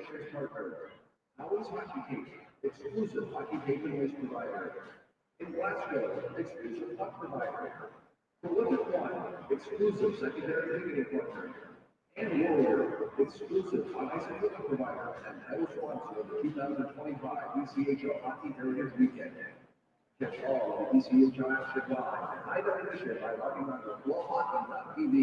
collaboration partner. Howie's Hockey Tape, exclusive hockey tape and waste provider. In Glasgow, exclusive puck provider. Prolific One, exclusive secondary ticketing partner. And Warrior, exclusive on-ice equipment provider and title sponsor of the 2025 ECHL Hockey Heritage Weekend. Catch all of the ECHL action live and high definition by logging on to flowhockey.tv.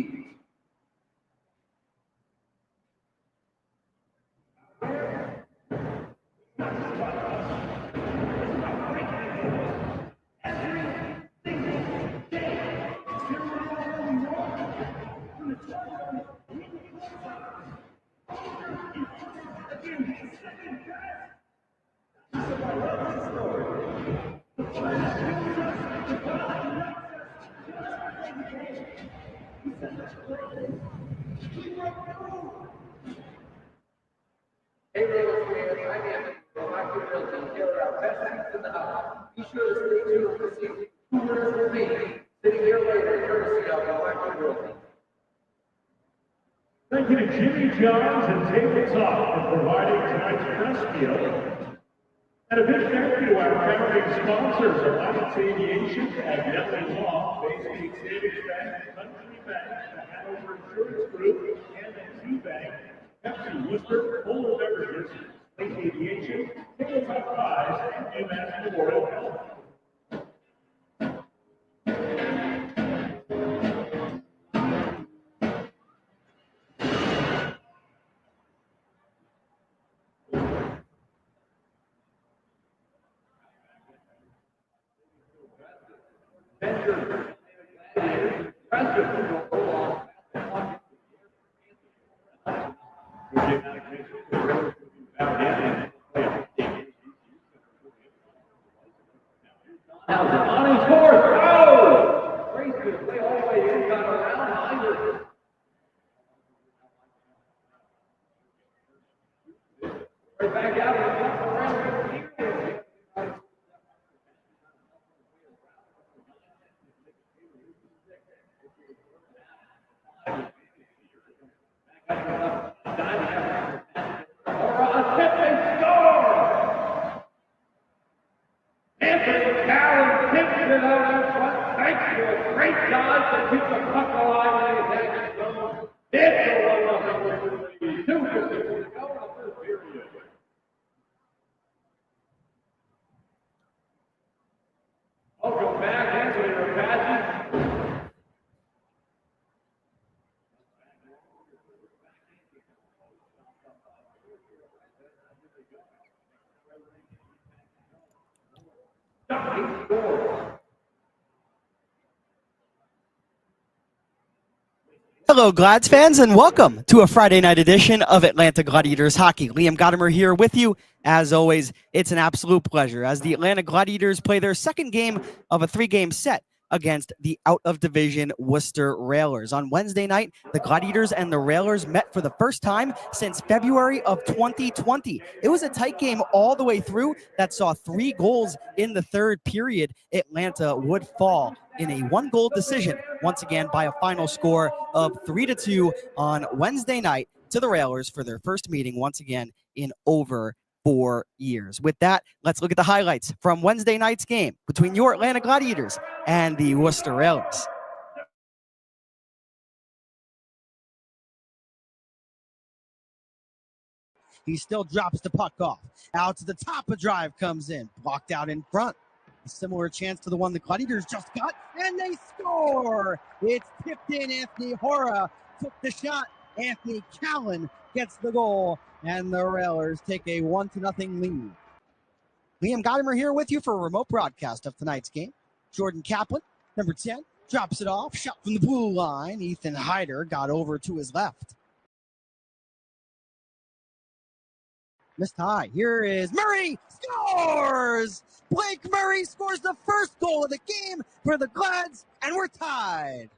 Hey, Railroad fans, I'm Anthony from Hockey Realty. Here are our best seats in the house. Be sure to stay tuned to see who winners will be sitting here later, courtesy of Hockey Realty. Thank you to Jimmy Johns and Tabletop for providing tonight's press field. And a big thank you to our founding sponsors, Alliance Aviation, Agnelli Law, Basic Savings Bank, Country Bank, the Hanover Insurance Group, and the T-Bank, Pepsi, Worcester, Fuller Beverages, Lake Aviation, Tabletop Pies, and UMass Memorial Health. Now, Devontae's fourth. Oh! Grace could play all the way in, got around behind her. Right back out and left around here. Great job to keep the puck alive and attack it zone. It's a 1-0 lead. 2:50 to go in the first period. Welcome back, Anthony Rapazzi. He scores. Hello, Glads fans, and welcome to a Friday night edition of Atlanta Gladiators Hockey. Liam Gotimer here with you. As always, it's an absolute pleasure as the Atlanta Gladiators play their second game of a three-game set against the out-of-division Worcester Railers. On Wednesday night, the Gladiators and the Railers met for the first time since February of 2020. It was a tight game all the way through that saw 3 goals in the third period. Atlanta would fall in a 1-goal decision, once again by a final score of 3-2 on Wednesday night to the Railers for their first meeting once again in over 4 years. With that, let's look at the highlights from Wednesday night's game between your Atlanta Gladiators and the Worcester Railers. He still drops the puck off. Out to the top, a drive comes in, blocked out in front. A similar chance to the one the Gladiators just got, and they score! It's tipped in. Anthony Hora took the shot. Anthony Callan gets the goal, and the Railers take a 1-0 lead. Liam Gotimer here with you for a remote broadcast of tonight's game. Jordan Kaplan, number 10, drops it off. Shot from the blue line. Ethan Hyder got over to his left. Missed high. Here is Murray. Scores! Blake Murray scores the first goal of the game for the Glads, and we're tied.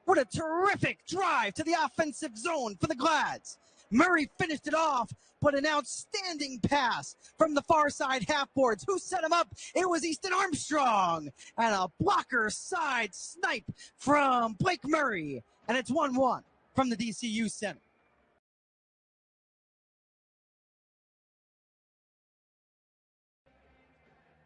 What a terrific drive to the offensive zone for the Glads. Murray finished it off, but an outstanding pass from the far side half-boards. Who set him up? It was Easton Armstrong. And a blocker side snipe from Blake Murray. And it's 1-1. from the DCU Center.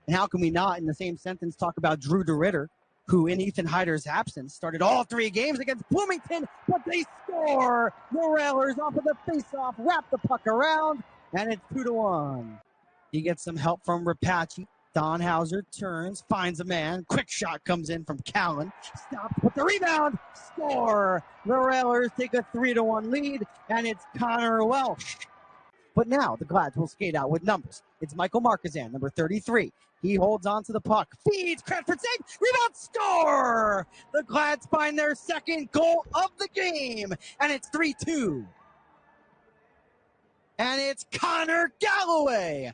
And how can we not, in the same sentence, talk about Drew DeRitter, who in Ethan Hyder's absence started all 3 games against Bloomington, but they score! The Railers off of the faceoff, wrap the puck around, and it's 2-1. He gets some help from Rapace. Don Hauser turns, finds a man. Quick shot comes in from Callan. Stops with the rebound. Score! The Railers take a 3-1 lead, and it's Connor Welsh. But now the Glads will skate out with numbers. It's Michael Markazan, number 33. He holds on to the puck, feeds, Cranford save, rebound, score! The Glads find their second goal of the game, and it's 3-2. And it's Connor Galloway.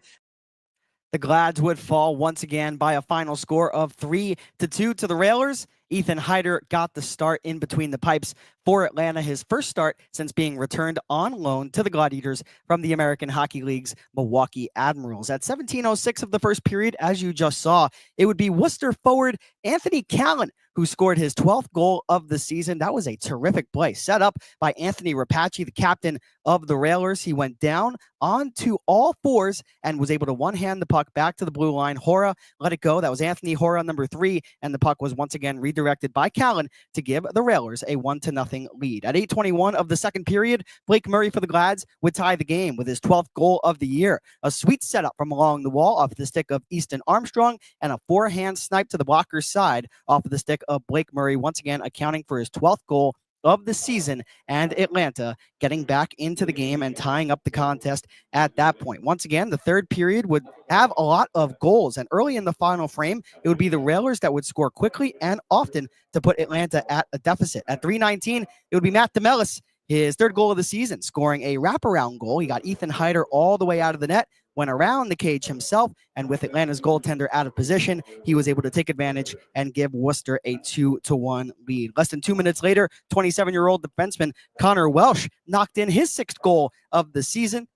The Glads would fall once again by a final score of 3-2 to the Railers. Ethan Hyder got the start in between the pipes for Atlanta, his first start since being returned on loan to the Gladiators from the American Hockey League's Milwaukee Admirals. At 17:06 of the first period, as you just saw, it would be Worcester forward Anthony Callan who scored his 12th goal of the season. That was a terrific play set up by Anthony Rapace, the captain of the Railers. He went down onto all fours and was able to one-hand the puck back to the blue line. Hora let it go. That was Anthony Hora, number 3, and the puck was once again redirected by Callan to give the Railers a 1-0 lead. At 8:21 of the second period, Blake Murray for the Glads would tie the game with his 12th goal of the year. A sweet setup from along the wall off the stick of Easton Armstrong and a forehand snipe to the blocker's side off of the stick of Blake Murray, once again accounting for his 12th goal of the season, and Atlanta getting back into the game and tying up the contest at that point. Once again, the third period would have a lot of goals, and early in the final frame, it would be the Railers that would score quickly and often to put Atlanta at a deficit. At 3:19, it would be Matt DeMellis, his 3rd goal of the season, scoring a wraparound goal. He got Ethan Hyder all the way out of the net, went around the cage himself, and with Atlanta's goaltender out of position, he was able to take advantage and give Worcester a 2-1 lead. Less than 2 minutes later, 27-year-old defenseman Connor Welsh knocked in his 6th goal of the season,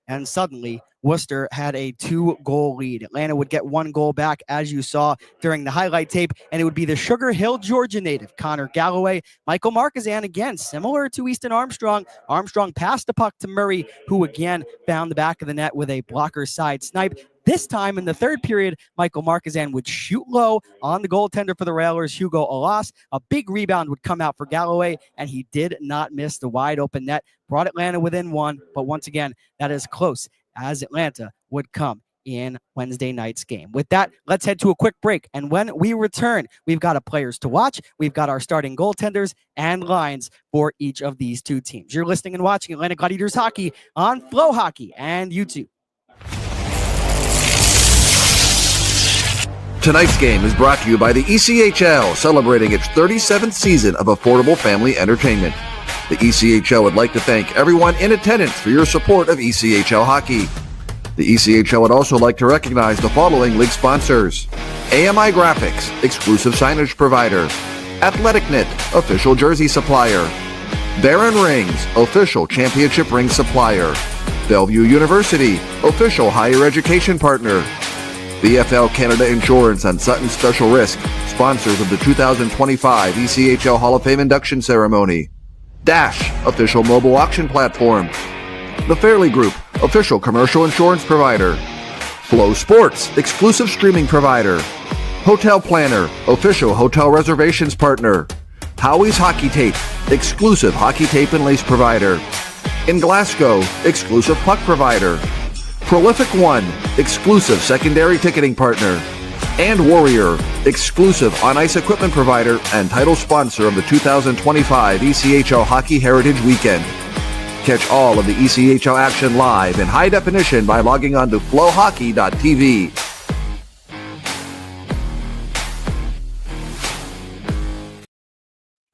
and suddenly Worcester had a 2-goal lead. Atlanta would get 1 goal back, as you saw during the highlight tape, and it would be the Sugar Hill, Georgia native, Connor Galloway. Michael Markazan, again, similar to Easton Armstrong. Armstrong passed the puck to Murray, who again found the back of the net with a blocker side snipe. This time in the third period, Michael Markazan would shoot low on the goaltender for the Railers, Hugo Alas. A big rebound would come out for Galloway, and he did not miss the wide open net. Brought Atlanta within 1, but once again, that is close as Atlanta would come in Wednesday night's game. With that, let's head to a quick break. And when we return, we've got a players to watch. We've got our starting goaltenders and lines for each of these 2 teams. You're listening and watching Atlanta Gladiators Hockey on Flow Hockey and YouTube. Tonight's game is brought to you by the ECHL, celebrating its 37th season of affordable family entertainment. The ECHL would like to thank everyone in attendance for your support of ECHL hockey. The ECHL would also like to recognize the following league sponsors: AMI Graphics, exclusive signage provider; AthleticKnit, official jersey supplier; Baron Rings, official championship ring supplier; Bellevue University, official higher education partner; BFL Canada Insurance and Sutton Special Risk, sponsors of the 2025 ECHL Hall of Fame induction ceremony; Dash, official mobile auction platform; The Fairley Group, official commercial insurance provider; Flow Sports, exclusive streaming provider; Hotel Planner, official hotel reservations partner; Howie's Hockey Tape, exclusive hockey tape and lace provider; In Glasgow, exclusive puck provider; Prolific One, exclusive secondary ticketing partner; and Warrior, exclusive on-ice equipment provider and title sponsor of the 2025 ECHL Hockey Heritage Weekend. Catch all of the ECHL action live in high definition by logging on to flowhockey.tv.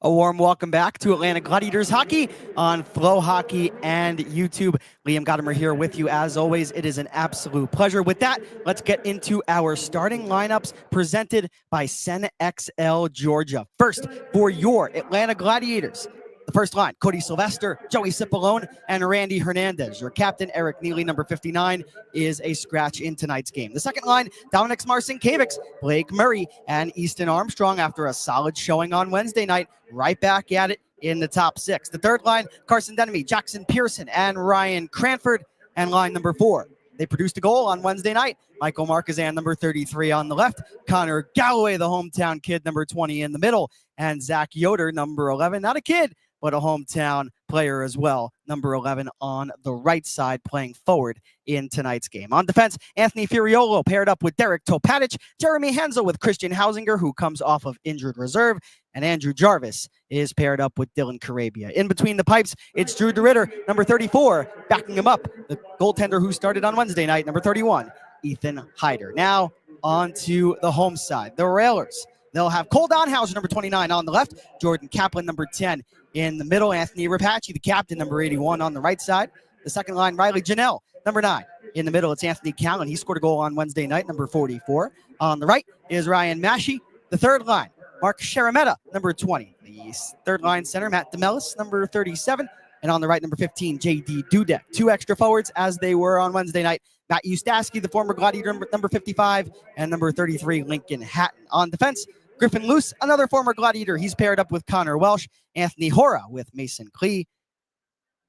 A warm welcome back to Atlanta Gladiators Hockey on Flow Hockey and YouTube. Liam Gotimer here with you as always. It is an absolute pleasure. With that, let's get into our starting lineups presented by CenXL Georgia. First, for your Atlanta Gladiators, the first line, Cody Sylvester, Joey Cipollone, and Randy Hernandez. Your captain, Eric Neely, number 59, is a scratch in tonight's game. The second line, Dominic Marcinkiewicz, Blake Murray, and Easton Armstrong after a solid showing on Wednesday night. Right back at it in the top 6. The third line, Carson Denemy, Jackson Pearson, and Ryan Cranford. And line number 4, they produced a goal on Wednesday night. Michael Marquezan, number 33 on the left. Connor Galloway, the hometown kid, number 20 in the middle. And Zach Yoder, number 11, not a kid, but a hometown player as well, number 11 on the right side, playing forward in tonight's game. On defense, Anthony Furiolo paired up with Derek Topatic, Jeremy Hensel with Christian Hausinger, who comes off of injured reserve, and Andrew Jarvis is paired up with Dylan Carabia. In between the pipes, it's Drew DeRitter, number 34, backing him up, the goaltender who started on Wednesday night, number 31, Ethan Hyder. Now on to the home side, the Railers. They'll have Cole Donhauser, number 29 on the left, Jordan Kaplan, number 10 in the middle, Anthony Rapace, the captain, number 81 on the right side. The second line, Riley Janelle, number 9. In the middle, it's Anthony Callan. He scored a goal on Wednesday night, number 44. On the right is Ryan Massey. The third line, Mark Sharametta, number 20. The third line center, Matt DeMellis, number 37. And on the right, number 15, J.D. Dudek. 2 extra forwards as they were on Wednesday night. Matt Ustaski, the former Gladiator, number 55, and number 33, Lincoln Hatton. On defense, Griffin Luce, another former Gladiator. He's paired up with Connor Welsh. Anthony Hora with Mason Klee.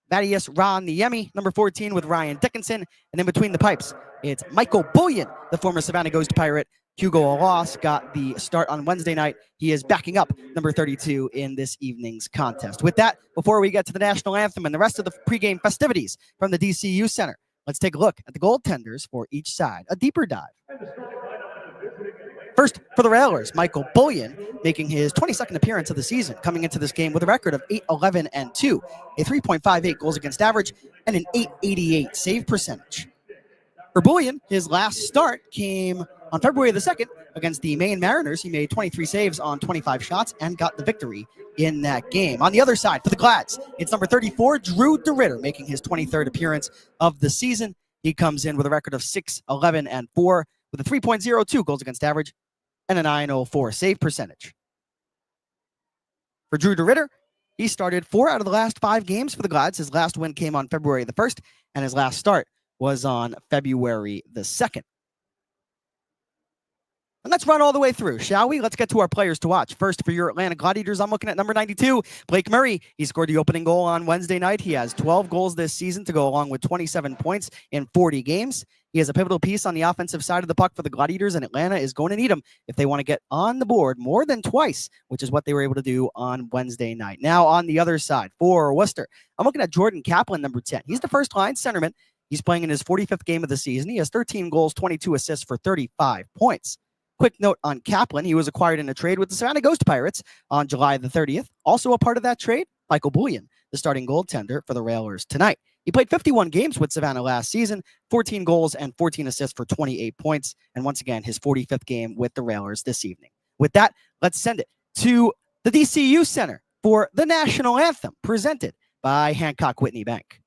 Vadius Raniemi, number 14, with Ryan Dickinson. And in between the pipes, it's Michael Bullion, the former Savannah Ghost Pirate. Hugo Alas got the start on Wednesday night. He is backing up number 32 in this evening's contest. With that, before we get to the national anthem and the rest of the pregame festivities from the DCU Center, let's take a look at the goaltenders for each side. A deeper dive. First, for the Railers, Michael Bullion making his 22nd appearance of the season, coming into this game with a record of 8-11-2, a 3.58 goals against average, and an 888 save percentage. For Bullion, his last start came on February the 2nd against the Maine Mariners. He made 23 saves on 25 shots and got the victory in that game. On the other side, for the Glads, it's number 34, Drew DeRitter, making his 23rd appearance of the season. He comes in with a record of 6-11-4 with a 3.02 goals against average and a 904 save percentage. For Drew DeRitter, he started 4 out of the last 5 games for the Glads. His last win came on February the 1st, and his last start was on February the 2nd. And let's run all the way through, shall we? Let's get to our players to watch. First, for your Atlanta Gladiators, I'm looking at number 92, Blake Murray. He scored the opening goal on Wednesday night. He has 12 goals this season to go along with 27 points in 40 games. He is a pivotal piece on the offensive side of the puck for the Gladiators, and Atlanta is going to need him if they want to get on the board more than twice, which is what they were able to do on Wednesday night. Now, on the other side, for Worcester, I'm looking at Jordan Kaplan, number 10. He's the first-line centerman. He's playing in his 45th game of the season. He has 13 goals, 22 assists for 35 points. Quick note on Kaplan, he was acquired in a trade with the Savannah Ghost Pirates on July the 30th. Also a part of that trade, Michael Bullion, the starting goaltender for the Railers tonight. He played 51 games with Savannah last season, 14 goals and 14 assists for 28 points, and once again, his 45th game with the Railers this evening. With that, let's send it to the DCU Center for the national anthem, presented by Hancock Whitney Bank.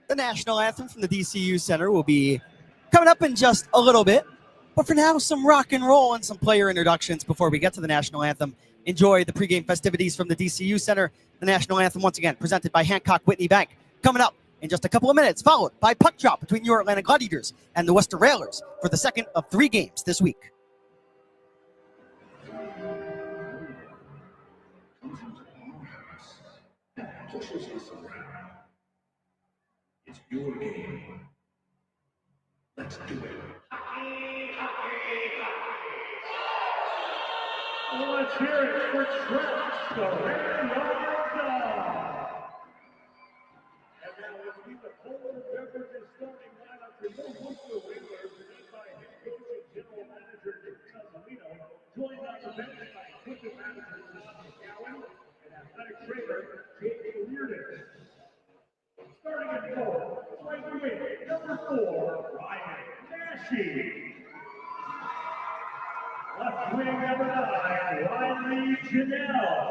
The national anthem from the DCU Center will be coming up in just a little bit. But for now, some rock and roll and some player introductions before we get to the national anthem. Enjoy the pregame festivities from the DCU Center. The national anthem, once again, presented by Hancock Whitney Bank. Coming up in just a couple of minutes, followed by puck drop between your Atlanta Gladiators and the Worcester Railers for the second of 3 games this week. Pushes us around. It's your game. Let's do it. Let's hear it for Trent, the Red Dog. And now let's meet the Polar Beverages starting lineup for your Worcester Railers, led by head coach and general manager Nick Casalino, joined on the bench by equipment manager Tom McGowan and athletic trainer J.J. Reardon. Starting at goal, right wing, number 4, Ryan Nashi. Left wing, number 9, Riley Janelle.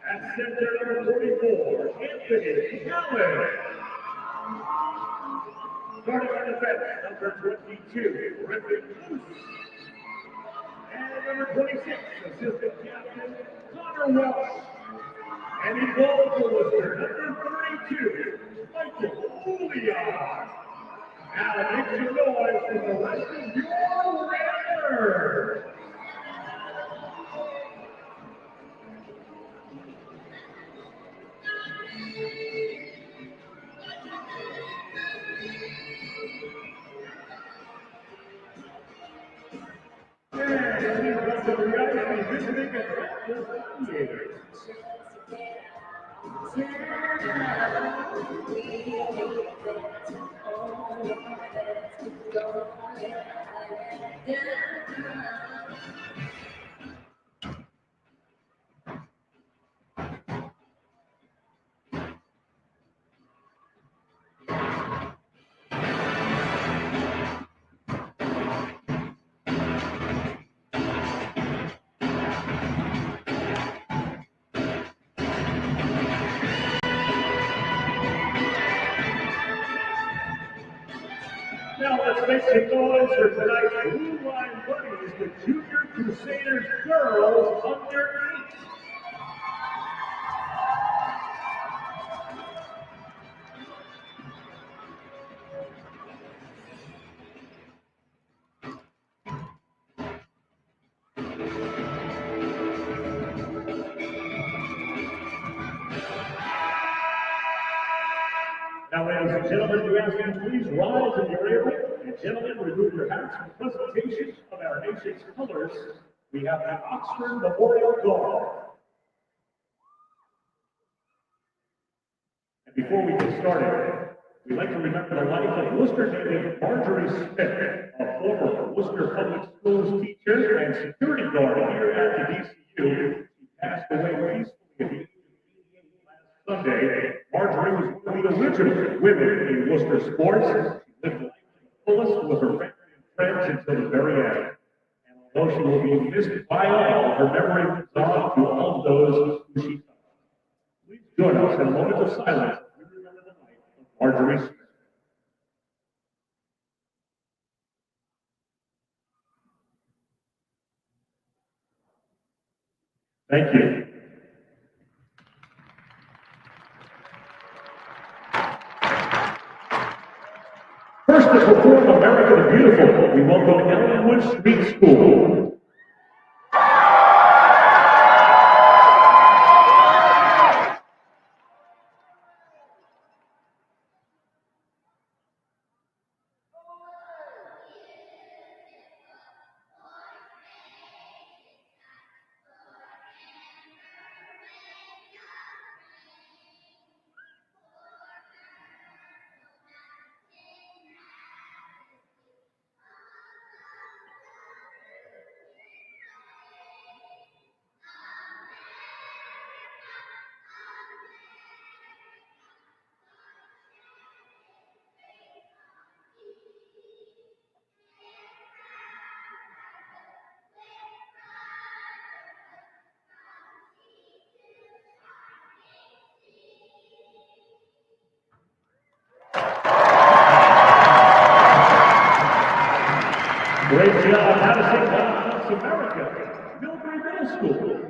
At center, number 44, Anthony Allen. Starting on the bench, number 22, Griffin Luce. And number 26, assistant captain, Connor Welsh. And he goes for Worcester, number 32, Michael Julian. Now make some noise for the rest of your Raiders. And he's got the reality visiting Atlanta's Gladiators. Now let's make some noise for tonight's Blue Line Buddies, the Junior Crusaders girls under 8. Now, ladies and gentlemen, we ask you to please rise if you're able. And gentlemen, remove your hats for presentation of our nation's colors. We have the Oxford Memorial Guard. And before we get started, we'd like to remember the life of Worcester native Marjorie Smith, a former Worcester Public Schools teacher and security guard here at the DCU. She passed away peacefully at the age of 88 last Sunday. Marjorie was one of the original women in Worcester sports. She lived life to the fullest with her family and friends until the very end. And although she will be missed by all, her memory lives on to all of those who she touched. Please join us in a moment of silence as we remember the life of Marjorie Smith. Thank you. First to perform America the Beautiful, we welcome Ellenwood Street School. Madison Conference America, Millbury Middle School.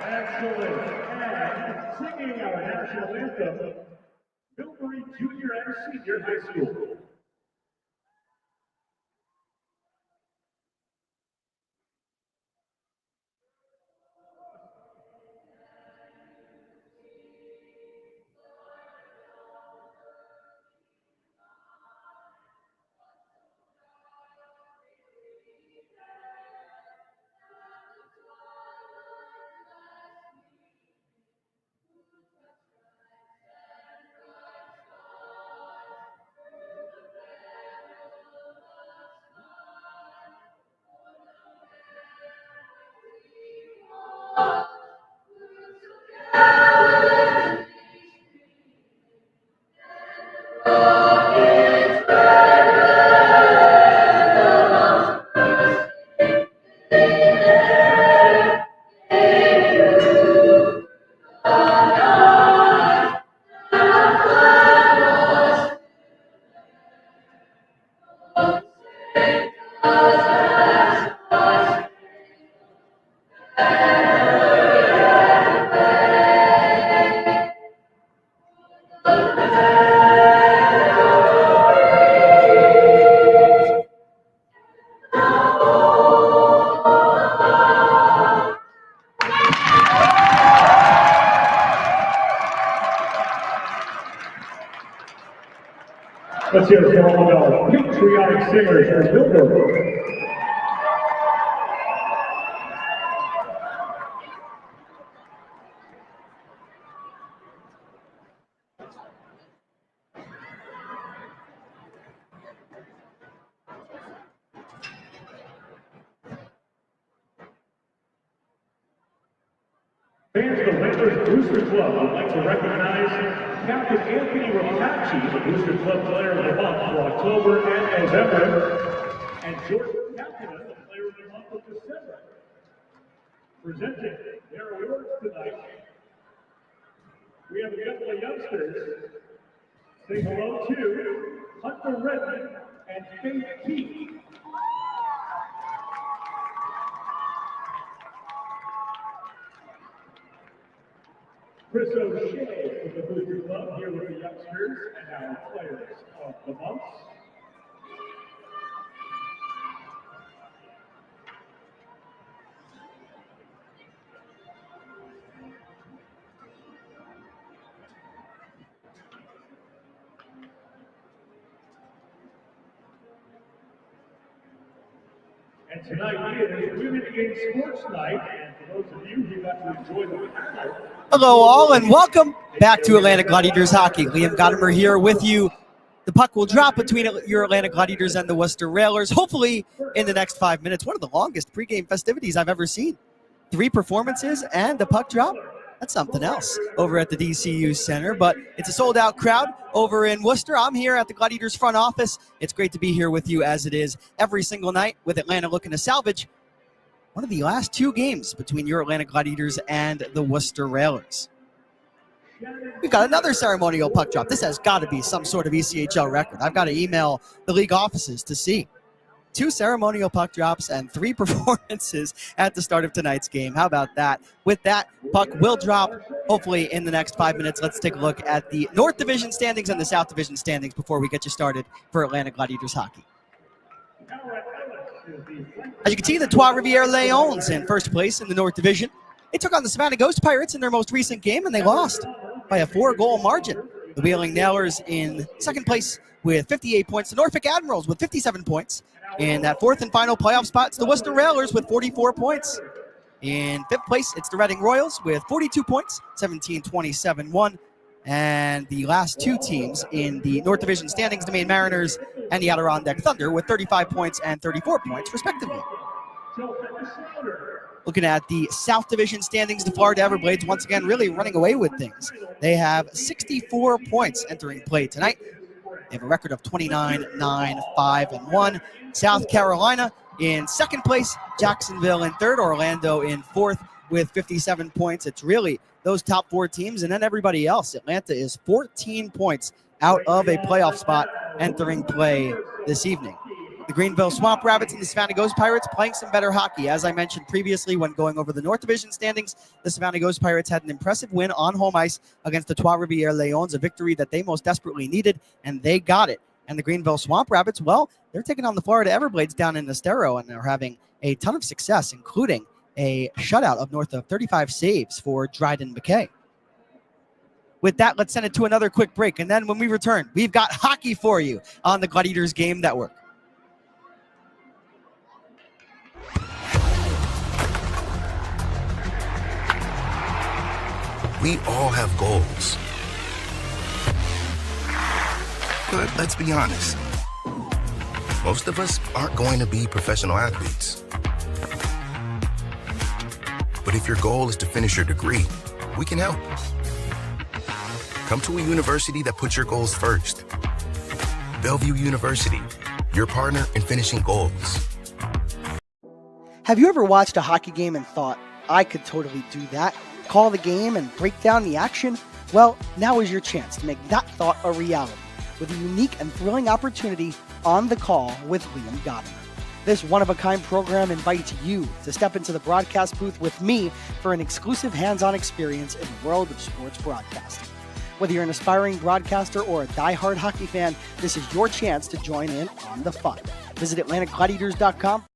Excellent. And singing our national anthem, Millbury Junior and Senior High School. Let's hear it for all our patriotic singers for Millbury. Fans of the Rattlers Booster Club would like to recognize Captain Anthony Rapace, the Booster Club Player of the Month for October and November, and Jordan Captain, the Player of the Month of December. Presenting their awards tonight, we have a couple of youngsters. Say hello to Hunter Redmond and Faith Keith. Chris O'Shea from the Booster Club here with the youngsters and our players of the month. And tonight is Women in Sports Night, and for those of you who got to enjoy the panel. Hello all and welcome back to Atlanta Gladiators Hockey. Liam Gotimer here with you. The puck will drop between your Atlanta Gladiators and the Worcester Railers, hopefully in the next 5 minutes. One of the longest pregame festivities I've ever seen. 3 performances and the puck drop. That's something else over at the DCU Center, but it's a sold-out crowd over in Worcester. I'm here at the Gladiators front office. It's great to be here with you as it is every single night, with Atlanta looking to salvage one of the last two games between your Atlanta Gladiators and the Worcester Railers. We've got another ceremonial puck drop. This has got to be some sort of ECHL record. I've got to email the league offices to see. 2 ceremonial puck drops and 3 performances at the start of tonight's game. How about that? With that, puck will drop hopefully in the next 5 minutes. Let's take a look at the North Division standings and the South Division standings before we get you started for Atlanta Gladiators hockey. As you can see, the Trois-Rivières Lions in first place in the North Division. They took on the Savannah Ghost Pirates in their most recent game, and they lost by a 4-goal margin. The Wheeling Nailers in second place with 58 points. The Norfolk Admirals with 57 points. In that fourth and final playoff spot, it's the Worcester Railers with 44 points. In fifth place, it's the Reading Royals with 42 points, 17-27-1. And the last 2 teams in the North Division standings, the Maine Mariners and the Adirondack Thunder with 35 points and 34 points, respectively. Looking at the South Division standings, the Florida Everblades once again really running away with things. They have 64 points entering play tonight. They have a record of 29-9-5-1. South Carolina in second place, Jacksonville in third, Orlando in fourth with 57 points. It's really those top 4 teams and then everybody else. Atlanta is 14 points out of a playoff spot entering play this evening. The Greenville Swamp Rabbits and the Savannah Ghost Pirates playing some better hockey. As I mentioned previously when going over the North Division standings, the Savannah Ghost Pirates had an impressive win on home ice against the Trois-Rivières Lions, a victory that they most desperately needed, and they got it. And the Greenville Swamp Rabbits, well, they're taking on the Florida Everblades down in Estero, and they're having a ton of success, including a shutout of north of 35 saves for Dryden McKay. With that, let's send it to another quick break, and then when we return, we've got hockey for you on the Gladiators Game Network. We all have goals. But let's be honest. Most of us aren't going to be professional athletes. But if your goal is to finish your degree, we can help. Come to a university that puts your goals first. Bellevue University, your partner in finishing goals. Have you ever watched a hockey game and thought, I could totally do that? Call the game and break down the action? Well, now is your chance to make that thought a reality with a unique and thrilling opportunity on the call with Liam Gotimer. This one-of-a-kind program invites you to step into the broadcast booth with me for an exclusive hands-on experience in the world of sports broadcasting. Whether you're an aspiring broadcaster or a die-hard hockey fan, this is your chance to join in on the fun. Visit AtlantaGladiators.com.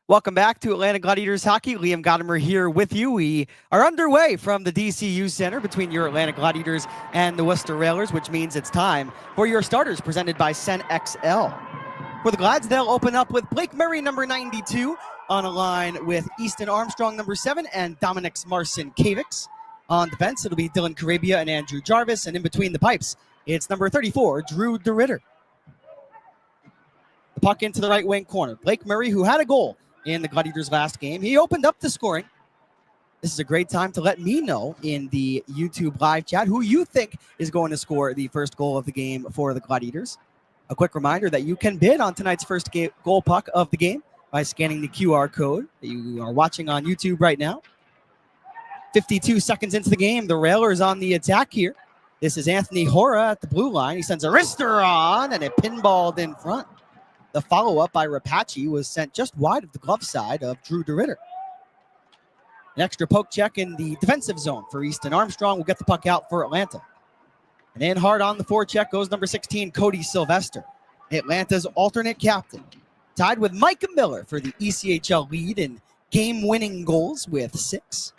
Welcome back to Atlanta Gladiators Hockey. Liam Gotimer here with you. We are underway from the DCU Center between your Atlanta Gladiators and the Worcester Railers, which means it's time for your starters presented by Sen XL. For the Glads, they'll open up with Blake Murray, number 92, on a line with Easton Armstrong, number 7, and Dominic Marcin-Kavics. On defense, it'll be Dylan Carabia and Andrew Jarvis, and in between the pipes, it's number 34, Drew DeRitter. The puck into the right wing corner. Blake Murray, who had a goal in the Gladiators' last game, he opened up the scoring. This is a great time to let me know in the YouTube live chat who you think is going to score the first goal of the game for the Gladiators. A quick reminder that you can bid on tonight's first goal puck of the game by scanning the QR code that you are watching on YouTube right now. 52 seconds into the game, the Railers on the attack here. This is Anthony Hora at the blue line. He sends a wrister on, and it pinballed in front. The follow-up by Rapace was sent just wide of the glove side of Drew DeRitter. An extra poke check in the defensive zone for Easton Armstrong will get the puck out for Atlanta. And in hard on the forecheck goes number 16, Cody Sylvester, Atlanta's alternate captain, tied with Micah Miller for the ECHL lead in game-winning goals with 6.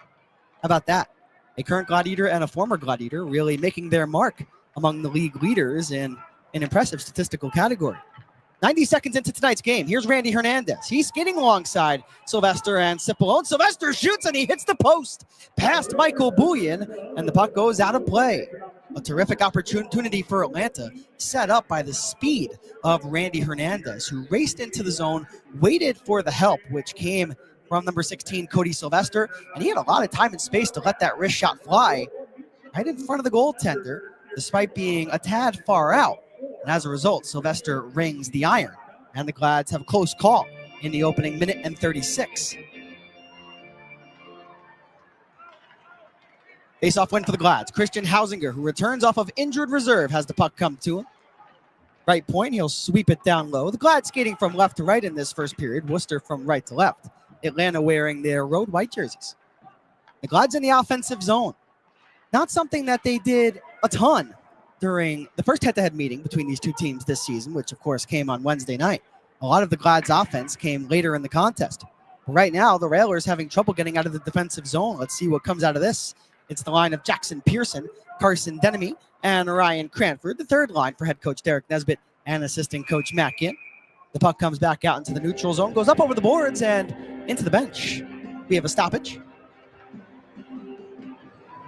How about that? A current Gladiator and a former Gladiator really making their mark among the league leaders in an impressive statistical category. 90 seconds into tonight's game, here's Randy Hernandez. He's skating alongside Sylvester and Cipollone. Sylvester shoots and he hits the post past Michael Bullion, and the puck goes out of play. A terrific opportunity for Atlanta, set up by the speed of Randy Hernandez, who raced into the zone, waited for the help, which came from number 16, Cody Sylvester, and he had a lot of time and space to let that wrist shot fly right in front of the goaltender, despite being a tad far out. And as a result, Sylvester rings the iron, and the Glads have a close call in the opening minute and 36. Face-off win for the Glads. Christian Hausinger, who returns off of injured reserve, has the puck come to him. Right point, he'll sweep it down low. The Glads skating from left to right in this first period. Worcester from right to left. Atlanta wearing their road white jerseys. The Glads in the offensive zone. Not something that they did a ton during the first head-to-head meeting between these two teams this season, which of course came on Wednesday night. A lot of the Glads offense came later in the contest. But right now, the Railers having trouble getting out of the defensive zone. Let's see what comes out of this. It's the line of Jackson Pearson, Carson Denemy, and Ryan Cranford, the third line for head coach Derek Nesbitt and assistant coach Matt Ginn. The puck comes back out into the neutral zone, goes up over the boards and into the bench. We have a stoppage.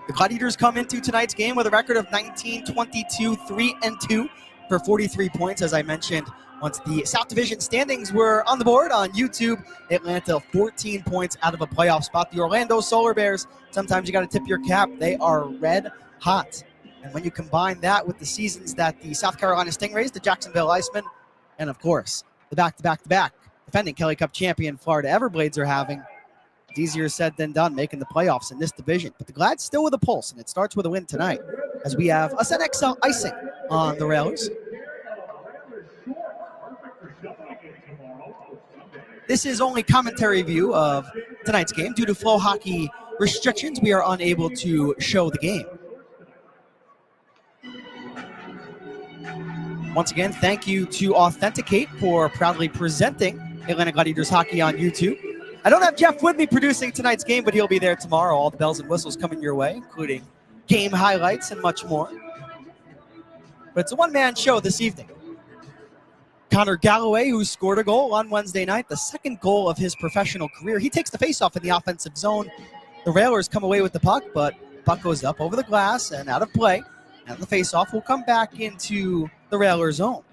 The Gladiators come into tonight's game with a record of 19-22, 3-2 for 43 points. As I mentioned, once the South Division standings were on the board on YouTube, Atlanta 14 points out of a playoff spot. The Orlando Solar Bears, sometimes you got to tip your cap. They are red hot. And when you combine that with the seasons that the South Carolina Stingrays, the Jacksonville Icemen, and of course, the back-to-back-to-back defending Kelly Cup champion Florida Everblades are having, it's easier said than done making the playoffs in this division. But the Glads still with a pulse, and it starts with a win tonight as we have a SNXL icing on the Railers. This is only commentary view of tonight's game. Due to flow hockey restrictions, we are unable to show the game. Once again, thank you to Authenticate for proudly presenting Atlanta Gladiators hockey on YouTube. I don't have Jeff with me producing tonight's game, but he'll be there tomorrow. All the bells and whistles coming your way, including game highlights and much more. But it's a one-man show this evening. Connor Galloway, who scored a goal on Wednesday night, the second goal of his professional career. He takes the faceoff in the offensive zone. The Railers come away with the puck, but puck goes up over the glass and out of play. And the faceoff will come back into the Railer zone.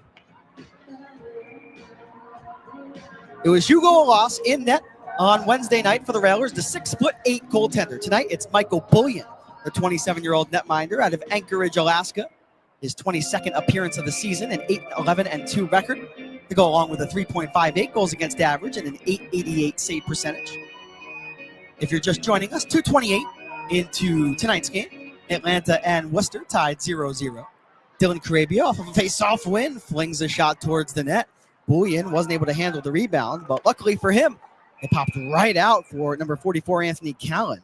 It was Hugo Olas in net on Wednesday night for the Railers, the 6'8" goaltender. Tonight, it's Michael Bullion, the 27-year-old netminder out of Anchorage, Alaska. His 22nd appearance of the season, an 8-11-2 record to go along with a 3.58 goals against average and an 888 save percentage. If you're just joining us, 2:28 into tonight's game. Atlanta and Worcester tied 0-0. Dylan Carabia off of a face-off win flings a shot towards the net. Bullion wasn't able to handle the rebound, but luckily for him, it popped right out for number 44, Anthony Callan.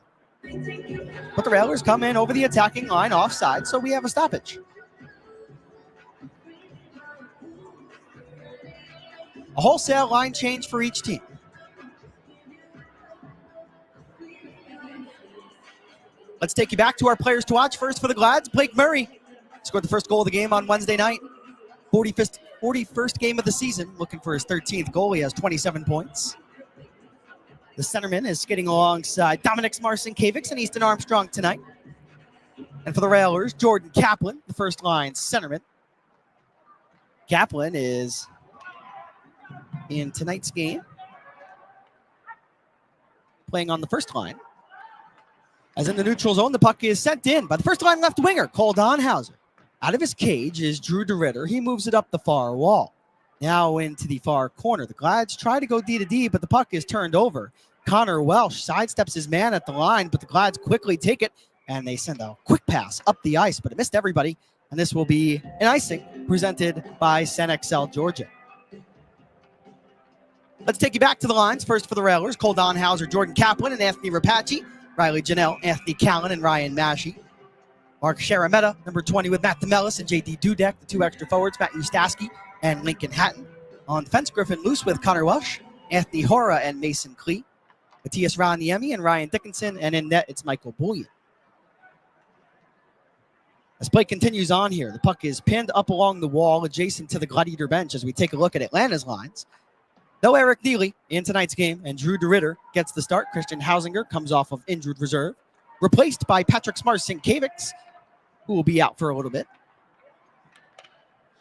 But the Railers come in over the attacking line offside, so we have a stoppage. A wholesale line change for each team. Let's take you back to our players to watch. First for the Glads, Blake Murray scored the first goal of the game on Wednesday night. 41st game of the season, looking for his 13th goal. He has 27 points. The centerman is skating alongside Dominic Marcinkiewicz and Easton Armstrong tonight. And for the Railers, Jordan Kaplan, the first line centerman. Kaplan is in tonight's game playing on the first line. As in the neutral zone, the puck is sent in by the first line left winger, Cole Donhauser. Out of his cage is Drew DeRitter. He moves it up the far wall. Now into the far corner. The Glads try to go D to D, but the puck is turned over. Connor Welsh sidesteps his man at the line, but the Glads quickly take it, and they send a quick pass up the ice, but it missed everybody, and this will be an icing presented by SNXL Georgia. Let's take you back to the lines. First for the Railers, Cole Donhauser, Jordan Kaplan, and Anthony Rapace. Riley Janelle, Anthony Callan, and Ryan Massey. Mark Sharametta, number 20 with Matt DeMellis and J.D. Dudek, the two extra forwards, Matt Ustaski and Lincoln Hatton. On defense, Griffin Luce with Connor Welsh, Anthony Hora, and Mason Klee. Matthias Raniemi and Ryan Dickinson, and in net, it's Michael Bullion. As play continues on here, the puck is pinned up along the wall adjacent to the Gladiator bench as we take a look at Atlanta's lines. No Eric Neely in tonight's game, and Drew DeRitter gets the start. Christian Hausinger comes off of injured reserve, replaced by Patrick Marcinkiewicz, who will be out for a little bit.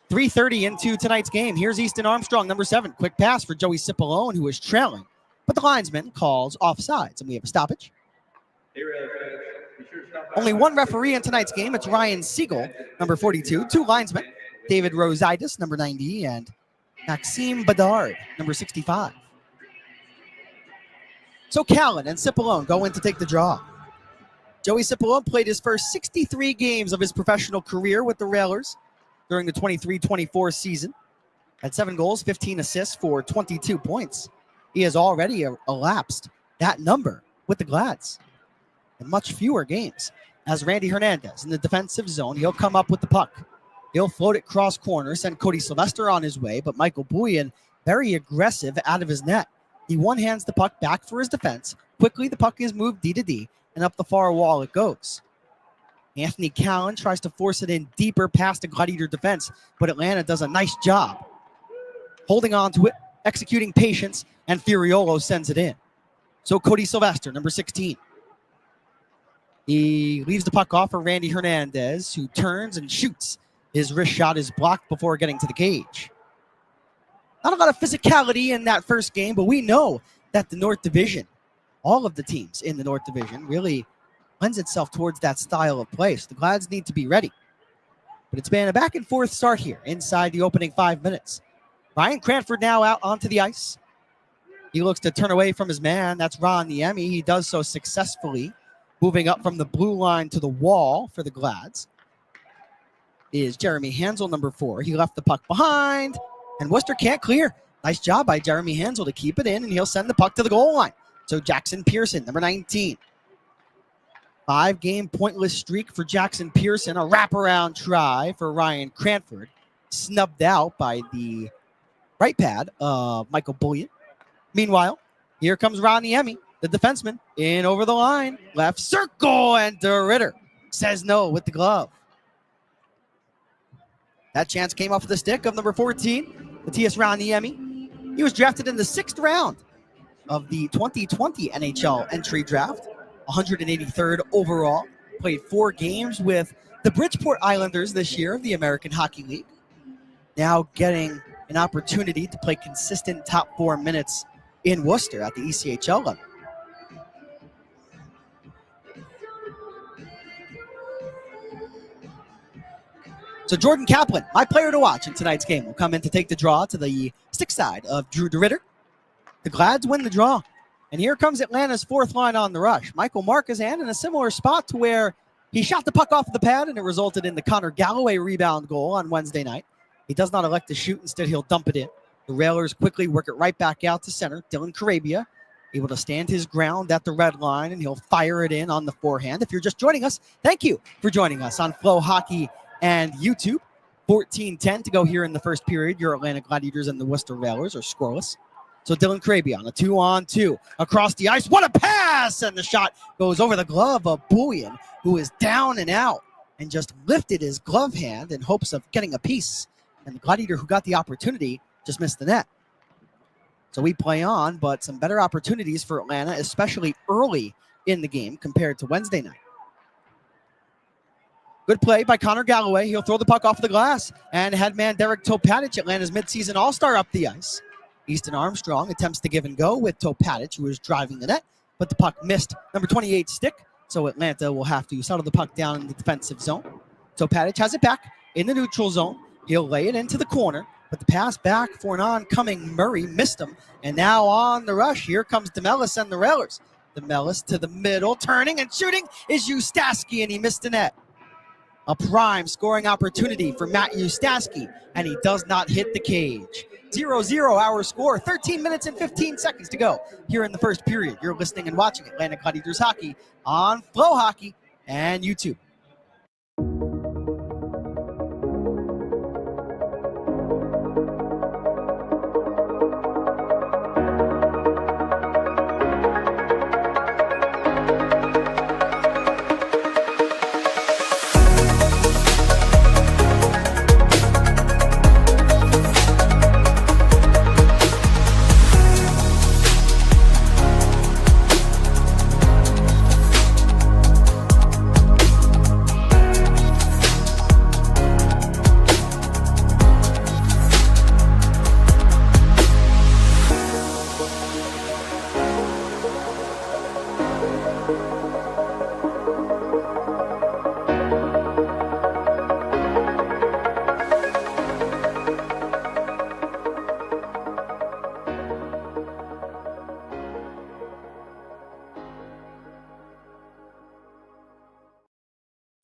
3:30 into tonight's game. Here's Easton Armstrong, number 7. Quick pass for Joey Cipollone, who is trailing but the linesman calls offsides, and we have a stoppage. Only one referee in tonight's game. It's Ryan Siegel, number 42. Two linesmen, David Rositis, number 90, and Maxime Bedard, number 65. So Callan and Cipollone go in to take the draw. Joey Cipollone played his first 63 games of his professional career with the Railers during the 23-24 season. Had 7 goals, 15 assists for 22 points. He has already elapsed that number with the Glads in much fewer games. As Randy Hernandez in the defensive zone, he'll come up with the puck. He'll float it cross corner, send Cody Sylvester on his way, but Michael Bouillon, very aggressive out of his net. He one-hands the puck back for his defense. Quickly, the puck is moved D to D, and up the far wall it goes. Anthony Callan tries to force it in deeper past the Gladiator defense, but Atlanta does a nice job holding on to it, executing patience, and Furiolo sends it in. So Cody Sylvester, number 16. He leaves the puck off for Randy Hernandez, who turns and shoots. His wrist shot is blocked before getting to the cage. Not a lot of physicality in that first game, but we know that the North Division, all of the teams in the North Division, really lends itself towards that style of play. So the Glads need to be ready. But it's been a back and forth start here inside the opening 5 minutes. Ryan Cranford now out onto the ice. He looks to turn away from his man. That's Ron Niemi. He does so successfully. Moving up from the blue line to the wall for the Glads is Jeremy Hansel, number 4. He left the puck behind, and Worcester can't clear. Nice job by Jeremy Hansel to keep it in, and he'll send the puck to the goal line. So Jackson Pearson, number 19. 5-game pointless streak for Jackson Pearson. A wraparound try for Ryan Cranford. Snubbed out by the right pad of Michael Bouillon. Meanwhile, here comes Ron Niemi, the defenseman, in over the line. Left circle, and DeRitter says no with the glove. That chance came off the stick of number 14, Matthias Ron Niemi. He was drafted in the 6th round of the 2020 NHL entry draft, 183rd overall. Played 4 games with the Bridgeport Islanders this year of the American Hockey League. Now getting an opportunity to play consistent top 4 minutes in Worcester at the ECHL level. So Jordan Kaplan, my player to watch in tonight's game, will come in to take the draw to the stick side of Drew DeRitter. The Glads win the draw. And here comes Atlanta's 4th line on the rush. Michael Marquezan in a similar spot to where he shot the puck off of the pad, and it resulted in the Connor Galloway rebound goal on Wednesday night. He does not elect to shoot. Instead, he'll dump it in. The Railers quickly work it right back out to center. Dylan Carabia able to stand his ground at the red line, and he'll fire it in on the forehand. If you're just joining us, thank you for joining us on Flow Hockey and YouTube. 14-10 to go here in the first period. Your Atlanta Gladiators and the Worcester Railers are scoreless. So Dylan Carabia on a 2-on-2 across the ice. What a pass! And the shot goes over the glove of Bouillon, who is down and out and just lifted his glove hand in hopes of getting a piece. And the Gladiator who got the opportunity just missed the net. So we play on, but some better opportunities for Atlanta, especially early in the game compared to Wednesday night. Good play by Connor Galloway. He'll throw the puck off the glass. And headman Derek Topatic, Atlanta's midseason all-star, up the ice. Easton Armstrong attempts to give and go with Topatic, who is driving the net, but the puck missed number 28 stick. So Atlanta will have to settle the puck down in the defensive zone. Topatic has it back in the neutral zone. He'll lay it into the corner, but the pass back for an oncoming Murray missed him. And now on the rush, here comes DeMellis and the Railers. DeMellis to the middle, turning and shooting is Ustaski, and he missed the net. A prime scoring opportunity for Matt Ustaski, and he does not hit the cage. 0-0 our score, 13 minutes and 15 seconds to go here in the first period. You're listening and watching Atlanta Gladiators Hockey on Flow Hockey and YouTube.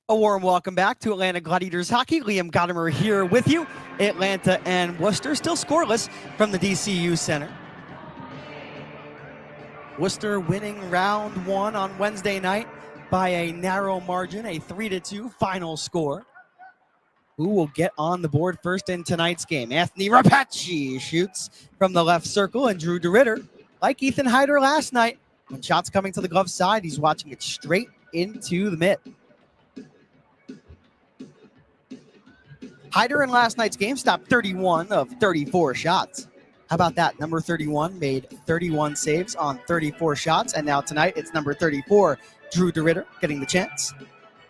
A warm welcome back to Atlanta Gladiators Hockey. Liam Gotimer here with you. Atlanta and Worcester still scoreless from the DCU Center. Worcester winning round one on Wednesday night by a narrow margin, a 3-2 final score. Who will get on the board first in tonight's game? Anthony Rapace shoots from the left circle, and Drew DeRitter, like Ethan Hyder last night, when shots coming to the glove side, he's watching it straight into the mitt. Hyder in last night's game stopped 31 of 34 shots. How about that? Number 31 made 31 saves on 34 shots, and now tonight it's number 34, Drew DeRitter, getting the chance.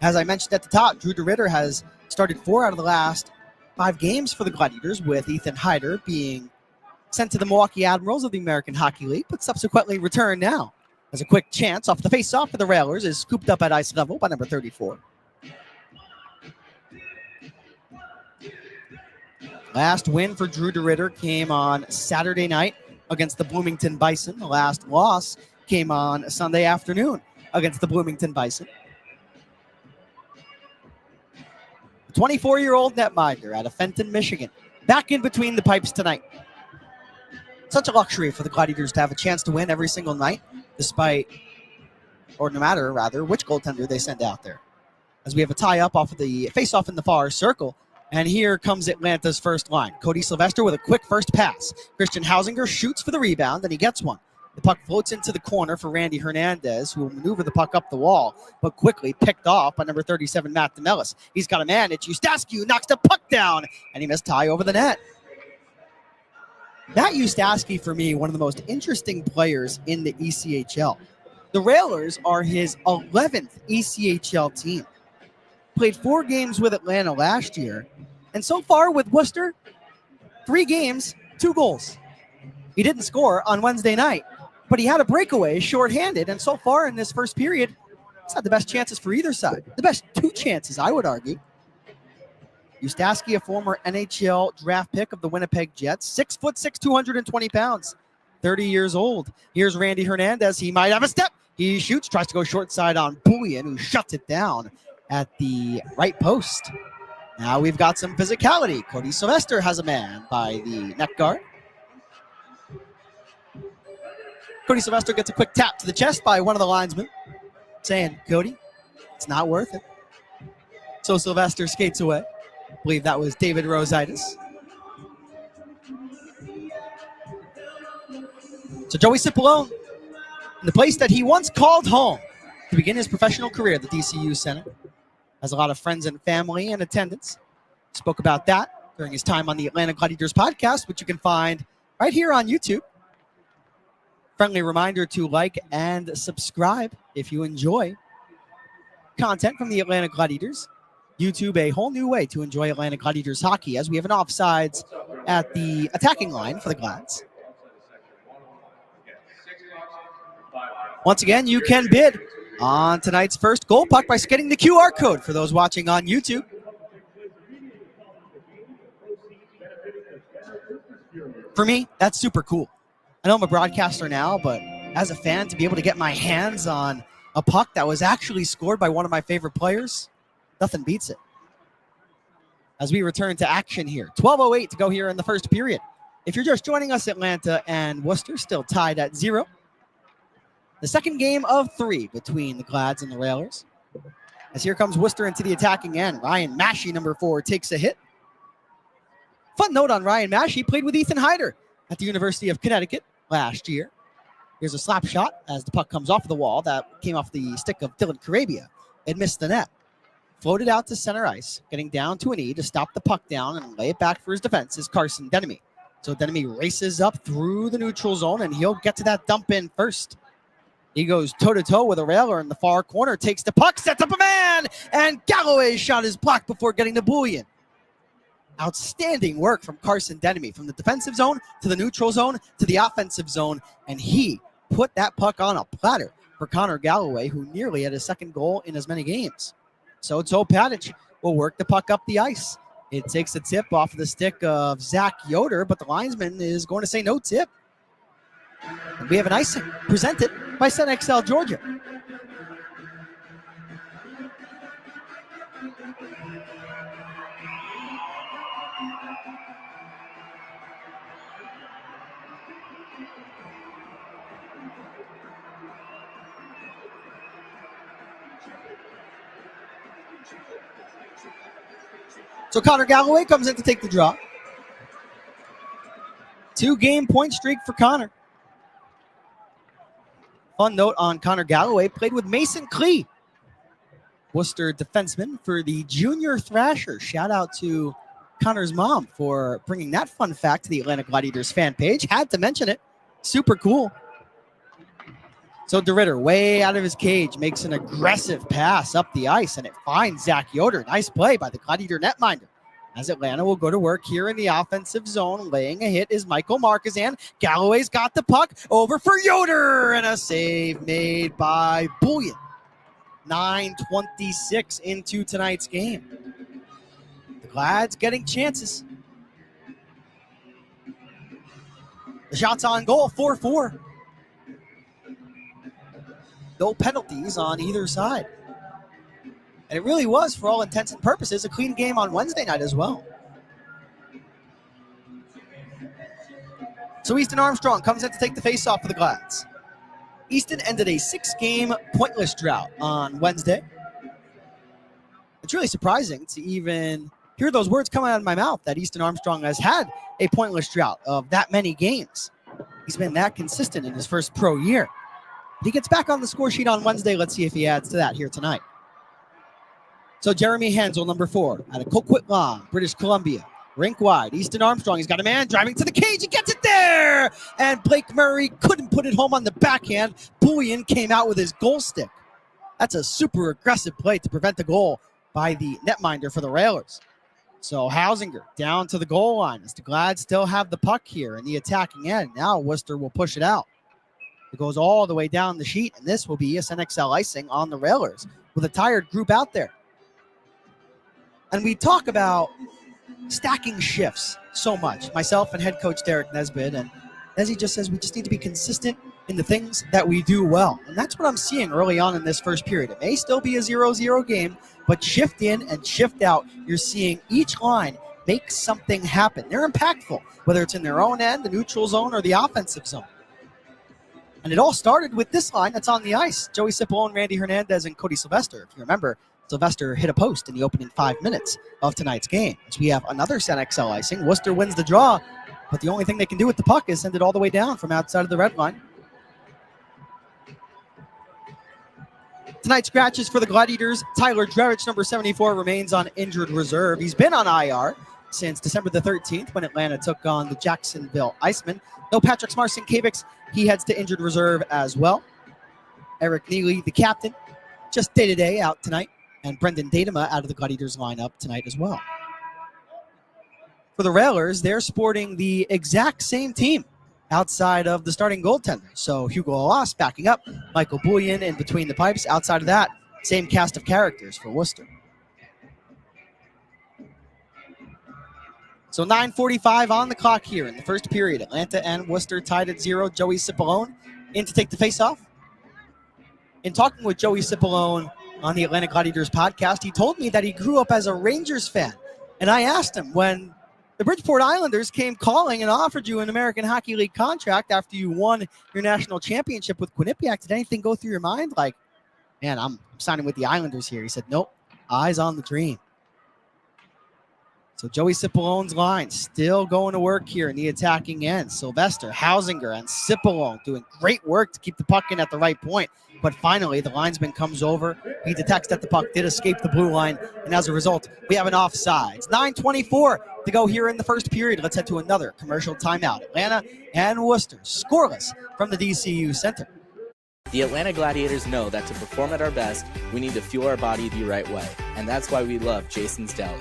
As I mentioned at the top, Drew DeRitter has started 4 out of the last 5 games for the Gladiators, with Ethan Hyder being sent to the Milwaukee Admirals of the American Hockey League, but subsequently returned now. As a quick chance off the face-off for the Railers is scooped up at ice level by number 34. Last win for Drew DeRitter came on Saturday night against the Bloomington Bison. The last loss came on Sunday afternoon against the Bloomington Bison. The 24-year-old netminder out of Fenton, Michigan, back in between the pipes tonight. Such a luxury for the Gladiators to have a chance to win every single night, despite, or no matter, rather, which goaltender they send out there. As we have a tie-up off of the face-off in the far circle. And here comes Atlanta's first line. Cody Sylvester with a quick first pass. Christian Hausinger shoots for the rebound, and he gets one. The puck floats into the corner for Randy Hernandez, who will maneuver the puck up the wall, but quickly picked off by number 37, Matt DeMellis. He's got a man. It's Ustaski, who knocks the puck down, and he missed high over the net. Matt Ustaski, for me, one of the most interesting players in the ECHL. The Railers are his 11th ECHL team. Played 4 games with Atlanta last year, and so far with Worcester, 3 games, 2 goals. He didn't score on Wednesday night, but he had a breakaway shorthanded, and so far in this first period, he's had the best chances for either side. The best 2 chances, I would argue. Ustaski, a former NHL draft pick of the Winnipeg Jets, 6'6", 220 pounds, 30 years old. Here's Randy Hernandez. He might have a step. He shoots, tries to go short side on Bullion, who shuts it down at the right post. Now we've got some physicality. Cody Sylvester has a man by the net guard. Cody Sylvester gets a quick tap to the chest by one of the linesmen, saying, Cody, it's not worth it. So Sylvester skates away. I believe that was David Rositis. So Joey Cipollone, in the place that he once called home to begin his professional career, the DCU Center, has a lot of friends and family in attendance. Spoke about that during his time on the Atlanta Gladiators podcast, which you can find right here on YouTube. Friendly reminder to like and subscribe if you enjoy content from the Atlanta Gladiators. YouTube, a whole new way to enjoy Atlanta Gladiators hockey, as we have an offsides at the attacking line for the Glads. Once again, you can bid on tonight's first goal puck by scanning the QR code for those watching on YouTube. For me, that's super cool. I know I'm a broadcaster now, but as a fan, to be able to get my hands on a puck that was actually scored by one of my favorite players, nothing beats it. As we return to action here, 12:08 to go here in the first period. If you're just joining us, Atlanta and Worcester still tied at 0. The second game of 3 between the Glads and the Railers. As here comes Worcester into the attacking end. Ryan Maschey, number 4, takes a hit. Fun note on Ryan Maschey, played with Ethan Hyder at the University of Connecticut last year. Here's a slap shot as the puck comes off the wall. That came off the stick of Dylan Carabia. It missed the net. Floated out to center ice, getting down to a knee to stop the puck down and lay it back for his defense is Carson Denemy. So Denemy races up through the neutral zone, and he'll get to that dump in first. He goes toe-to-toe with a Railer in the far corner, takes the puck, sets up a man, and Galloway's shot is blocked before getting to Bullion. Outstanding work from Carson Denemy, from the defensive zone to the neutral zone to the offensive zone, and he put that puck on a platter for Connor Galloway, who nearly had his second goal in as many games. So Patic will work the puck up the ice. It takes a tip off of the stick of Zach Yoder, but the linesman is going to say no tip. And we have an icing presented by Sen XL Georgia. So Connor Galloway comes in to take the draw. 2-game point streak for Connor. Fun note on Connor Galloway, played with Mason Klee, Worcester defenseman for the Junior Thrashers. Shout out to Connor's mom for bringing that fun fact to the Atlanta Gladiators fan page. Had to mention it. Super cool. So DeRitter, way out of his cage, makes an aggressive pass up the ice, and it finds Zach Yoder. Nice play by the Gladiator netminder. As Atlanta will go to work here in the offensive zone, laying a hit is Michael Marquezan. Galloway's got the puck over for Yoder, and a save made by Bullion. 9:26 into tonight's game. The Glads getting chances. The shots on goal, 4-4. No penalties on either side. And it really was, for all intents and purposes, a clean game on Wednesday night as well. So Easton Armstrong comes in to take the face-off for the Glads. Easton ended a 6-game pointless drought on Wednesday. It's really surprising to even hear those words come out of my mouth that Easton Armstrong has had a pointless drought of that many games. He's been that consistent in his first pro year. He gets back on the score sheet on Wednesday. Let's see if he adds to that here tonight. So Jeremy Hansel, number 4, out of Coquitlam, British Columbia. Rink wide. Easton Armstrong, he's got a man driving to the cage. He gets it there! And Blake Murray couldn't put it home on the backhand. Bullion came out with his goal stick. That's a super aggressive play to prevent the goal by the netminder for the Railers. So Hausinger down to the goal line as the Glads still have the puck here in the attacking end. Now Worcester will push it out. It goes all the way down the sheet, and this will be a SNXL icing on the Railers with a tired group out there. And we talk about stacking shifts so much, myself and head coach Derek Nesbitt, and as he just says, we just need to be consistent in the things that we do well. And that's what I'm seeing early on in this first period. It may still be a 0-0 game, but shift in and shift out, you're seeing each line make something happen. They're impactful, whether it's in their own end, the neutral zone, or the offensive zone. And it all started with this line that's on the ice. Joey Cipollone, Randy Hernandez, and Cody Sylvester. If you remember, Sylvester hit a post in the opening 5 minutes of tonight's game. So we have another SNXL icing. Worcester wins the draw, but the only thing they can do with the puck is send it all the way down from outside of the red line. Tonight's scratches for the Gladiators. Tyler Drevich, number 74, remains on injured reserve. He's been on IR since December the 13th when Atlanta took on the Jacksonville Icemen. No Patrick Marcinkiewicz. He heads to injured reserve as well. Eric Neely, the captain, just day-to-day out tonight. And Brendan Datema out of the Gladiators lineup tonight as well. For the Railers, they're sporting the exact same team outside of the starting goaltender. So Hugo Alas backing up, Michael Bullion in between the pipes. Outside of that, same cast of characters for Worcester. So 9:45 on the clock here in the first period. Atlanta and Worcester tied at 0. Joey Cipollone in to take the face-off. In talking with Joey Cipollone on the Atlanta Gladiators podcast, he told me that he grew up as a Rangers fan. And I asked him, when the Bridgeport Islanders came calling and offered you an American Hockey League contract after you won your national championship with Quinnipiac, did anything go through your mind? Like, man, I'm signing with the Islanders here. He said, nope, eyes on the dream. So Joey Cipollone's line still going to work here in the attacking end. Sylvester, Hausinger, and Cipollone doing great work to keep the puck in at the right point. But finally, the linesman comes over. He detects that the puck did escape the blue line. And as a result, we have an offside. It's 9:24 to go here in the first period. Let's head to another commercial timeout. Atlanta and Worcester scoreless from the DCU Center. The Atlanta Gladiators know that to perform at our best, we need to fuel our body the right way. And that's why we love Jason's Deli.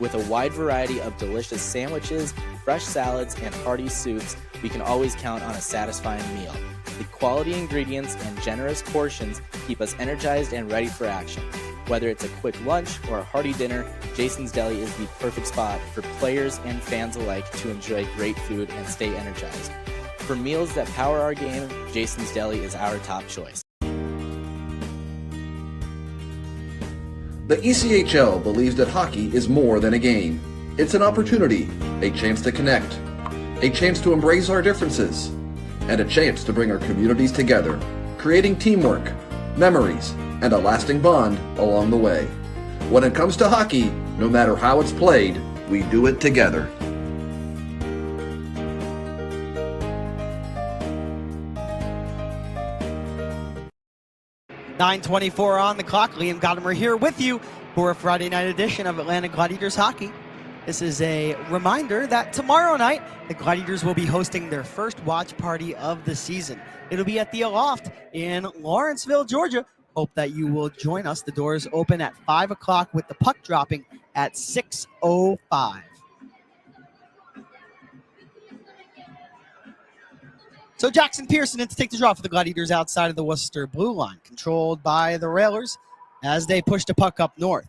With a wide variety of delicious sandwiches, fresh salads, and hearty soups, we can always count on a satisfying meal. The quality ingredients and generous portions keep us energized and ready for action. Whether it's a quick lunch or a hearty dinner, Jason's Deli is the perfect spot for players and fans alike to enjoy great food and stay energized. For meals that power our game, Jason's Deli is our top choice. The ECHL believes that hockey is more than a game. It's an opportunity, a chance to connect, a chance to embrace our differences, and a chance to bring our communities together, creating teamwork, memories, and a lasting bond along the way. When it comes to hockey, no matter how it's played, we do it together. .9:24 on the clock. Liam Gotimer here with you for a Friday night edition of Atlanta Gladiators Hockey. This is a reminder that tomorrow night, the Gladiators will be hosting their first watch party of the season. It'll be at the Aloft in Lawrenceville, Georgia. Hope that you will join us. The doors open at 5 o'clock with the puck dropping at 6:05. So Jackson Pearson in to take the draw for the Gladiators outside of the Worcester blue line, controlled by the Railers as they push the puck up north.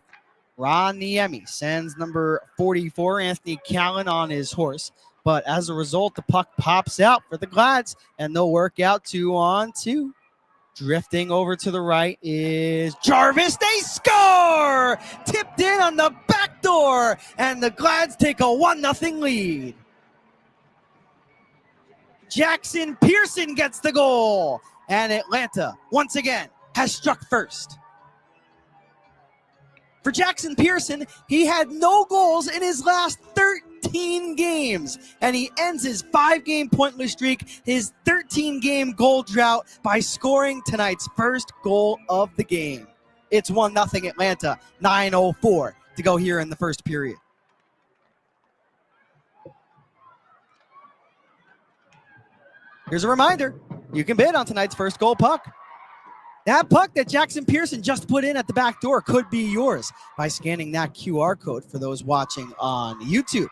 Ron Niemi sends number 44, Anthony Callan, on his horse. But as a result, the puck pops out for the Glads, and they'll work out 2-on-2. Drifting over to the right is Jarvis. They score! Tipped in on the back door, and the Glads take a 1-0 lead. Jackson Pearson gets the goal, and Atlanta, once again, has struck first. For Jackson Pearson, he had no goals in his last 13 games, and he ends his 5-game pointless streak, his 13-game goal drought, by scoring tonight's first goal of the game. It's 1-0 Atlanta, 9:04 to go here in the first period. Here's a reminder, you can bid on tonight's first goal puck. That puck that Jackson Pearson just put in at the back door could be yours by scanning that QR code for those watching on YouTube.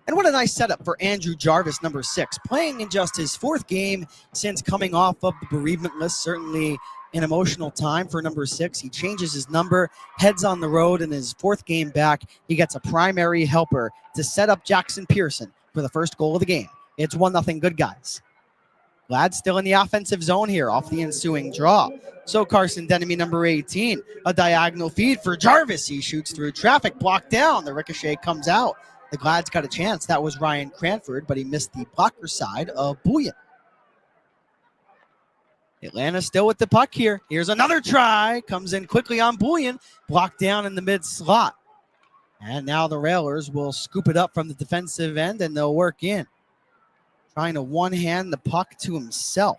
And what a nice setup for Andrew Jarvis, number 6, playing in just his 4th game since coming off of the bereavement list. Certainly an emotional time for number 6. He changes his number, heads on the road in his 4th game back. He gets a primary helper to set up Jackson Pearson for the first goal of the game. It's 1-0 good guys. Glad still in the offensive zone here off the ensuing draw. So Carson Denemy, number 18, a diagonal feed for Jarvis. He shoots through traffic, blocked down. The ricochet comes out. The Glads got a chance. That was Ryan Cranford, but he missed the blocker side of Bullion. Atlanta still with the puck here. Here's another try. Comes in quickly on Bullion, blocked down in the mid slot. And now the Railers will scoop it up from the defensive end, and they'll work in. Trying to one-hand the puck to himself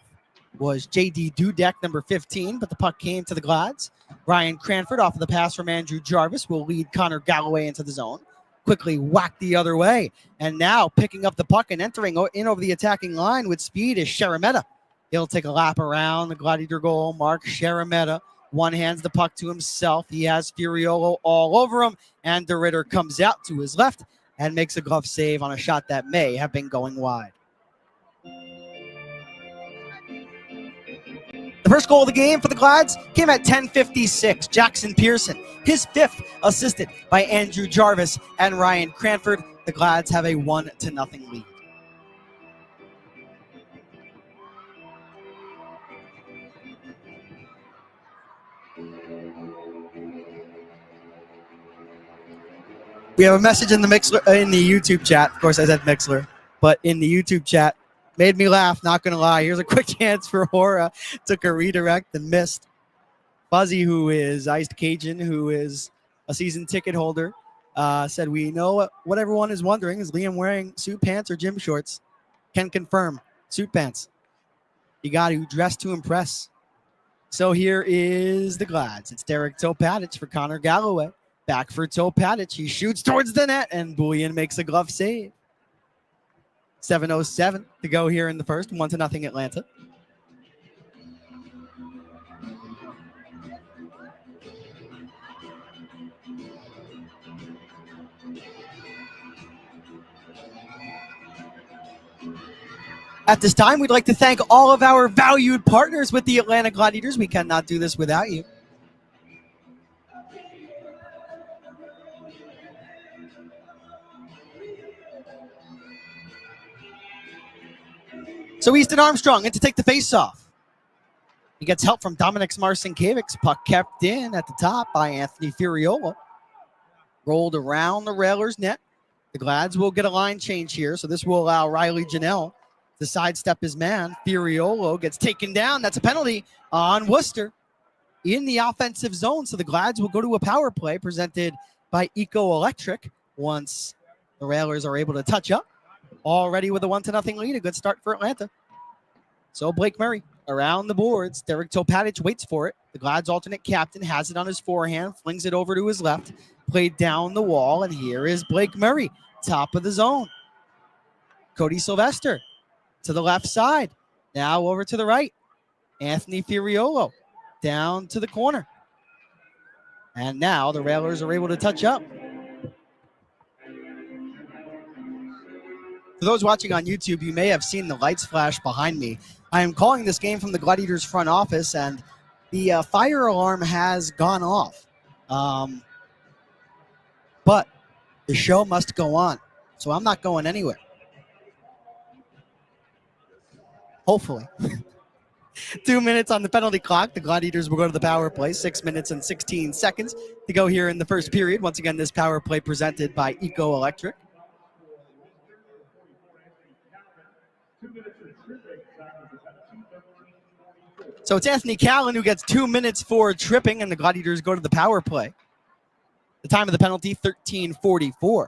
was J.D. Dudek, number 15, but the puck came to the Glads. Ryan Cranford, off of the pass from Andrew Jarvis, will lead Connor Galloway into the zone. Quickly whacked the other way. And now picking up the puck and entering in over the attacking line with speed is Sharametta. He'll take a lap around the Gladiator goal. Mark Sharametta one-hands the puck to himself. He has Furiolo all over him, and the Ritter comes out to his left and makes a glove save on a shot that may have been going wide. The first goal of the game for the Glads came at 10:56. Jackson Pearson, his 5th, assisted by Andrew Jarvis and Ryan Cranford. The Glads have a 1-0 lead. We have a message in the YouTube chat. Of course, I said Mixler, but in the YouTube chat. Made me laugh, not going to lie. Here's a quick chance for Hora. Took a redirect and missed. Fuzzy, who is Iced Cajun, who is a season ticket holder, said, we know what everyone is wondering. Is Liam wearing suit pants or gym shorts? Can confirm. Suit pants. You got to dress to impress. So here is the Glads. It's Derek Topadich for Connor Galloway. Back for Topadich. He shoots towards the net, and Bullion makes a glove save. 7:07 to go here in the first. 1-0 Atlanta. At this time, we'd like to thank all of our valued partners with the Atlanta Gladiators. We cannot do this without you. So Easton Armstrong in to take the face-off. He gets help from Dominic Marcinkiewicz. Puck kept in at the top by Anthony Furiola. Rolled around the Railers net. The Glads will get a line change here, so this will allow Riley Janelle to sidestep his man. Furiolo gets taken down. That's a penalty on Worcester in the offensive zone, so the Glads will go to a power play presented by Eco Electric once the Railers are able to touch up. Already with a 1-0 lead, a good start for Atlanta. So Blake Murray around the boards. Derek Topatic waits for it. The Glads alternate captain has it on his forehand, flings it over to his left, played down the wall, and here is Blake Murray, top of the zone. Cody Sylvester to the left side. Now over to the right. Anthony Furiolo down to the corner. And now the Railers are able to touch up. For those watching on YouTube, you may have seen the lights flash behind me. I am calling this game from the Gladiators front office, and the fire alarm has gone off. But the show must go on, so I'm not going anywhere. Hopefully. 2 minutes on the penalty clock. The Gladiators will go to the power play. 6 minutes and 16 seconds to go here in the first period. Once again, this power play presented by Eco Electric. So it's Anthony Callan who gets 2 minutes for tripping, and the Gladiators go to the power play. The time of the penalty, 13:44.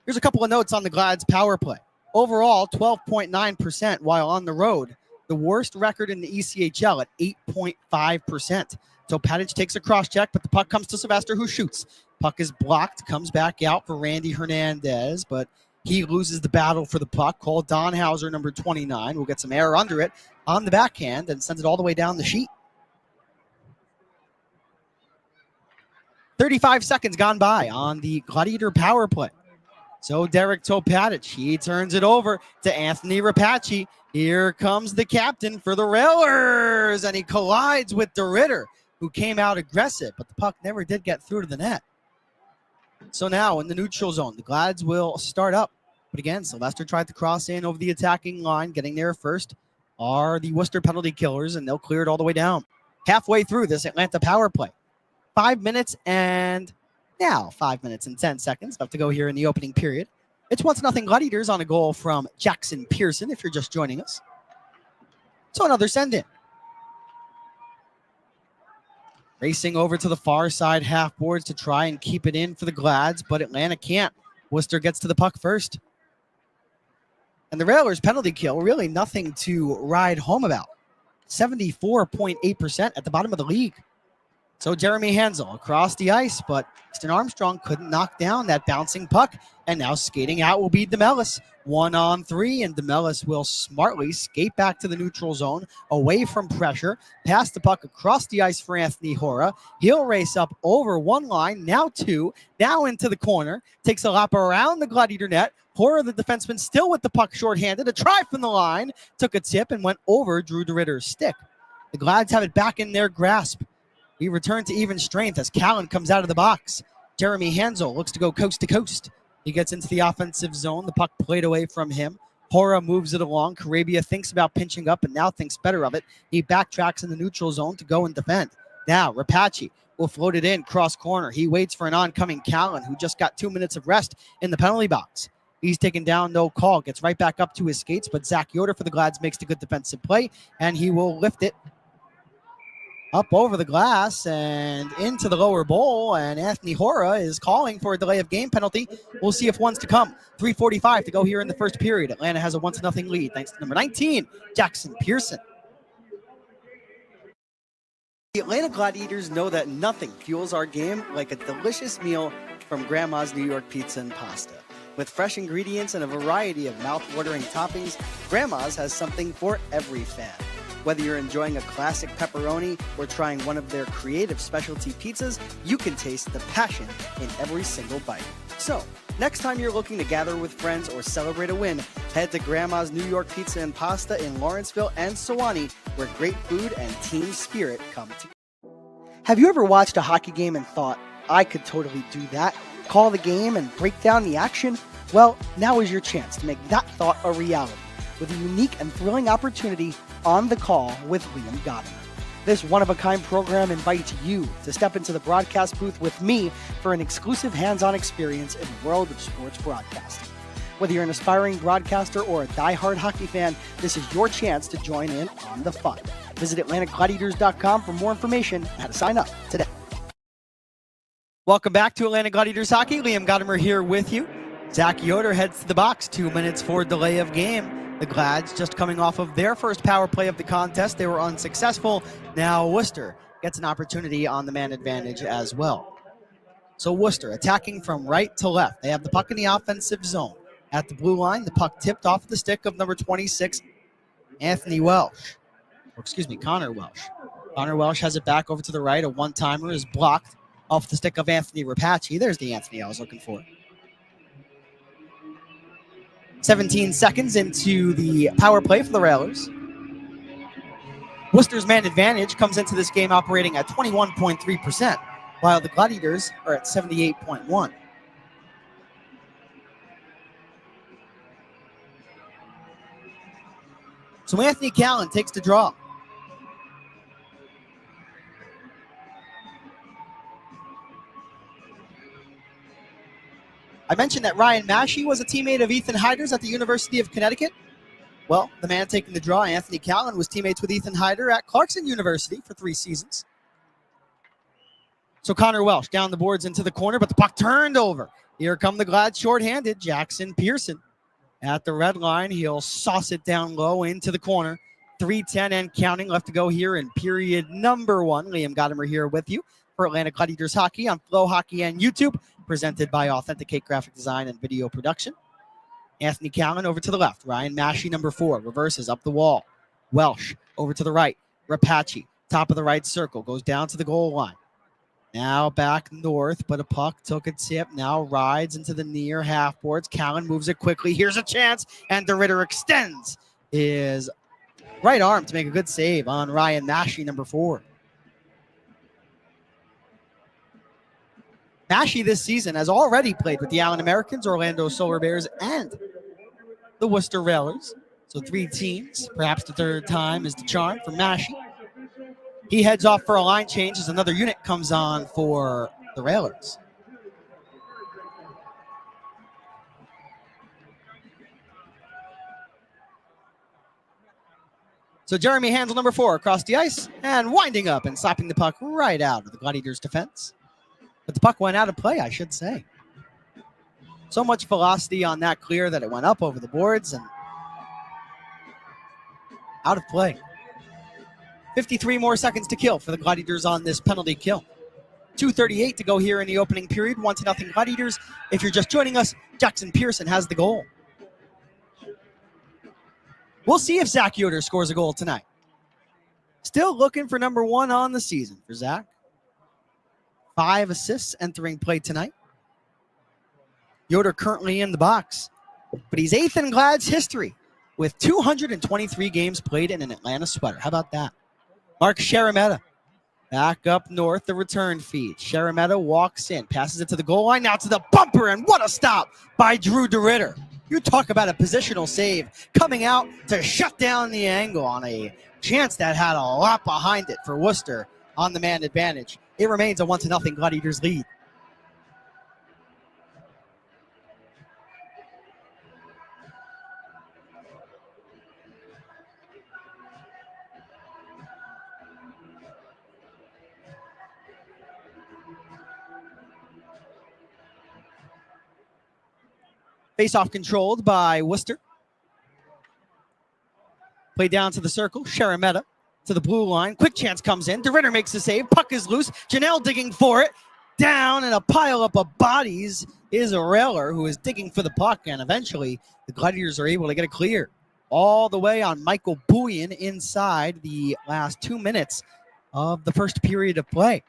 Here's a couple of notes on the Glads power play. Overall, 12.9% while on the road. The worst record in the ECHL at 8.5%. Topatic takes a cross check, but the puck comes to Sylvester, who shoots. Puck is blocked, comes back out for Randy Hernandez, but he loses the battle for the puck. Cole Donhauser, number 29, will get some air under it on the backhand and sends it all the way down the sheet. 35 seconds gone by on the Gladiator power play. So Derek Topatic, he turns it over to Anthony Rapace. Here comes the captain for the Railers, and he collides with DeRitter, who came out aggressive, but the puck never did get through to the net. So now in the neutral zone, the Glads will start up. But again, Sylvester tried to cross in over the attacking line. Getting there first are the Worcester penalty killers, and they'll clear it all the way down. Halfway through this Atlanta power play. 5 minutes and 10 seconds left to go here in the opening period. It's 1-0 Gladiators on a goal from Jackson Pearson, if you're just joining us. So another send-in. Racing over to the far side half boards to try and keep it in for the Glads, but Atlanta can't. Worcester gets to the puck first. And the Railers penalty kill, really nothing to ride home about. 74.8% at the bottom of the league. So Jeremy Hansel across the ice, but Easton Armstrong couldn't knock down that bouncing puck. And now skating out will be DeMellis. 1-on-3, and DeMellis will smartly skate back to the neutral zone, away from pressure, pass the puck across the ice for Anthony Hora. He'll race up over one line, now two, now into the corner, takes a lap around the Gladiator net. Hora, the defenseman, still with the puck shorthanded. A try from the line, took a tip and went over Drew DeRitter's stick. The Glads have it back in their grasp. We return to even strength as Callan comes out of the box. Jeremy Hansel looks to go coast to coast. He gets into the offensive zone. The puck played away from him. Hora moves it along. Carabia thinks about pinching up and now thinks better of it. He backtracks in the neutral zone to go and defend. Now, Rapace will float it in cross corner. He waits for an oncoming Callan, who just got 2 minutes of rest in the penalty box. He's taken down, no call. Gets right back up to his skates, but Zach Yoder for the Glads makes the good defensive play, and he will lift it up over the glass and into the lower bowl, and Anthony Hora is calling for a delay of game penalty. We'll see if one's to come. 3:45 to go here in the first period. Atlanta has a 1-0 lead thanks to number 19, Jackson Pearson. The Atlanta Gladiators know that nothing fuels our game like a delicious meal from Grandma's New York Pizza and Pasta. With fresh ingredients and a variety of mouth-watering toppings, Grandma's has something for every fan. Whether you're enjoying a classic pepperoni or trying one of their creative specialty pizzas, you can taste the passion in every single bite. So, next time you're looking to gather with friends or celebrate a win, head to Grandma's New York Pizza and Pasta in Lawrenceville and Sewanee, where great food and team spirit come together. Have you ever watched a hockey game and thought, I could totally do that? Call the game and break down the action? Well, now is your chance to make that thought a reality with a unique and thrilling opportunity On the Call with Liam Gotimer. This one-of-a-kind program invites you to step into the broadcast booth with me for an exclusive hands-on experience in the world of sports broadcasting. Whether you're an aspiring broadcaster or a die-hard hockey fan, this is your chance to join in on the fun. Visit AtlantaGladiators.com for more information and how to sign up today. Welcome back to Atlanta Gladiators Hockey. Liam Gotimer here with you. Zach Yoder heads to the box 2 minutes for delay of game. The Glads just coming off of their first power play of the contest. They were unsuccessful. Now Worcester gets an opportunity on the man advantage as well. So Worcester attacking from right to left. They have the puck in the offensive zone. At the blue line, the puck tipped off the stick of number 26, Connor Welsh. Connor Welsh has it back over to the right. A one-timer is blocked off the stick of Anthony Rapace. There's the Anthony I was looking for. 17 seconds into the power play for the Railers. Worcester's man advantage comes into this game operating at 21.3%, while the Gladiators are at 78.1%. So Anthony Callan takes the draw. I mentioned that Ryan Maschie was a teammate of Ethan Heider's at the University of Connecticut. Well, the man taking the draw, Anthony Callan, was teammates with Ethan Heider at Clarkson University for 3 seasons. So Connor Welsh down the boards into the corner, but the puck turned over. Here come the Glads shorthanded. Jackson Pearson at the red line. He'll sauce it down low into the corner. 3:10 and counting left to go here in period number 1. Liam Gotimer here with you for Atlanta Gladiators Hockey on Flow Hockey and YouTube, presented by Authenticate Graphic Design and Video Production. Anthony Callan over to the left. Ryan Maschie, number 4, reverses up the wall. Welsh over to the right. Rapace, top of the right circle, goes down to the goal line. Now back north, but a puck took a tip. Now rides into the near half boards. Callan moves it quickly. Here's a chance, and DeRitter extends his right arm to make a good save on Ryan Maschie, number 4. Maschie this season has already played with the Allen Americans, Orlando Solar Bears, and the Worcester Railers. So 3 teams. Perhaps the third time is the charm for Maschie. He heads off for a line change as another unit comes on for the Railers. So Jeremy Handel, number 4, across the ice and winding up and slapping the puck right out of the Gladiators' defense. But the puck went out of play, I should say. So much velocity on that clear that it went up over the boards and out of play. 53 more seconds to kill for the Gladiators on this penalty kill. 2:38 to go here in the opening period. 1-0 Gladiators. If you're just joining us, Jackson Pearson has the goal. We'll see if Zach Yoder scores a goal tonight. Still looking for number 1 on the season for Zach. 5 assists entering play tonight. Yoder currently in the box, but he's 8th in Glad's history with 223 games played in an Atlanta sweater. How about that? Mark Sharametta back up north, the return feed. Sharametta walks in, passes it to the goal line, now to the bumper, and what a stop by Drew DeRitter. You talk about a positional save coming out to shut down the angle on a chance that had a lot behind it for Worcester on the man advantage. It remains a 1-0 Gladiators lead. Face-off controlled by Worcester. Play down to the circle. Sharametta to the blue line. Quick chance comes in. DeRitter makes the save. Puck is loose. Janelle digging for it. Down in a pile up of bodies is a Railer who is digging for the puck, and eventually the Gladiators are able to get it clear. All the way on Michael Bouillon inside the last 2 minutes of the first period of play.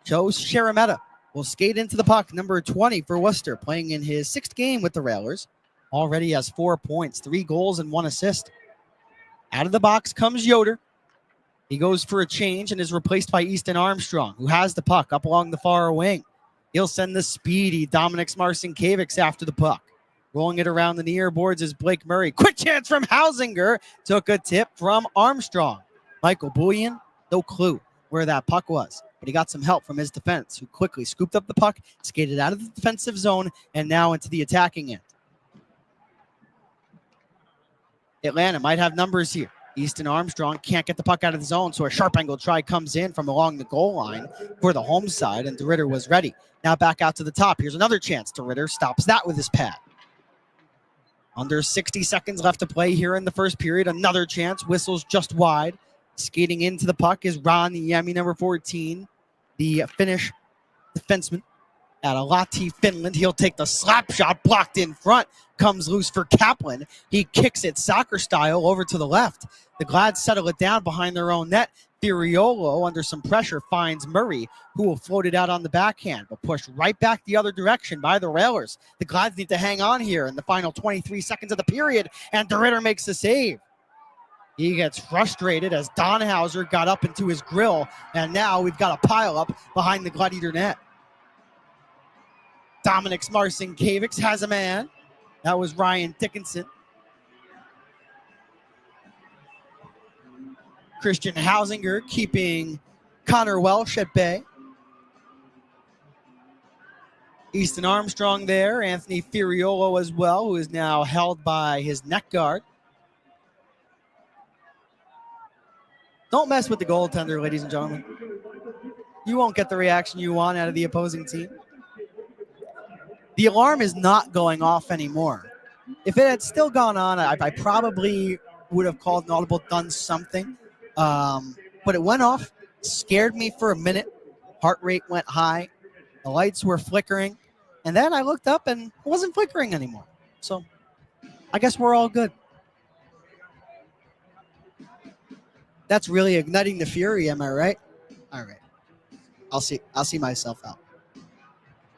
Joe Sharametta will skate into the puck, number 20 for Worcester, playing in his 6th game with the Railers. Already has 4 points, 3 goals, and 1 assist. Out of the box comes Yoder. He goes for a change and is replaced by Easton Armstrong, who has the puck up along the far wing. He'll send the speedy Dominic Marcinkiewicz after the puck. Rolling it around the near boards is Blake Murray. Quick chance from Hausinger. Took a tip from Armstrong. Michael Bouillon No clue where that puck was, but he got some help from his defense, who quickly scooped up the puck, skated out of the defensive zone, and now into the attacking end. Atlanta might have numbers here. Easton Armstrong can't get the puck out of the zone, so a sharp angle try comes in from along the goal line for the home side, and DeRitter was ready. Now back out to the top. Here's another chance. DeRitter stops that with his pad. Under 60 seconds left to play here in the first period. Another chance. Whistles just wide. Skating into the puck is Ron Niemi, number 14, the Finnish defenseman out of Lahti, Finland. He'll take the slap shot, blocked in front, comes loose for Kaplan. He kicks it soccer style over to the left. The Glads settle it down behind their own net. Furiolo, under some pressure, finds Murray, who will float it out on the backhand, but pushed right back the other direction by the Railers. The Glads need to hang on here in the final 23 seconds of the period, and DeRitter makes the save. He gets frustrated as Donhauser got up into his grill, and now we've got a pileup behind the Gladiator net. Dominic Marcinkiewicz has a man. That was Ryan Dickinson. Christian Hausinger keeping Connor Welsh at bay. Easton Armstrong there. Anthony Furiolo as well, who is now held by his neck guard. Don't mess with the goaltender, ladies and gentlemen. You won't get the reaction you want out of the opposing team. The alarm is not going off anymore. If it had still gone on, I probably would have called an audible, done something. But it went off, scared me for a minute. Heart rate went high. The lights were flickering. And then I looked up and it wasn't flickering anymore. So I guess we're all good. That's really igniting the fury, am I right? All right. I'll see myself out.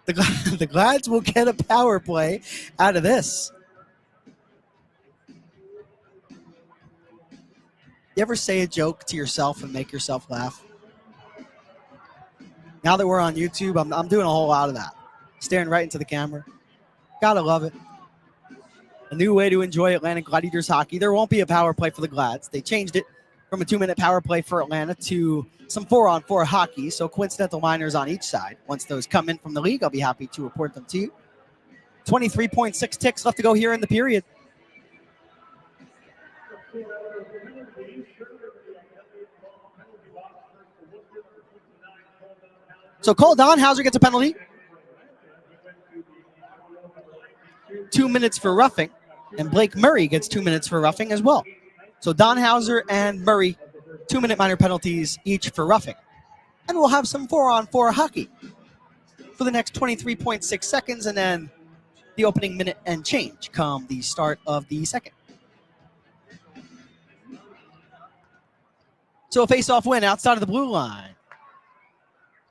The Glads will get a power play out of this. You ever say a joke to yourself and make yourself laugh? Now that we're on YouTube, I'm doing a whole lot of that. Staring right into the camera. Gotta love it. A new way to enjoy Atlanta Gladiators hockey. There won't be a power play for the Glads. They changed it from a 2-minute power play for Atlanta to some 4-on-4 hockey, so coincidental minors on each side. Once those come in from the league, I'll be happy to report them to you. 23.6 ticks left to go here in the period. So Cole Donhauser gets a penalty. 2 minutes for roughing, and Blake Murray gets 2 minutes for roughing as well. So Donhauser and Murray, 2-minute minor penalties each for roughing. And we'll have some 4-on-4 hockey for the next 23.6 seconds, and then the opening minute and change come the start of the second. So a face-off win outside of the blue line.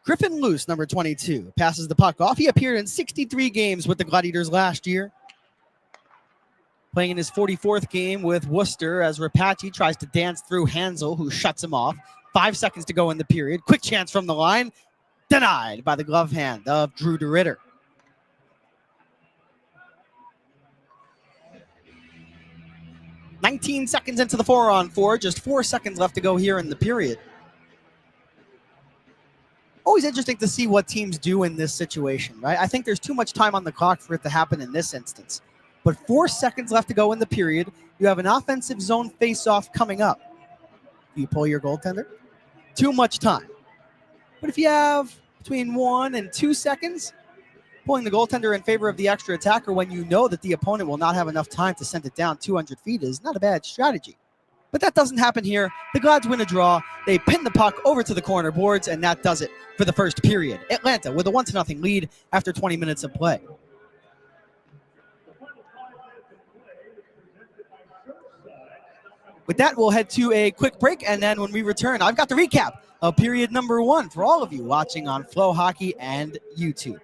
Griffin Luce, number 22, passes the puck off. He appeared in 63 games with the Gladiators last year. Playing in his 44th game with Worcester as Rapace tries to dance through Hansel, who shuts him off. 5 seconds to go in the period. Quick chance from the line. Denied by the glove hand of Drew DeRitter. "19 seconds into the 4-on-4. Just 4 seconds left to go here in the period. Always interesting to see what teams do in this situation, right? I think there's too much time on the clock for it to happen in this instance. But 4 seconds left to go in the period. You have an offensive zone face-off coming up. Do you pull your goaltender? Too much time. But if you have between 1 and 2 seconds, pulling the goaltender in favor of the extra attacker when you know that the opponent will not have enough time to send it down 200 feet is not a bad strategy. But that doesn't happen here. The Glads win a draw. They pin the puck over to the corner boards, and that does it for the first period. Atlanta with a 1-0 lead after 20 minutes of play. With that, we'll head to a quick break, and then when we return, I've got the recap of period number 1 for all of you watching on Flow Hockey and YouTube.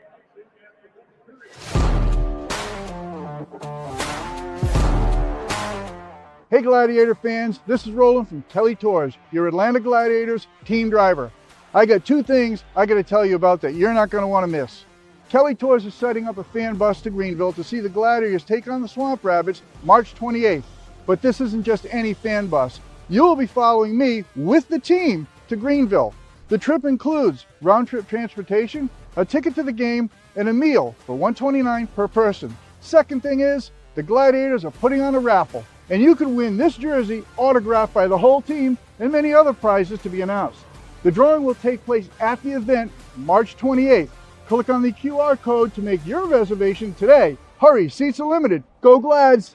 Hey Gladiator fans, this is Roland from Kelly Tours, your Atlanta Gladiators team driver. I got 2 things I got to tell you about that you're not going to want to miss. Kelly Tours is setting up a fan bus to Greenville to see the Gladiators take on the Swamp Rabbits March 28th. But this isn't just any fan bus. You'll be following me with the team to Greenville. The trip includes round-trip transportation, a ticket to the game, and a meal for $129 per person. Second thing is, the Gladiators are putting on a raffle, and you can win this jersey autographed by the whole team and many other prizes to be announced. The drawing will take place at the event March 28th. Click on the QR code to make your reservation today. Hurry, seats are limited. Go Glads!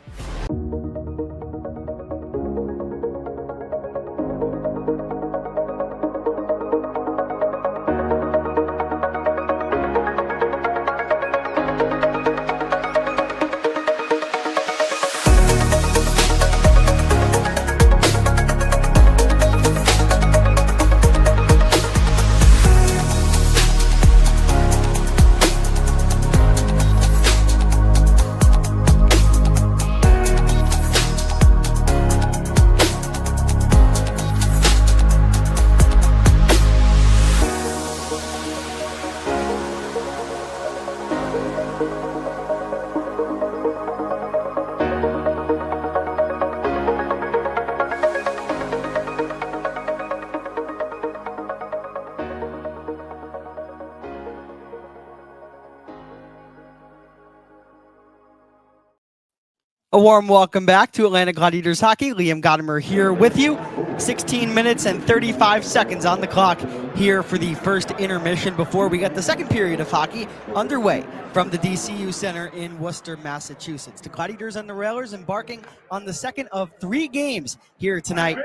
A warm welcome back to Atlanta Gladiators Hockey. Liam Gotimer here with you. 16 minutes and 35 seconds on the clock here for the first intermission before we get the second period of hockey underway from the DCU Center in Worcester, Massachusetts. The Gladiators and the Railers embarking on the second of 3 games here tonight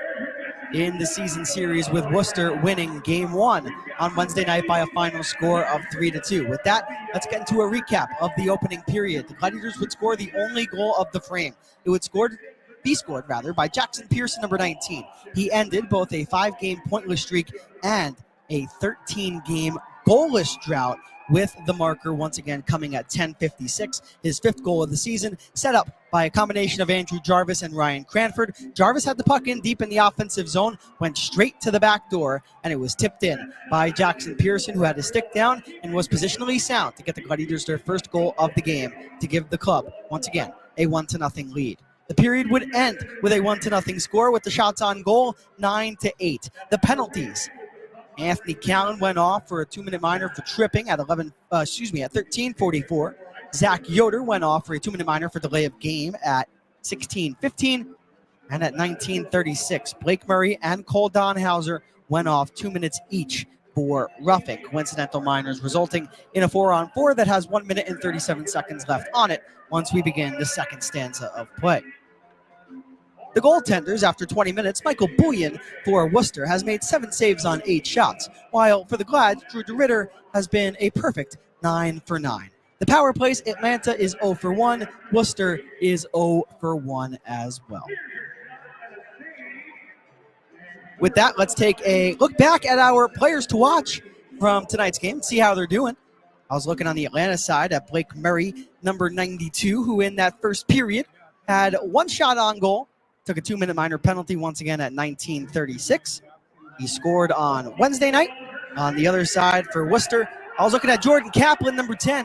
in the season series, with Worcester winning game 1 on Wednesday night by a final score of 3-2. With that, let's get into a recap of the opening period. The Gladiators would score the only goal of the frame. It would be scored by Jackson Pearson, number 19. He ended both a 5-game pointless streak and a 13-game goalless drought, with the marker once again coming at 10:56. His 5th goal of the season, set up by a combination of Andrew Jarvis and Ryan Cranford. Jarvis had the puck in deep in the offensive zone, went straight to the back door, and it was tipped in by Jackson Pearson, who had his stick down and was positionally sound to get the Gladiators their first goal of the game to give the club, once again, a 1-0 lead. The period would end with a 1-0 score, with the shots on goal 9-8. The penalties: Anthony Callan went off for a 2-minute minor for tripping at 13:44. Zach Yoder went off for a 2-minute minor for delay of game at 16:15. And at 19:36, Blake Murray and Cole Donhauser went off 2 minutes each for roughing. Coincidental minors resulting in a 4-on-4 that has 1 minute and 37 seconds left on it once we begin the second stanza of play. The goaltenders, after 20 minutes, Michael Bullion for Worcester has made 7 saves on 8 shots, while for the Glads, Drew DeRitter has been a perfect 9 for 9. The power plays: Atlanta is 0 for 1, Worcester is 0 for 1 as well. With that, let's take a look back at our players to watch from tonight's game, see how they're doing. I was looking on the Atlanta side at Blake Murray, number 92, who in that first period had 1 shot on goal, took a 2-minute minor penalty once again at 19:36. He scored on Wednesday night. On the other side for Worcester, I was looking at Jordan Kaplan, number 10.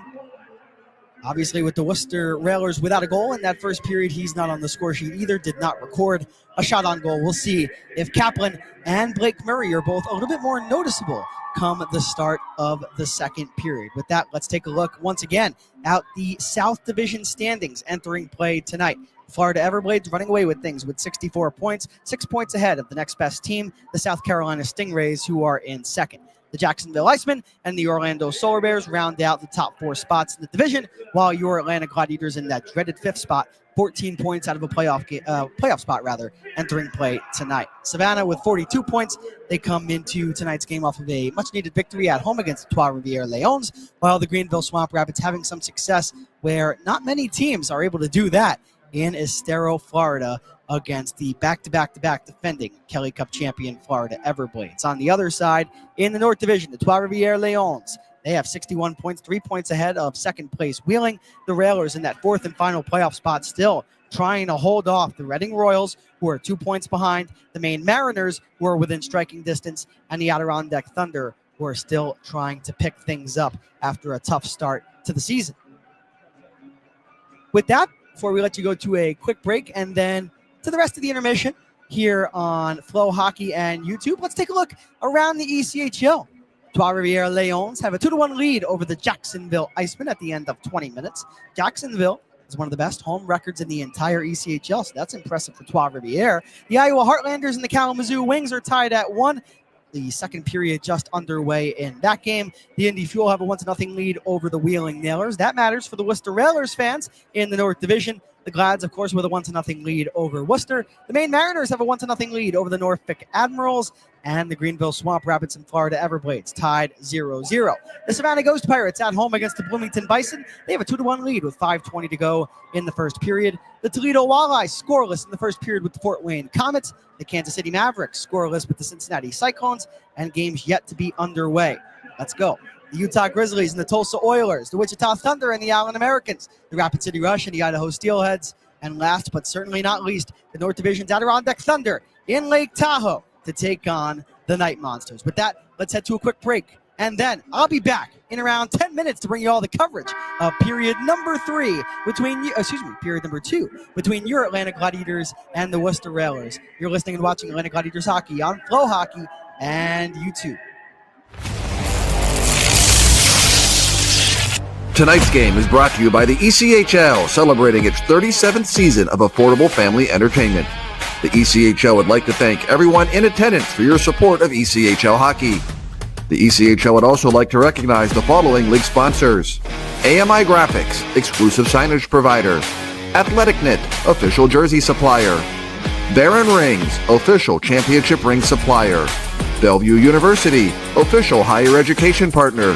Obviously, with the Worcester Railers without a goal in that first period, he's not on the score sheet either, did not record a shot on goal. We'll see if Kaplan and Blake Murray are both a little bit more noticeable come the start of the second period. With that, let's take a look once again at the South Division standings entering play tonight. Florida Everblades running away with things with 64 points, 6 points ahead of the next best team, the South Carolina Stingrays, who are in second. The Jacksonville Icemen and the Orlando Solar Bears round out the top 4 spots in the division, while your Atlanta Gladiators in that dreaded 5th spot, 14 points out of a playoff spot entering play tonight. Savannah with 42 points. They come into tonight's game off of a much-needed victory at home against the Trois-Rivières Lions, while the Greenville Swamp Rabbits having some success where not many teams are able to do that in Estero, Florida, against the back-to-back-to-back defending Kelly Cup champion Florida Everblades. On the other side, in the North Division, the Trois-Rivières Lions, they have 61 points, 3 points ahead of second place Wheeling. The Railers in that 4th and final playoff spot, still trying to hold off the Reading Royals, who are 2 points behind, the Maine Mariners, who are within striking distance, and the Adirondack Thunder, who are still trying to pick things up after a tough start to the season. With that, before we let you go to a quick break and then to the rest of the intermission, here on Flow Hockey and YouTube. Let's take a look around the ECHL. Trois Rivières Lions have a 2-1 lead over the Jacksonville Icemen at the end of 20 minutes. Jacksonville is one of the best home records in the entire ECHL, so that's impressive for Trois Rivières. The Iowa Heartlanders and the Kalamazoo Wings are tied at 1. The second period just underway in that game. The Indy Fuel have a 1-0 lead over the Wheeling Nailers. That matters for the Worcester Railers fans in the North Division. The Glads, of course, with a 1-0 lead over Worcester. The Maine Mariners have a 1-0 lead over the Norfolk Admirals. And the Greenville Swamp Rapids and Florida Everblades tied 0-0. The Savannah Ghost Pirates at home against the Bloomington Bison. They have a 2-1 lead with 5:20 to go in the first period. The Toledo Walleyes scoreless in the first period with the Fort Wayne Comets. The Kansas City Mavericks scoreless with the Cincinnati Cyclones. And games yet to be underway. Let's go. The Utah Grizzlies and the Tulsa Oilers. The Wichita Thunder and the Allen Americans. The Rapid City Rush and the Idaho Steelheads. And last but certainly not least, the North Division's Adirondack Thunder in Lake Tahoe to take on the Night Monsters. With that, let's head to a quick break. And then I'll be back in around 10 minutes to bring you all the coverage of period number 2 between your Atlanta Gladiators and the Worcester Railers. You're listening and watching Atlanta Gladiators Hockey on Flow Hockey and YouTube. Tonight's game is brought to you by the ECHL, celebrating its 37th season of affordable family entertainment. The ECHL would like to thank everyone in attendance for your support of ECHL hockey. The ECHL would also like to recognize the following league sponsors: AMI Graphics, exclusive signage provider; AthleticKnit, official jersey supplier; Baron Rings, official championship ring supplier; Bellevue University, official higher education partner;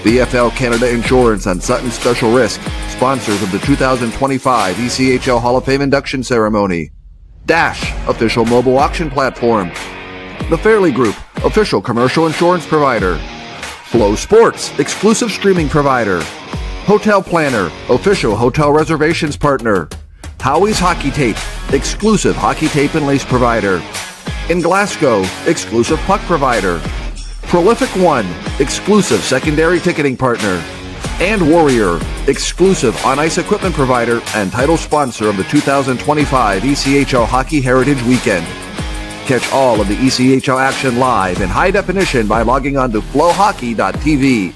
BFL Canada Insurance and Sutton Special Risk, sponsors of the 2025 ECHL Hall of Fame induction ceremony; Dash, official mobile auction platform; The Fairley Group, official commercial insurance provider; Flow Sports, exclusive streaming provider; Hotel Planner, official hotel reservations partner; Howie's Hockey Tape, exclusive hockey tape and lace provider; In Glasgow, exclusive puck provider; Prolific One, exclusive secondary ticketing partner; and Warrior, exclusive on-ice equipment provider and title sponsor of the 2025 ECHL Hockey Heritage Weekend. Catch all of the ECHL action live in high definition by logging on to flowhockey.tv.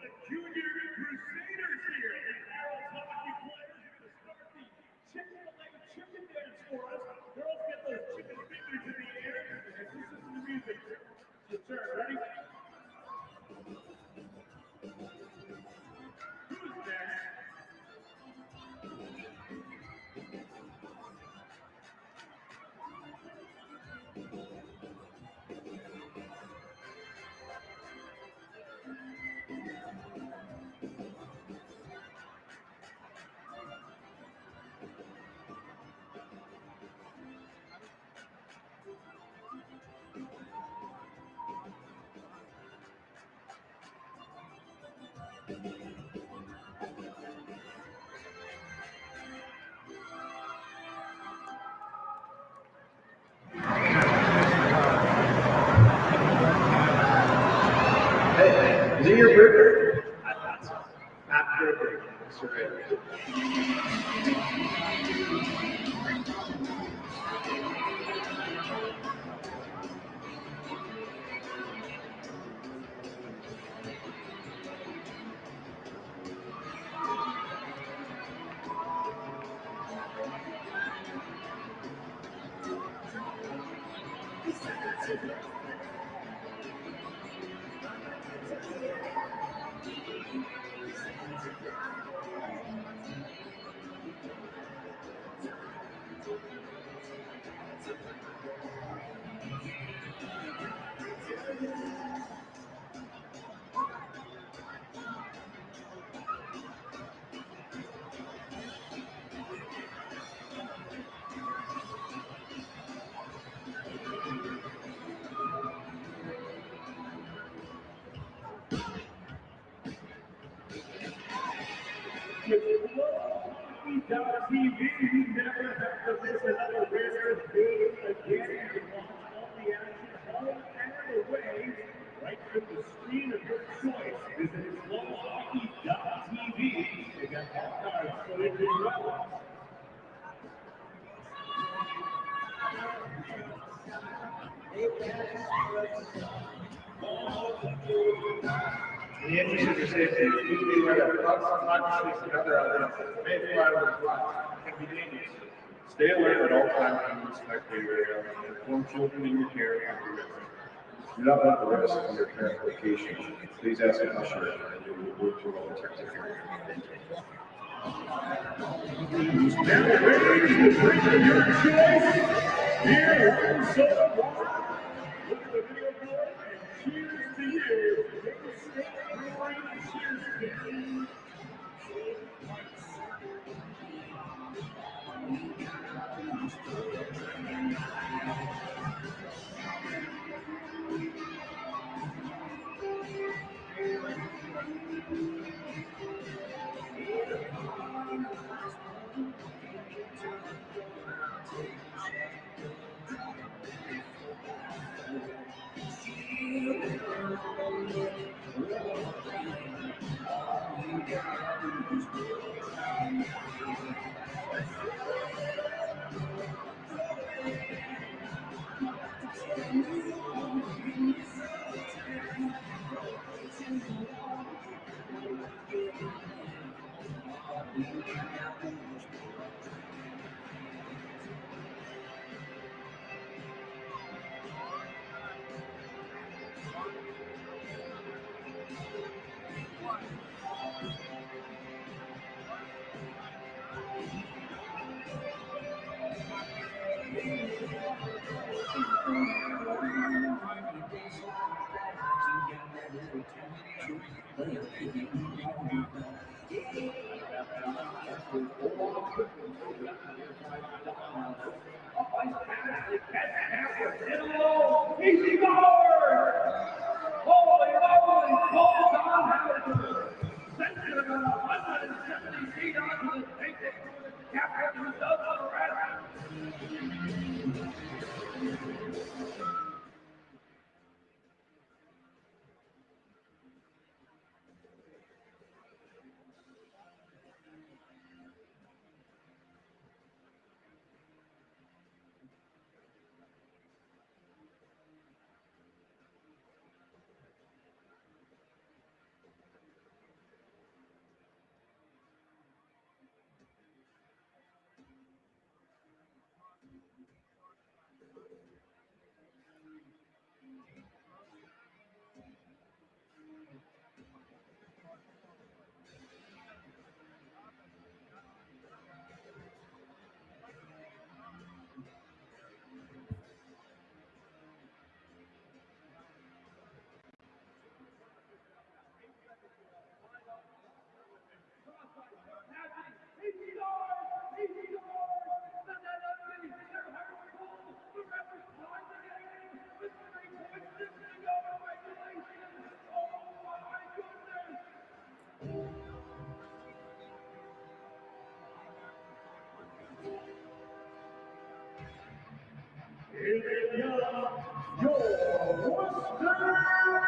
The Junior Crusaders here. The Arrows hockey players are going to start the Chick-fil-A chicken dance for us. Girls, get those chicken fingers in the air. And listen to the music. Your turn. Ready? Who's next? Hey, is it your birthday? I thought so. Happy birthday, Mr. Ray. TV, you never have to miss another rare game again. You can watch all the action home and away right from the screen of your choice. Visit glowhockey.tv. They got all cards for it as well. In the interest of your safety, please be aware that pucks, puck and other elements may fly over the flat and can be dangerous. Stay alert at all times and respect the area. Inform children in your care and your risk. Do not let the rest of your parent vacation. Please ask an usher and you will work to well protect the area. Now ready to drink of your choice. Here, one soda water. Look at the video board and cheers to you. State Brewery, cheers to you. Easy forward! Holy moly! Hold on! Sent it about 170 feet onto the table. Captain does the rest. Here they come, your Worcester Gladiators.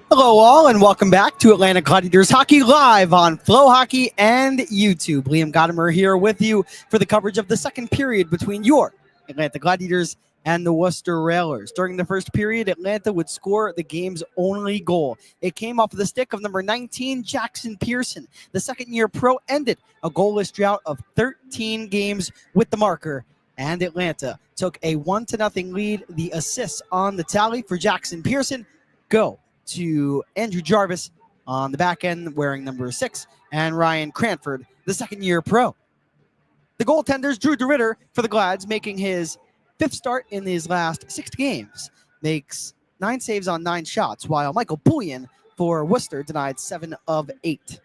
Hello, all, and welcome back to Atlanta Gladiators Hockey live on Flow Hockey and YouTube. Liam Gotimer here with you for the coverage of the second period between your Atlanta Gladiators and the Worcester Railers. During the first period, Atlanta would score the game's only goal. It came off the stick of number 19, Jackson Pearson. The second-year pro ended a goalless drought of 13 games with the marker, and Atlanta took a 1-0 lead. The assists on the tally for Jackson Pearson go to Andrew Jarvis on the back end, wearing number 6, and Ryan Cranford, the second-year pro. The goaltenders, Drew DeRitter for the Glads, making his 5th start in his last 6 games, makes 9 saves on 9 shots, while Michael Bullion for Worcester denied 7 of 8.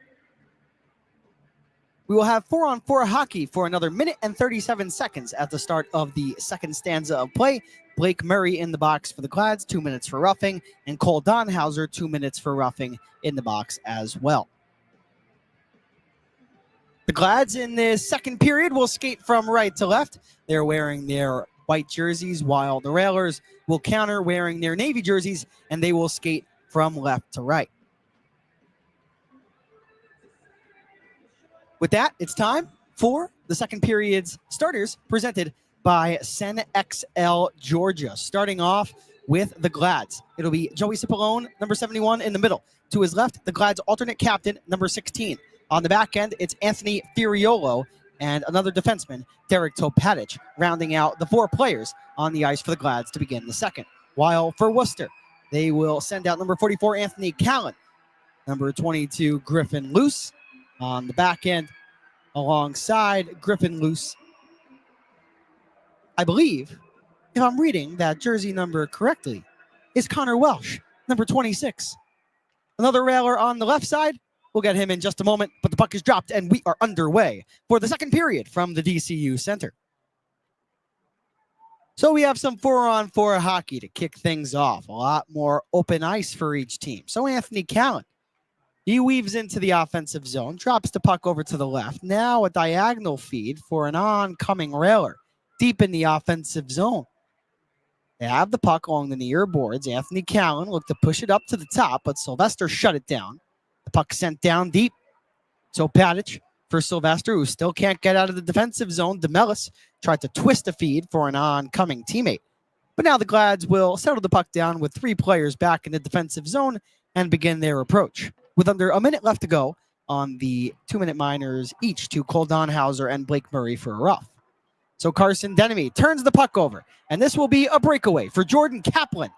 We will have 4-on-4 hockey for another minute and 37 seconds at the start of the second stanza of play. Blake Murray in the box for the Glads, 2 minutes for roughing, and Cole Donhauser, 2 minutes for roughing in the box as well. The Glads in this second period will skate from right to left. They're wearing their white jerseys, while the Railers will counter wearing their navy jerseys, and they will skate from left to right. With that, it's time for the second period's starters, presented by Sen XL Georgia. Starting off with the Glads, it'll be Joey Cipollone, number 71, in the middle. To his left, the Glads' alternate captain, number 16. On the back end, it's Anthony Firiolo and another defenseman, Derek Topatic, rounding out the 4 players on the ice for the Glads to begin the second. While for Worcester, they will send out number 44, Anthony Callan, number 22, Griffin Luce. On the back end, alongside Griffin Luce, I believe, if I'm reading that jersey number correctly, is Connor Welsh, number 26. Another Railer on the left side. We'll get him in just a moment, but the puck is dropped, and we are underway for the second period from the DCU Center. So we have some 4-on-4 hockey to kick things off. A lot more open ice for each team. So Anthony Callan, he weaves into the offensive zone, drops the puck over to the left. Now a diagonal feed for an oncoming Railer deep in the offensive zone. They have the puck along the near boards. Anthony Callan looked to push it up to the top, but Sylvester shut it down. The puck sent down deep. So Patic for Sylvester, who still can't get out of the defensive zone. DeMellis tried to twist a feed for an oncoming teammate. But now the Glads will settle the puck down with 3 players back in the defensive zone and begin their approach. With under a minute left to go on the 2-minute minors each to Cole Donhauser and Blake Murray for a rough. So Carson Denemy turns the puck over, and this will be a breakaway for Jordan Kaplan.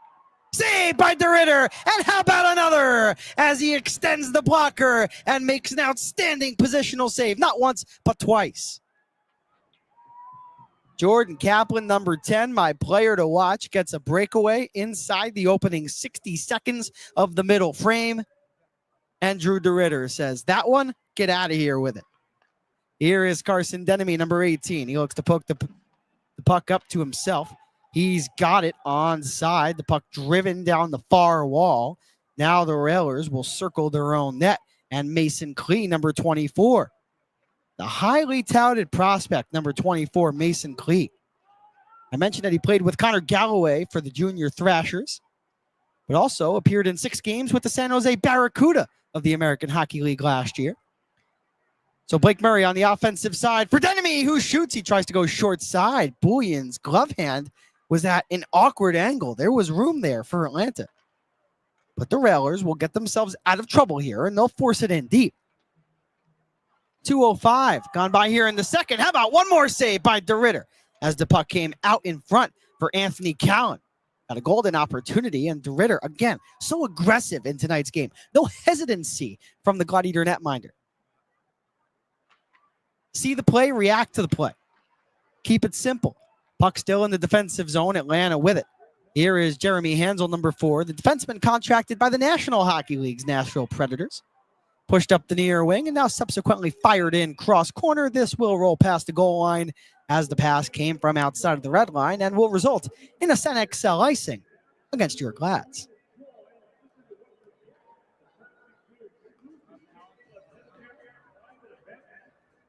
Saved by DeRitter, and how about another as he extends the blocker and makes an outstanding positional save, not once, but twice. Jordan Kaplan, number 10, my player to watch, gets a breakaway inside the opening 60 seconds of the middle frame. And Drew DeRitter says, that one, get out of here with it. Here is Carson Denemy, number 18. He looks to poke the puck up to himself. He's got it onside. The puck driven down the far wall. Now the Railers will circle their own net. And Mason Klee, number 24. The highly touted prospect, number 24, Mason Klee. I mentioned that he played with Connor Galloway for the Junior Thrashers, but also appeared in 6 games with the San Jose Barracuda of the American Hockey League last year. So Blake Murray on the offensive side for Denemy, who shoots. He tries to go short side. Bullion's glove hand was at an awkward angle. There was room there for Atlanta. But the Railers will get themselves out of trouble here, and they'll force it in deep. 2:05 gone by here in the second. How about one more save by DeRitter as the puck came out in front for Anthony Callan. Got a golden opportunity, and DeRitter, again, so aggressive in tonight's game. No hesitancy from the Gladiator netminder. See the play, react to the play. Keep it simple. Puck still in the defensive zone, Atlanta with it. Here is Jeremy Hansel, number 4, the defenseman contracted by the National Hockey League's Nashville Predators. pushed up the near wing and now subsequently fired in cross corner. This will roll past the goal line as the pass came from outside of the red line and will result in a Sen XL icing against your Glads.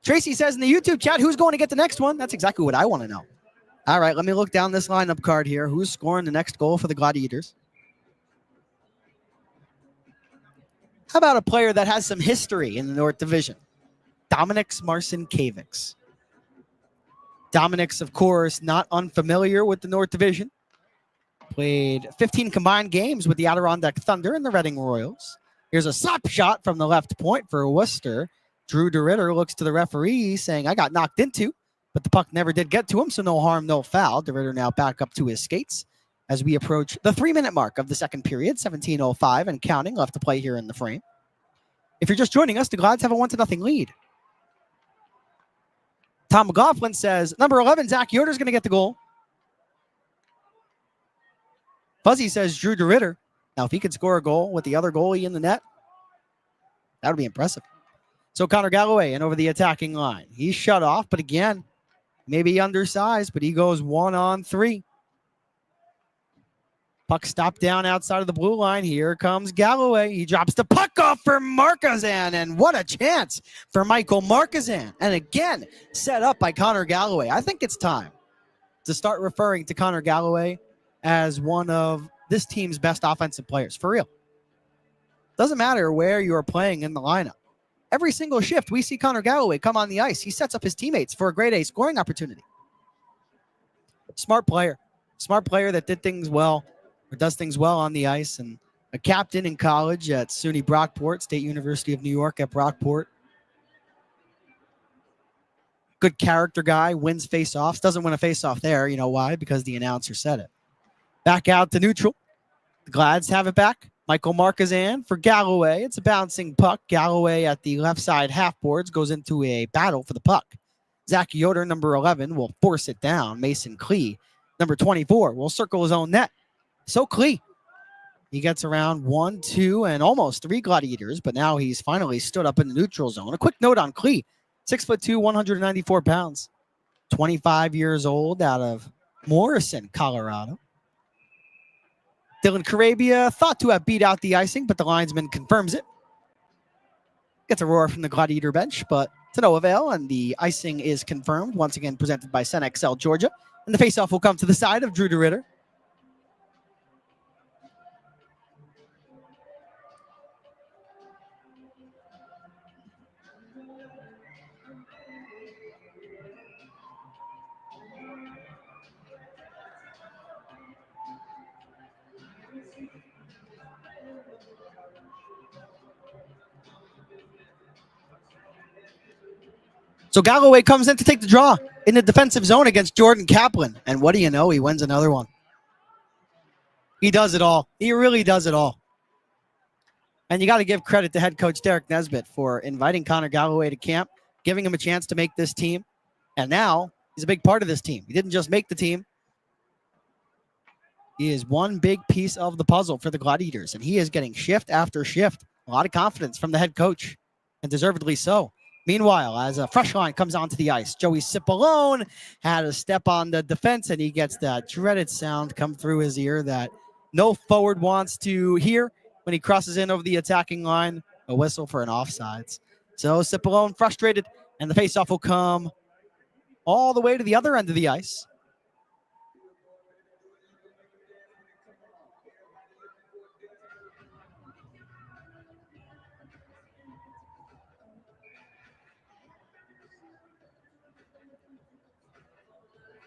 Tracy says in the YouTube chat, who's going to get the next one? That's exactly what I want to know. All right, let me look down this lineup card here. Who's scoring the next goal for the Gladiators? How about a player that has some history in the North Division? Dominik's Marcinkiewicz. Dominik's, of course, not unfamiliar with the North Division. Played 15 combined games with the Adirondack Thunder and the Reading Royals. Here's a slap shot from the left point for Worcester. Drew DeRitter looks to the referee saying, I got knocked into, but the puck never did get to him, so no harm, no foul. DeRitter now back up to his skates as we approach the 3-minute mark of the second period, 17:05 and counting left to play here in the frame. If you're just joining us, the Glads have a 1-0 lead. Tom McLaughlin says, number 11, Zach Yoder's going to get the goal. Fuzzy says Drew DeRitter. Now, if he could score a goal with the other goalie in the net, that would be impressive. So Connor Galloway in over the attacking line. He's shut off, but again, maybe undersized, but he goes 1-on-3. Puck stopped down outside of the blue line. Here comes Galloway. He drops the puck off for Markazan, and what a chance for Michael Markazan. And again, set up by Connor Galloway. I think it's time to start referring to Connor Galloway as one of this team's best offensive players, for real. Doesn't matter where you're playing in the lineup. Every single shift, we see Connor Galloway come on the ice. He sets up his teammates for a grade A scoring opportunity. Smart player that did things well, or does things well on the ice, and a captain in college at SUNY Brockport, State University of New York at Brockport. Good character guy, wins face-offs. Doesn't win a face-off there. You know why? Because the announcer said it. Back out to neutral. The Glads have it back. Michael Markazan for Galloway. It's a bouncing puck. Galloway at the left side half boards goes into a battle for the puck. Zach Yoder, number 11, will force it down. Mason Klee, number 24, will circle his own net. So Klee, he gets around 1, 2, and almost 3 Gladiators, but now he's finally stood up in the neutral zone. A quick note on Klee, 6'2", 194 pounds, 25 years old, out of Morrison, Colorado. Dylan Carabia thought to have beat out the icing, but the linesman confirms it. Gets a roar from the Gladiator bench, but to no avail, and the icing is confirmed, once again presented by Sen XL Georgia. And the faceoff will come to the side of Drew DeRitter. So Galloway comes in to take the draw in the defensive zone against Jordan Kaplan. And what do you know? He wins another one. He does it all. He really does it all. And you got to give credit to head coach Derek Nesbitt for inviting Connor Galloway to camp, giving him a chance to make this team. And now he's a big part of this team. He didn't just make the team. He is one big piece of the puzzle for the Gladiators. And he is getting shift after shift. A lot of confidence from the head coach, and deservedly so. Meanwhile, as a fresh line comes onto the ice, Joey Cipollone had a step on the defense, and he gets that dreaded sound come through his ear that no forward wants to hear when he crosses in over the attacking line, a whistle for an offsides. So Cipollone frustrated, and the faceoff will come all the way to the other end of the ice.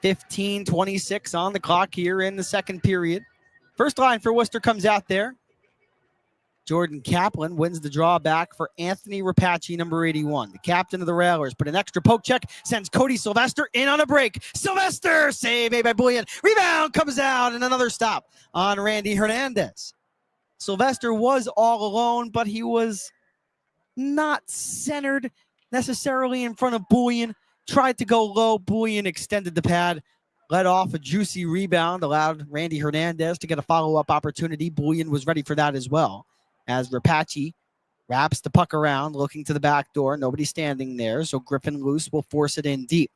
.26 on the clock here in the second period. First line for Worcester comes out there. Jordan Kaplan wins the draw back for Anthony Rapace, number 81. The captain of the Railers, but an extra poke check sends Cody Sylvester in on a break. Sylvester, save made by Bullion. Rebound comes out, and another stop on Randy Hernandez. Sylvester was all alone, but he was not centered necessarily in front of Bullion. Tried to go low. Bullion extended the pad, let off a juicy rebound, allowed Randy Hernandez to get a follow-up opportunity. Bullion was ready for that as well, as Rapace Wraps the puck around, looking to the back door. Nobody standing there, so Griffin Loose will force it in deep.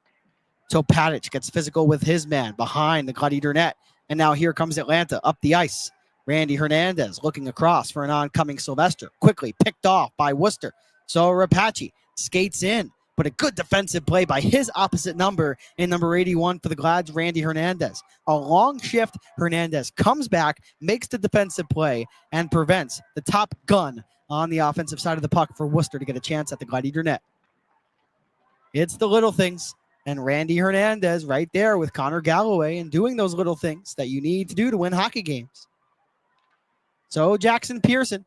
So Padich gets physical with his man behind the Gladiator net. And now here comes Atlanta up the ice. Randy Hernandez looking across for an oncoming Sylvester. Quickly picked off by Worcester. So Rapace skates in, but a good defensive play by his opposite number in number 81 for the Glads, Randy Hernandez. A long shift. Hernandez comes back, makes the defensive play, and prevents the top gun on the offensive side of the puck for Worcester to get a chance at the Gladiator net. It's the little things. And Randy Hernandez right there with Connor Galloway and doing those little things that you need to do to win hockey games. So Jackson Pearson,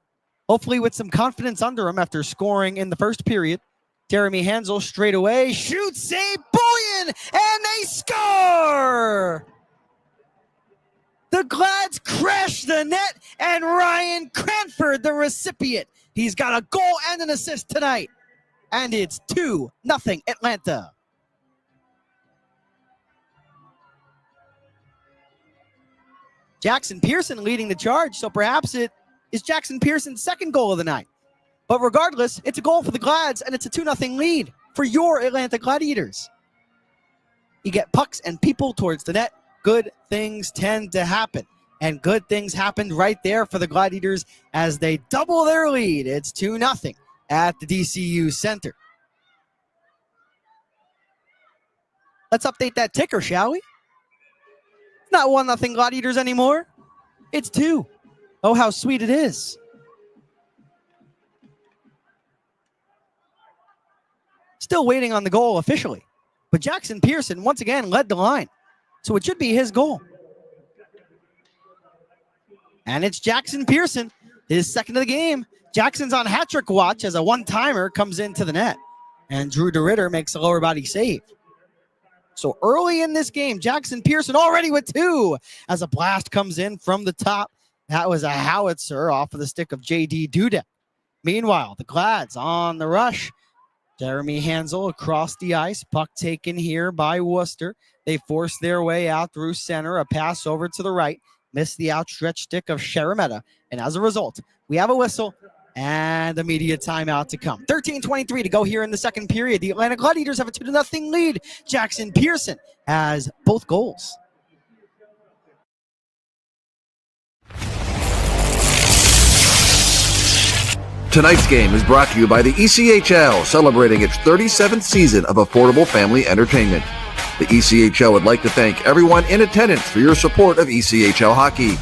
hopefully with some confidence under him after scoring in the first period. Jeremy Hansel straight away shoots, save, bullion, and they score! The Glads crash the net, and Ryan Cranford, the recipient. He's got a goal and an assist tonight. And it's 2-0 Atlanta. Jackson Pearson leading the charge, so perhaps it is Jackson Pearson's second goal of the night. But regardless, it's a goal for the Glads, and it's a 2-0 lead for your Atlanta Gladiators. You get pucks and people towards the net, good things tend to happen. And good things happened right there for the Gladiators as they double their lead. It's 2-0 at the DCU Center. Let's update that ticker, shall we? It's not 1-0 Gladiators anymore. It's 2. Oh, how sweet it is. Still waiting on the goal officially. But Jackson Pearson once again led the line. So it should be his goal. And it's Jackson Pearson, his second of the game. Jackson's on hat trick watch as a one-timer comes into the net. And Drew DeRitter makes a lower body save. So early in this game, Jackson Pearson already with 2 as a blast comes in from the top. That was a howitzer off of the stick of J.D. Dudek. Meanwhile, the Glads on the rush. Jeremy Hansel across the ice. Puck taken here by Worcester. They force their way out through center. A pass over to the right. Missed the outstretched stick of Sharametta. And as a result, we have a whistle and immediate timeout to come. 13:23 to go here in the second period. The Atlanta Gladiators have a 2-0 lead. Jackson Pearson has both goals. Tonight's game is brought to you by the ECHL, celebrating its 37th season of affordable family entertainment. The ECHL would like to thank everyone in attendance for your support of ECHL hockey.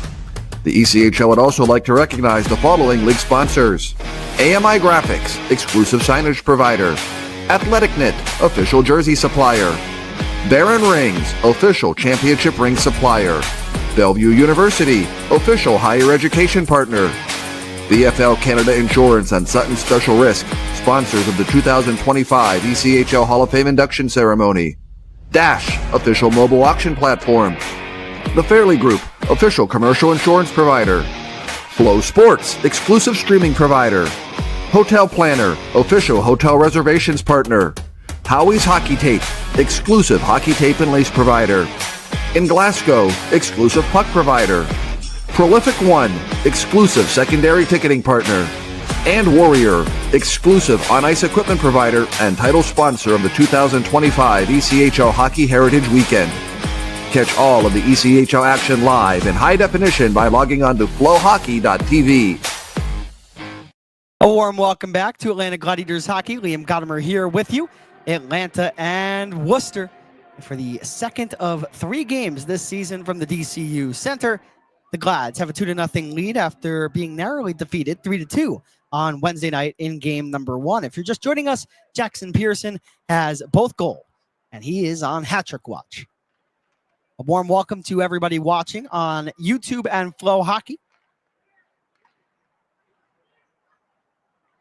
The ECHL would also like to recognize the following league sponsors: AMI Graphics, exclusive signage provider; AthleticKnit, official jersey supplier; Baron Rings, official championship ring supplier; Bellevue University, official higher education partner; VFL Canada Insurance and Sutton Special Risk, sponsors of the 2025 ECHL Hall of Fame induction ceremony; Dash, official mobile auction platform; The Fairley Group, official commercial insurance provider; Flow Sports, exclusive streaming provider; Hotel Planner, official hotel reservations partner; Howie's Hockey Tape, exclusive hockey tape and lace provider; In Glasgow, exclusive puck provider; Prolific One, exclusive secondary ticketing partner; and Warrior, exclusive on-ice equipment provider and title sponsor of the 2025 ECHL Hockey Heritage Weekend. Catch all of the ECHL action live in high definition by logging on to flowhockey.tv. A warm welcome back to Atlanta Gladiators Hockey. Liam Gotimer here with you. Atlanta and Worcester for the second of 3 games this season from the DCU Center. The Glads have a 2-0 lead after being narrowly defeated 3-2 on Wednesday night in game number 1. If you're just joining us, Jackson Pearson has both goals, and he is on hat trick watch. A warm welcome to everybody watching on YouTube and Flow Hockey.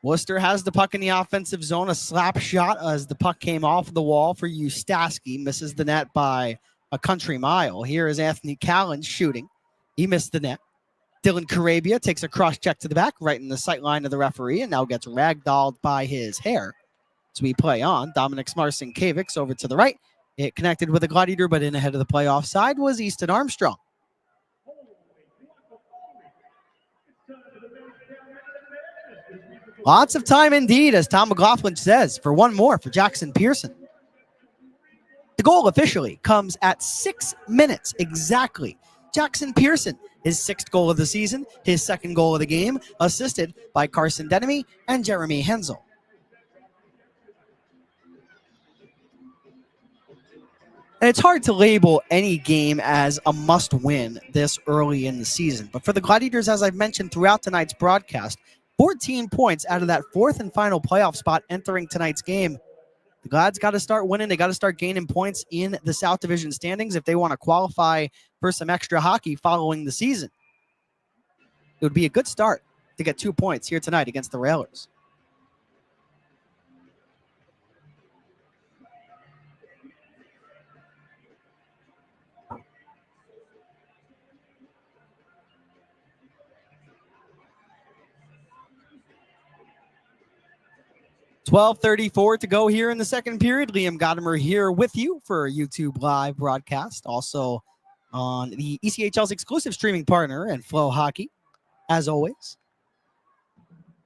Worcester has the puck in the offensive zone, a slap shot as the puck came off the wall for Ustaski, misses the net by a country mile. Here is Anthony Callan shooting. He missed the net. Dylan Carabia takes a cross check to the back, right in the sight line of the referee, and now gets ragdolled by his hair. So we play on. Dominic Smarcinkiewicz over to the right. It connected with a Gladiator, but in ahead of the playoff side was Easton Armstrong. Lots of time indeed, as Tom McLaughlin says, for one more for Jackson Pearson. The goal officially comes at 6 minutes exactly. Jackson Pearson, his 6th goal of the season, his 2nd goal of the game, assisted by Carson Denemy and Jeremy Hensel. And it's hard to label any game as a must-win this early in the season. But for the Gladiators, as I've mentioned throughout tonight's broadcast, 14 points out of that 4th and final playoff spot entering tonight's game. The Glads got to start winning. They got to start gaining points in the South Division standings if they want to qualify for some extra hockey following the season. It would be a good start to get 2 points here tonight against the Railers. .12:34 to go here in the second period. Liam Gotimer here with you for a YouTube live broadcast. Also on the ECHL's exclusive streaming partner and Flow Hockey, as always.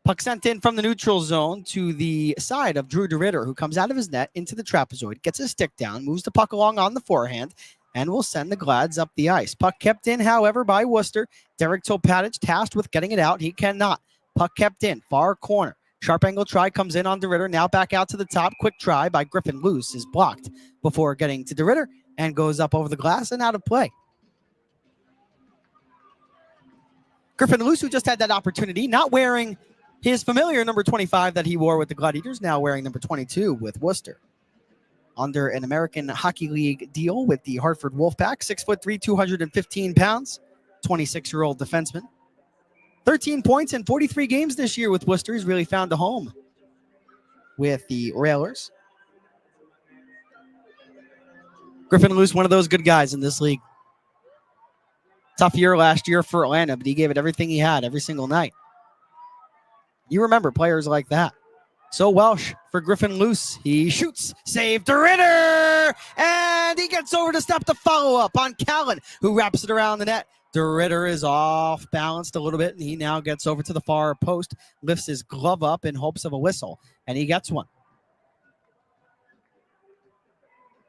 Puck sent in from the neutral zone to the side of Drew DeRitter, who comes out of his net into the trapezoid, gets his stick down, moves the puck along on the forehand, and will send the Glads up the ice. Puck kept in, however, by Worcester. Derek Topatic tasked with getting it out. He cannot. Puck kept in, far corner. Sharp angle try comes in on DeRitter. Now back out to the top. Quick try by Griffin Luce is blocked before getting to DeRitter and goes up over the glass and out of play. Griffin Luce, who just had that opportunity, not wearing his familiar number 25 that he wore with the Gladiators, now wearing number 22 with Worcester. Under an American Hockey League deal with the Hartford Wolfpack, 6'3", 215 pounds, 26-year-old defenseman. 13 points in 43 games this year with Worcester. He's really found a home with the Railers. Griffin Luce, one of those good guys in this league. Tough year last year for Atlanta, but he gave it everything he had every single night. You remember players like that. So Welsh for Griffin Luce. He shoots, save DeRitter, and he gets over to stop the follow-up on Callan, who wraps it around the net. DeRitter is off balanced a little bit, and he now gets over to the far post, lifts his glove up in hopes of a whistle, and he gets one.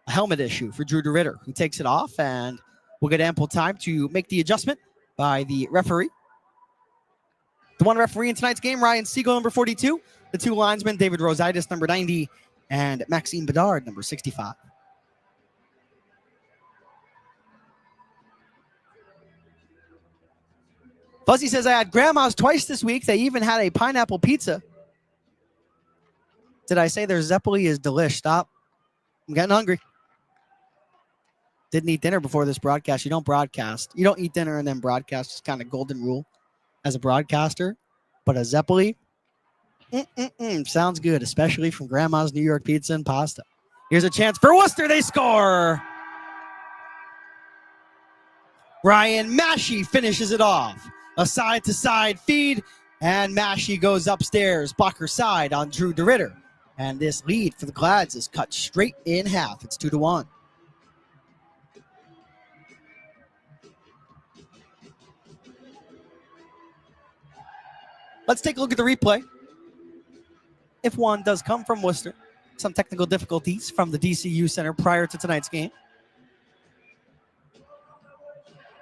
A helmet issue for Drew DeRitter, who takes it off, and will get ample time to make the adjustment by the referee. The one referee in tonight's game, Ryan Siegel, number 42. The two linesmen, David Rosaitis, number 90, and Maxime Bedard, number 65. Fuzzy says, I had grandma's twice this week. They even had a pineapple pizza. Did I say their Zeppeli is delish? Stop. I'm getting hungry. Didn't eat dinner before this broadcast. You don't broadcast. You don't eat dinner and then broadcast. It's kind of golden rule as a broadcaster. But a Zeppeli, sounds good, especially from grandma's New York pizza and pasta. Here's a chance for Worcester. They score. Ryan Massey finishes it off. A side-to-side feed, and Massey goes upstairs, blocker side on Drew DeRitter. And this lead for the Glads is cut straight in half. It's 2-1. Let's take a look at the replay. If one does come from Worcester, some technical difficulties from the DCU Center prior to tonight's game.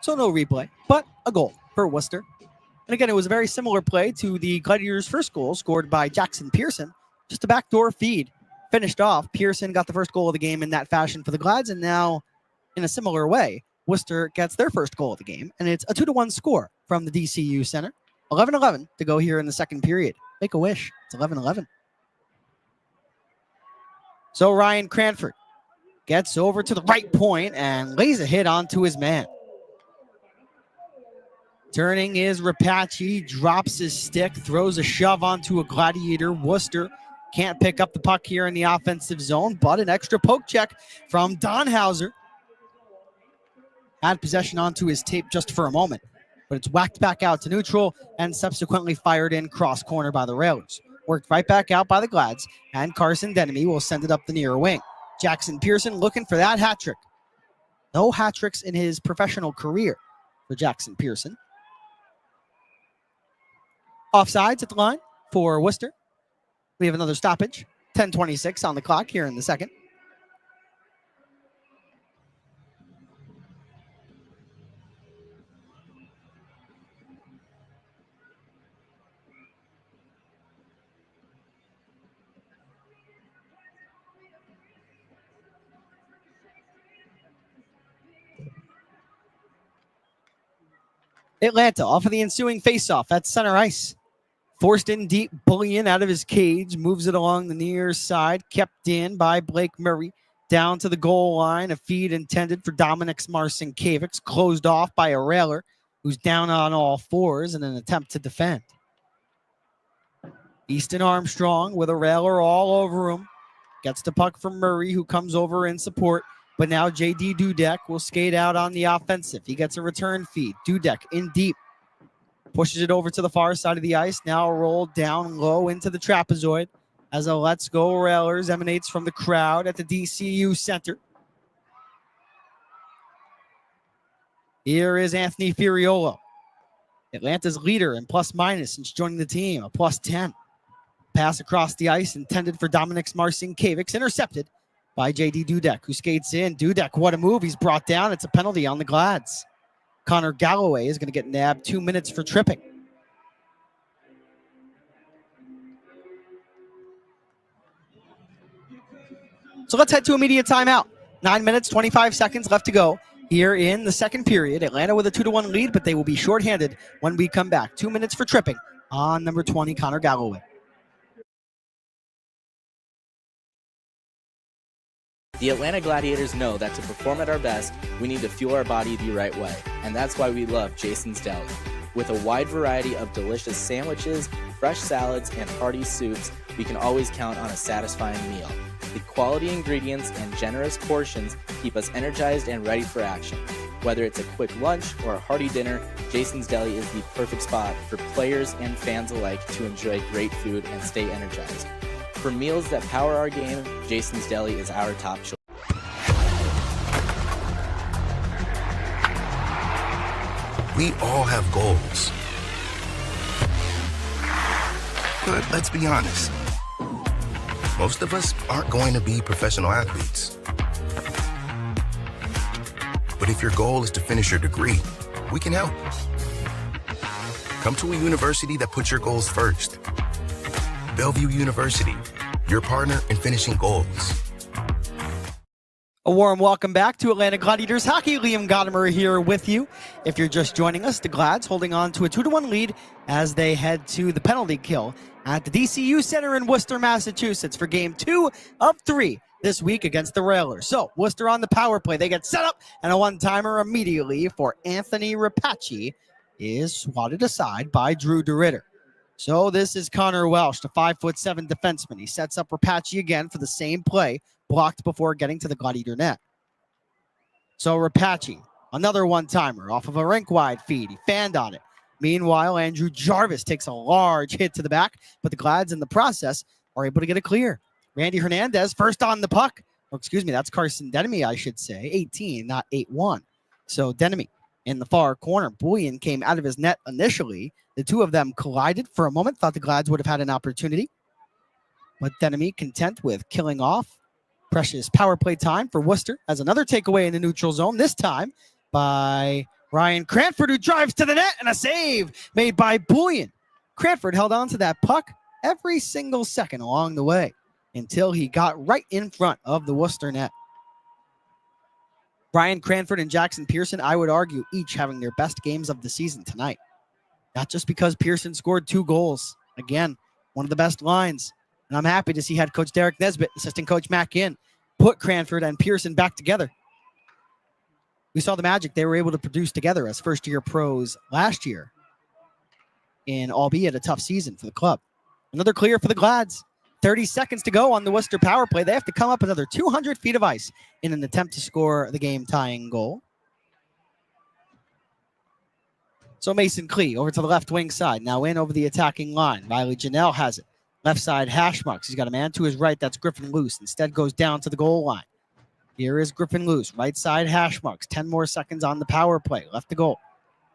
So no replay, but a goal for Worcester. And again, it was a very similar play to the Gladiators' first goal scored by Jackson Pearson. Just a backdoor feed. Finished off. Pearson got the first goal of the game in that fashion for the Glads, and now in a similar way, Worcester gets their first goal of the game, and it's a 2-1 score from the DCU Center. 11-11 to go here in the second period. Make a wish. It's 11-11. So Ryan Cranford gets over to the right point and lays a hit onto his man. Turning is Rapace, drops his stick, throws a shove onto a Gladiator. Worcester can't pick up the puck here in the offensive zone, but an extra poke check from Donhauser. Had possession onto his tape just for a moment, but it's whacked back out to neutral and subsequently fired in cross corner by the Railers. Worked right back out by the Glads, and Carson Denemy will send it up the near wing. Jackson Pearson looking for that hat trick. No hat tricks in his professional career for Jackson Pearson. Offsides at the line. for Worcester. We have another stoppage. 10:26 on the clock here in the second. Atlanta off of the ensuing faceoff at center ice. Forced in deep, Bullion out of his cage, moves it along the near side, kept in by Blake Murray. Down to the goal line, a feed intended for Dominic Marcinkiewicz, closed off by a railer who's down on all fours in an attempt to defend. Easton Armstrong with a railer all over him. Gets the puck from Murray, who comes over in support. But now J.D. Dudek will skate out on the offensive. He gets a return feed. Dudek in deep. Pushes it over to the far side of the ice. Now rolled down low into the trapezoid as a Let's Go Railers emanates from the crowd at the DCU Center. Here is Anthony Furiolo, Atlanta's leader in plus minus since joining the team, a plus 10. Pass across the ice intended for Dominic Marcinkiewicz, intercepted by J.D. Dudek, who skates in. Dudek, what a move. He's brought down. It's a penalty on the Glads. Connor Galloway is going to get nabbed 2 minutes for tripping. So let's head to immediate timeout. 9 minutes, 25 seconds left to go here in the second period. Atlanta with a 2-1 lead, but they will be shorthanded when we come back. 2 minutes for tripping on number 20, Connor Galloway. The Atlanta Gladiators know that to perform at our best, we need to fuel our body the right way, and that's why we love Jason's Deli. With a wide variety of delicious sandwiches, fresh salads, and hearty soups, we can always count on a satisfying meal. The quality ingredients and generous portions keep us energized and ready for action. Whether it's a quick lunch or a hearty dinner, Jason's Deli is the perfect spot for players and fans alike to enjoy great food and stay energized. For meals that power our game, Jason's Deli is our top choice. We all have goals. But let's be honest. Most of us aren't going to be professional athletes. But if your goal is to finish your degree, we can help. Come to a university that puts your goals first. Bellevue University, your partner in finishing goals. A warm welcome back to Atlanta Gladiators Hockey. Liam Gotimer here with you. If you're just joining us, the Glads holding on to a 2-1 lead as they head to the penalty kill at the DCU Center in Worcester, Massachusetts for game 2 of 3 this week against the Railers. So Worcester on the power play. They get set up, and a one-timer immediately for Anthony Rapace is swatted aside by Drew DeRitter. So this is Connor Welsh, the 5'7" defenseman. He sets up Rapace again for the same play, blocked before getting to the Gladiator net. So Rapace, another one-timer off of a rink-wide feed. He fanned on it. Meanwhile, Andrew Jarvis takes a large hit to the back, but the Glads in the process are able to get it clear. Randy Hernandez first on the puck. Oh, excuse me, that's Carson Denemy, I should say. 18, not 8-1. So Denemy in the far corner. Bullion came out of his net initially. The two of them collided for a moment. Thought the Glads would have had an opportunity. But Denemy content with killing off. Precious power play time for Worcester as another takeaway in the neutral zone, this time by Ryan Cranford, who drives to the net, and a save made by Bullion. Cranford held on to that puck every single second along the way until he got right in front of the Worcester net. Ryan Cranford and Jackson Pearson, I would argue, each having their best games of the season tonight. Not just because Pearson scored 2 goals. Again, one of the best lines. And I'm happy to see head coach Derek Nesbitt, assistant coach Matt Ginn, put Cranford and Pearson back together. We saw the magic they were able to produce together as first-year pros last year, in albeit a tough season for the club. Another clear for the Glads. 30 seconds to go on the Worcester power play. They have to come up another 200 feet of ice in an attempt to score the game-tying goal. So Mason Klee over to the left wing side. Now in over the attacking line. Riley Janelle has it. Left side hash marks. He's got a man to his right. That's Griffin Luce. Instead goes down to the goal line. Here is Griffin Luce. Right side hash marks. 10 more seconds on the power play. Left the goal.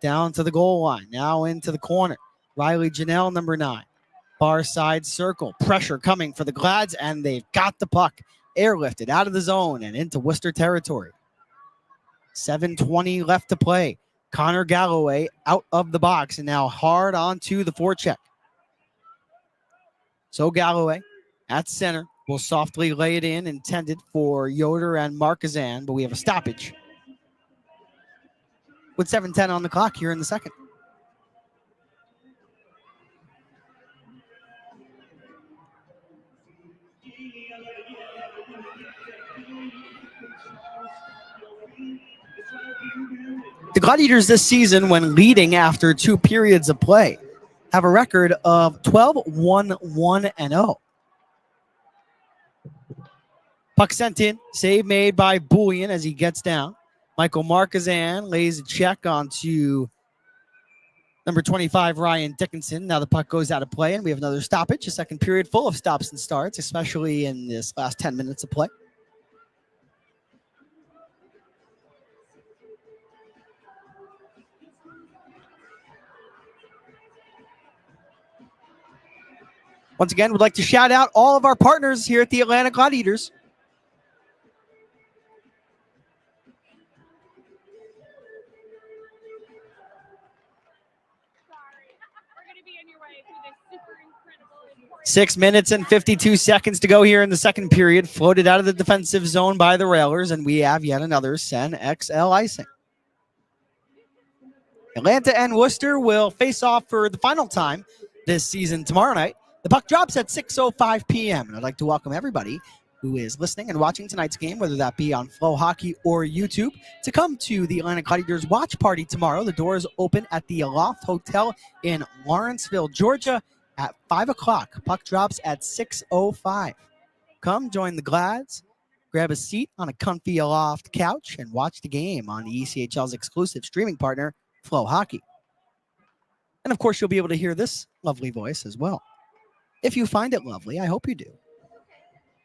Down to the goal line. Now into the corner. Riley Janelle, number 9. Far side circle. Pressure coming for the Glads, and they've got the puck airlifted out of the zone and into Worcester territory. 7:20 left to play. Connor Galloway out of the box and now hard onto the forecheck. So Galloway at center will softly lay it in, intended for Yoder and Markazan, but we have a stoppage with 7:10 on the clock here in the second. The Gladiators this season, when leading after 2 periods of play, have a record of 12-1-1-0. Puck sent in, save made by Bullion as he gets down. Michael Markazan lays a check onto number 25, Ryan Dickinson. Now the puck goes out of play, and we have another stoppage, a second period full of stops and starts, especially in this last 10 minutes of play. Once again, we'd like to shout out all of our partners here at the Atlanta Gladiators. We're going to be on your way through this super incredible. 6 minutes and 52 seconds to go here in the second period. Floated out of the defensive zone by the Railers, and we have yet another Sen XL icing. Atlanta and Worcester will face off for the final time this season tomorrow night. The puck drops at 6:05 p.m. And I'd like to welcome everybody who is listening and watching tonight's game, whether that be on Flow Hockey or YouTube, to come to the Atlanta Gladiators watch party tomorrow. The doors open at the Aloft Hotel in Lawrenceville, Georgia at 5 o'clock. Puck drops at 6:05. Come join the Glads, grab a seat on a comfy Aloft couch, and watch the game on the ECHL's exclusive streaming partner, Flow Hockey. And of course, you'll be able to hear this lovely voice as well. If you find it lovely, I hope you do.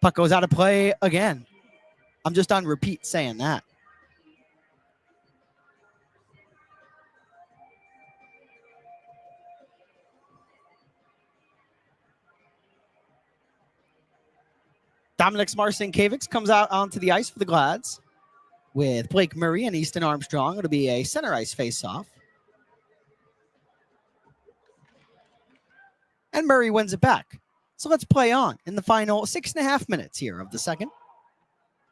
Puck goes out of play again. I'm just on repeat saying that. Dominic Smarcinkiewicz comes out onto the ice for the Glads with Blake Murray and Easton Armstrong. It'll be a center ice face-off. And Murray wins it back. So let's play on in the final 6.5 minutes here of the second.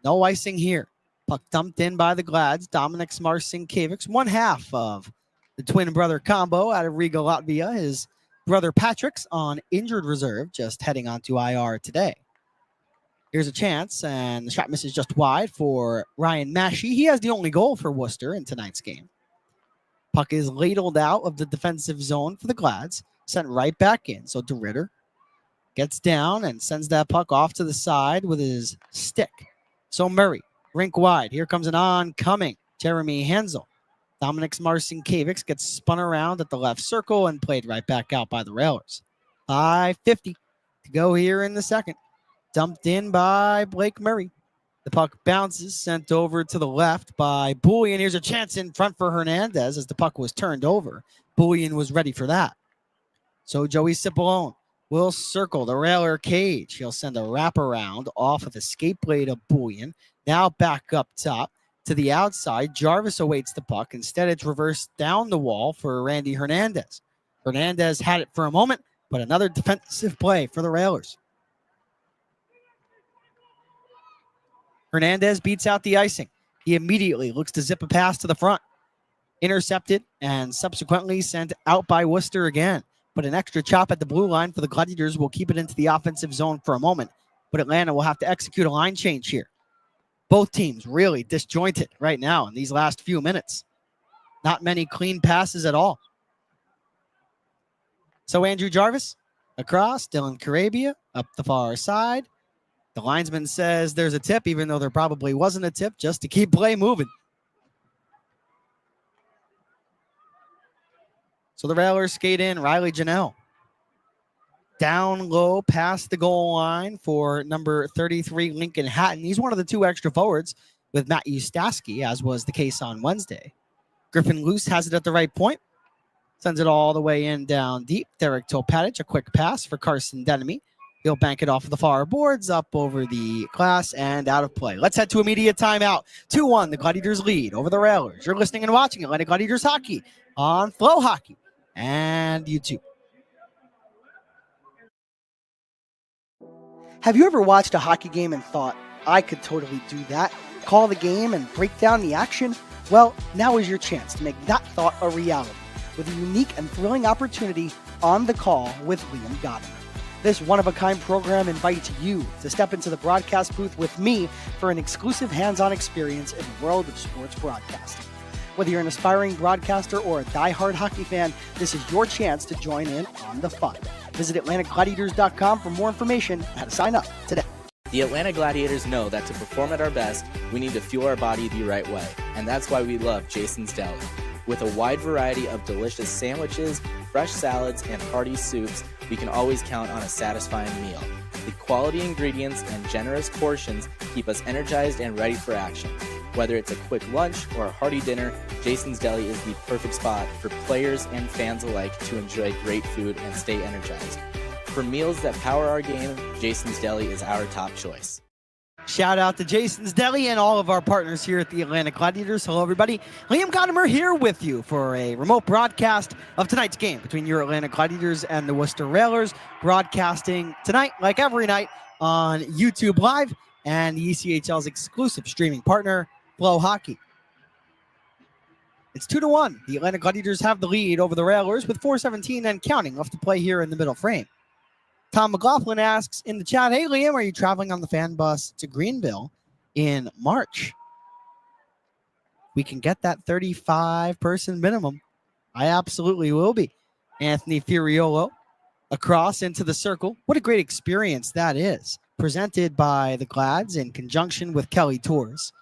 No icing here. Puck dumped in by the Glads. Dominic Smarcinkiewicz, one half of the twin brother combo out of Riga, Latvia. His brother Patrick's on injured reserve, just heading onto IR today. Here's a chance, and the shot misses just wide for Ryan Massey. He has the only goal for Worcester in tonight's game. Puck is ladled out of the defensive zone for the Glads. Sent right back in. So DeRitter gets down and sends that puck off to the side with his stick. So Murray, rink wide. Here comes an oncoming Jeremy Hansel. Dominic Smarcinkiewicz gets spun around at the left circle and played right back out by the Railers. 5:50 to go here in the second. Dumped in by Blake Murray. The puck bounces, sent over to the left by Bullion. Here's a chance in front for Hernandez as the puck was turned over. Bullion was ready for that. So Joey Cipollone will circle the Railer cage. He'll send a wraparound off of the skate blade of Bullion. Now back up top to the outside. Jarvis awaits the puck. Instead, it's reversed down the wall for Randy Hernandez. Hernandez had it for a moment, but another defensive play for the Railers. Hernandez beats out the icing. He immediately looks to zip a pass to the front. Intercepted and subsequently sent out by Worcester again. But an extra chop at the blue line for the Gladiators will keep it into the offensive zone for a moment. But Atlanta will have to execute a line change here. Both teams really disjointed right now in these last few minutes. Not many clean passes at all. So Andrew Jarvis across, Dylan Carabia up the far side. The linesman says there's a tip, even though there probably wasn't a tip, just to keep play moving. So the Railers skate in. Riley Janelle down low past the goal line for number 33, Lincoln Hatton. He's one of the 2 extra forwards with Matt Ustaski, as was the case on Wednesday. Griffin Luce has it at the right point. Sends it all the way in down deep. Derek Topatic, a quick pass for Carson Denemy. He'll bank it off of the far boards, up over the glass, and out of play. Let's head to immediate timeout. 2-1, the Gladiators lead over the Railers. You're listening and watching Atlanta Gladiators Hockey on Flow Hockey and YouTube. Have you ever watched a hockey game and thought, I could totally do that? Call the game and break down the action? Well, now is your chance to make that thought a reality with a unique and thrilling opportunity on the call with Liam Gotimer. This one-of-a-kind program invites you to step into the broadcast booth with me for an exclusive hands-on experience in the world of sports broadcasting. Whether you're an aspiring broadcaster or a die-hard hockey fan, this is your chance to join in on the fun. Visit AtlantaGladiators.com for more information and how to sign up today. The Atlanta Gladiators know that to perform at our best, we need to fuel our body the right way, and that's why we love Jason's Deli. With a wide variety of delicious sandwiches, fresh salads, and hearty soups, we can always count on a satisfying meal. The quality ingredients and generous portions keep us energized and ready for action. Whether it's a quick lunch or a hearty dinner, Jason's Deli is the perfect spot for players and fans alike to enjoy great food and stay energized. For meals that power our game, Jason's Deli is our top choice. Shout out to Jason's Deli and all of our partners here at the Atlanta Gladiators. Hello, everybody. Liam Gotimer here with you for a remote broadcast of tonight's game between your Atlanta Gladiators and the Worcester Railers. Broadcasting tonight, like every night, on YouTube Live and the ECHL's exclusive streaming partner, Flow Hockey. It's 2-1. The Atlanta Gladiators have the lead over the Railers with 4:17 and counting left to play here in the middle frame. Tom McLaughlin asks in the chat, hey, Liam, are you traveling on the fan bus to Greenville in March? We can get that 35-person minimum. I absolutely will be. Anthony Furiolo across into the circle. What a great experience that is. Presented by the Glads in conjunction with Kelly Tours.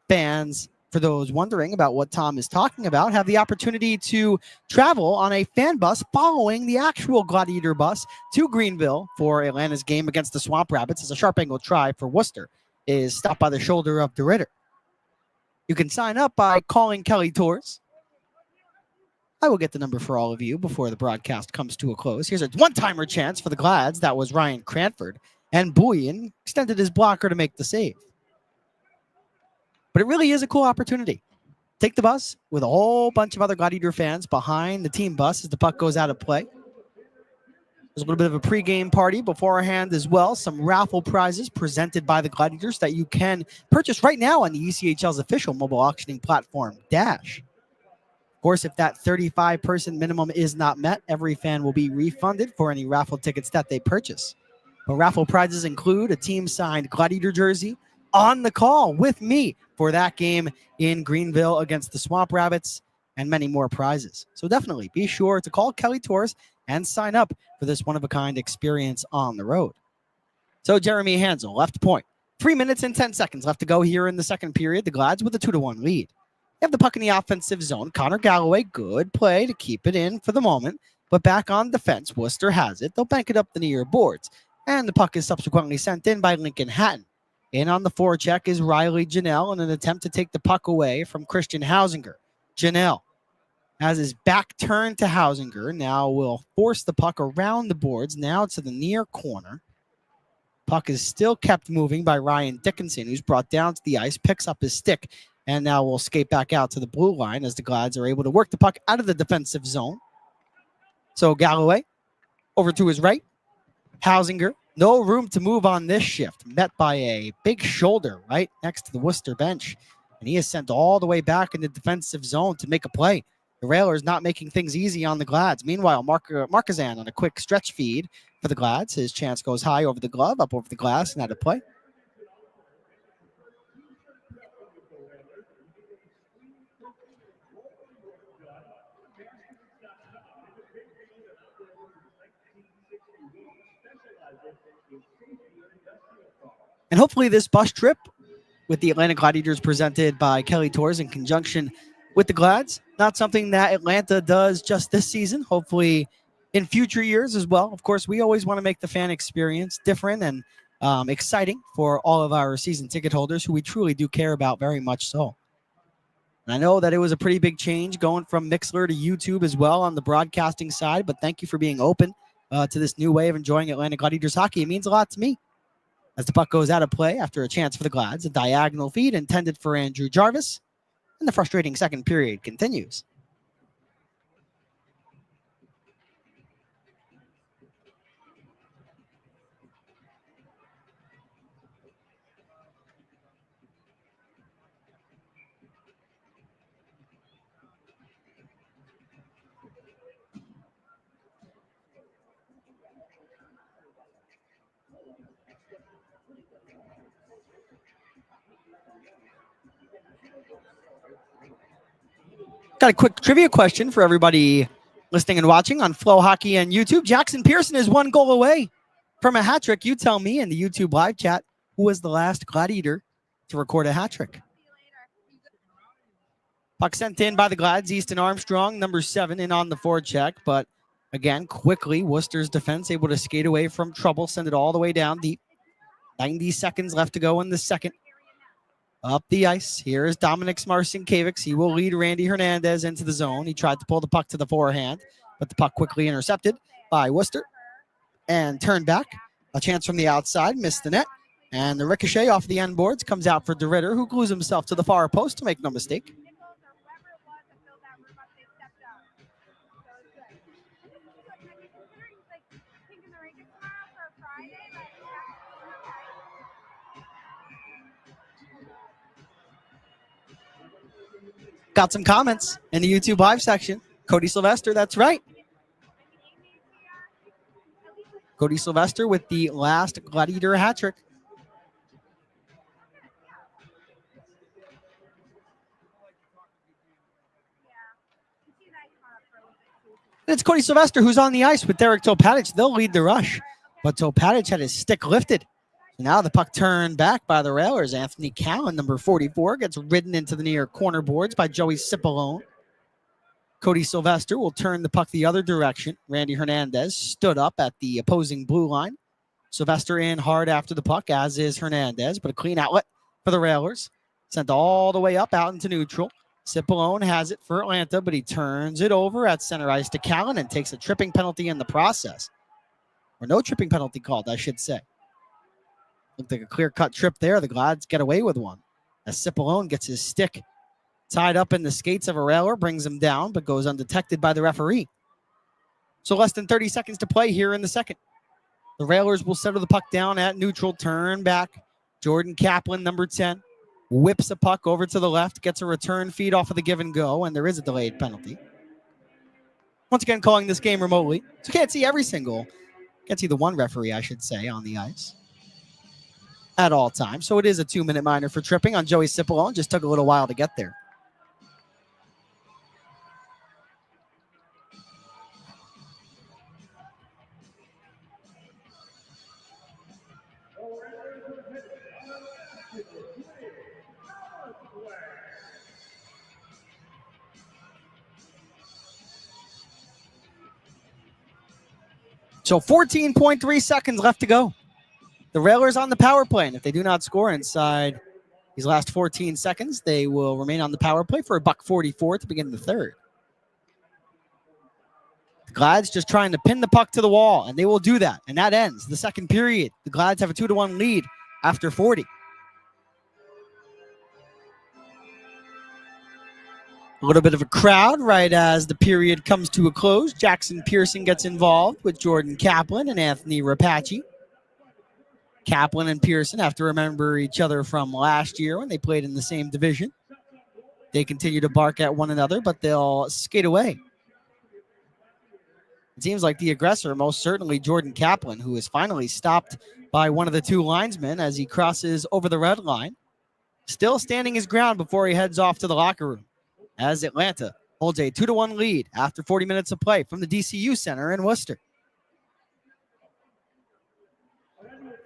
Fans, for those wondering about what Tom is talking about, have the opportunity to travel on a fan bus following the actual Gladiator bus to Greenville for Atlanta's game against the Swamp Rabbits as a sharp angle try for Worcester is stopped by the shoulder of DeRitter. You can sign up by calling Kelly Tours. I will get the number for all of you before the broadcast comes to a close. Here's a one-timer chance for the Glads. That was Ryan Cranford. And Bouillon extended his blocker to make the save. But it really is a cool opportunity. Take the bus with a whole bunch of other Gladiator fans behind the team bus as the puck goes out of play. There's a little bit of a pregame party beforehand as well. Some raffle prizes presented by the Gladiators that you can purchase right now on the ECHL's official mobile auctioning platform, Dash. Of course, if that 35-person minimum is not met, every fan will be refunded for any raffle tickets that they purchase. But raffle prizes include a team-signed Gladiator jersey on the call with me for that game in Greenville against the Swamp Rabbits, and many more prizes. So definitely be sure to call Kelly Tours and sign up for this one-of-a-kind experience on the road. So Jeremy Hansel, left point. 3 minutes and 10 seconds left to go here in the second period. The Glads with a 2-1 lead. They have the puck in the offensive zone. Connor Galloway, good play to keep it in for the moment, but back on defense. Worcester has it. They'll bank it up the near boards, and the puck is subsequently sent in by Lincoln Hatton. In on the forecheck is Riley Janelle in an attempt to take the puck away from Christian Hausinger. Janelle has his back turned to Hausinger. Now will force the puck around the boards, now to the near corner. Puck is still kept moving by Ryan Dickinson, who's brought down to the ice, picks up his stick, and now will skate back out to the blue line as the Glads are able to work the puck out of the defensive zone. So Galloway over to his right. Hausinger, no room to move on this shift, met by a big shoulder right next to the Worcester bench. And he is sent all the way back in the defensive zone to make a play. The Railers not making things easy on the Glads. Meanwhile, Markazan on a quick stretch feed for the Glads. His chance goes high over the glove, up over the glass, and out of play. And hopefully this bus trip with the Atlanta Gladiators presented by Kelly Tours in conjunction with the Glads, not something that Atlanta does just this season, hopefully in future years as well. Of course, we always want to make the fan experience different and exciting for all of our season ticket holders who we truly do care about very much so. And I know that it was a pretty big change going from Mixler to YouTube as well on the broadcasting side, but thank you for being open to this new way of enjoying Atlanta Gladiators hockey. It means a lot to me. As the puck goes out of play after a chance for the Glads, a diagonal feed intended for Andrew Jarvis, and the frustrating second period continues. Got a quick trivia question for everybody listening and watching on Flow Hockey and YouTube. Jackson Pearson is 1 goal away from a hat trick. You tell me in the YouTube live chat, who was the last Gladiator to record a hat trick? Puck sent in by the Glads. Easton Armstrong, number 7, in on the forecheck. But again, quickly, Worcester's defense able to skate away from trouble, send it all the way down deep. 90 seconds left to go in the second. Up the ice. Here is Dominic Marcinkiewicz. He will lead Randy Hernandez into the zone. He tried to pull the puck to the forehand, but the puck quickly intercepted by Worcester and turned back. A chance from the outside, missed the net. And the ricochet off the end boards comes out for DeRitter, who glues himself to the far post to make no mistake. Got some comments in the YouTube live section. Cody Sylvester, that's right. Cody Sylvester with the last Gladiator hat trick. And it's Cody Sylvester who's on the ice with Derek Topatic. They'll lead the rush, but Topatic had his stick lifted. Now the puck turned back by the Railers. Anthony Cowan, number 44, gets ridden into the near corner boards by Joey Cipollone. Cody Sylvester will turn the puck the other direction. Randy Hernandez stood up at the opposing blue line. Sylvester in hard after the puck, as is Hernandez, but a clean outlet for the Railers. Sent all the way up out into neutral. Cipollone has it for Atlanta, but he turns it over at center ice to Callan and takes a tripping penalty in the process. Or no tripping penalty called, I should say. Looked like a clear-cut trip there. The Glads get away with one. As Cipollone gets his stick tied up in the skates of a Railer, brings him down, but goes undetected by the referee. So less than 30 seconds to play here in the second. The Railers will settle the puck down at neutral, turn back. Jordan Kaplan, number 10, whips a puck over to the left, gets a return feed off of the give and go, and there is a delayed penalty. Once again, calling this game remotely. So can't see the one referee, I should say, on the ice at all times. So it is a 2-minute minor for tripping on Joey Cipollone. Just took a little while to get there. So 14.3 seconds left to go. The Railers on the power play, and if they do not score inside these last 14 seconds, they will remain on the power play for $1.44 to begin the third. The Glads just trying to pin the puck to the wall, and they will do that, and that ends the second period. The Glads have a 2-1 lead after 40. A little bit of a crowd right as the period comes to a close. Jackson Pearson gets involved with Jordan Kaplan and Anthony Rapace. Kaplan and Pearson have to remember each other from last year when they played in the same division. They continue to bark at one another, but they'll skate away. It seems like the aggressor, most certainly Jordan Kaplan, who is finally stopped by one of the two linesmen as he crosses over the red line, still standing his ground before he heads off to the locker room, as Atlanta holds a 2-1 lead after 40 minutes of play from the DCU Center in Worcester.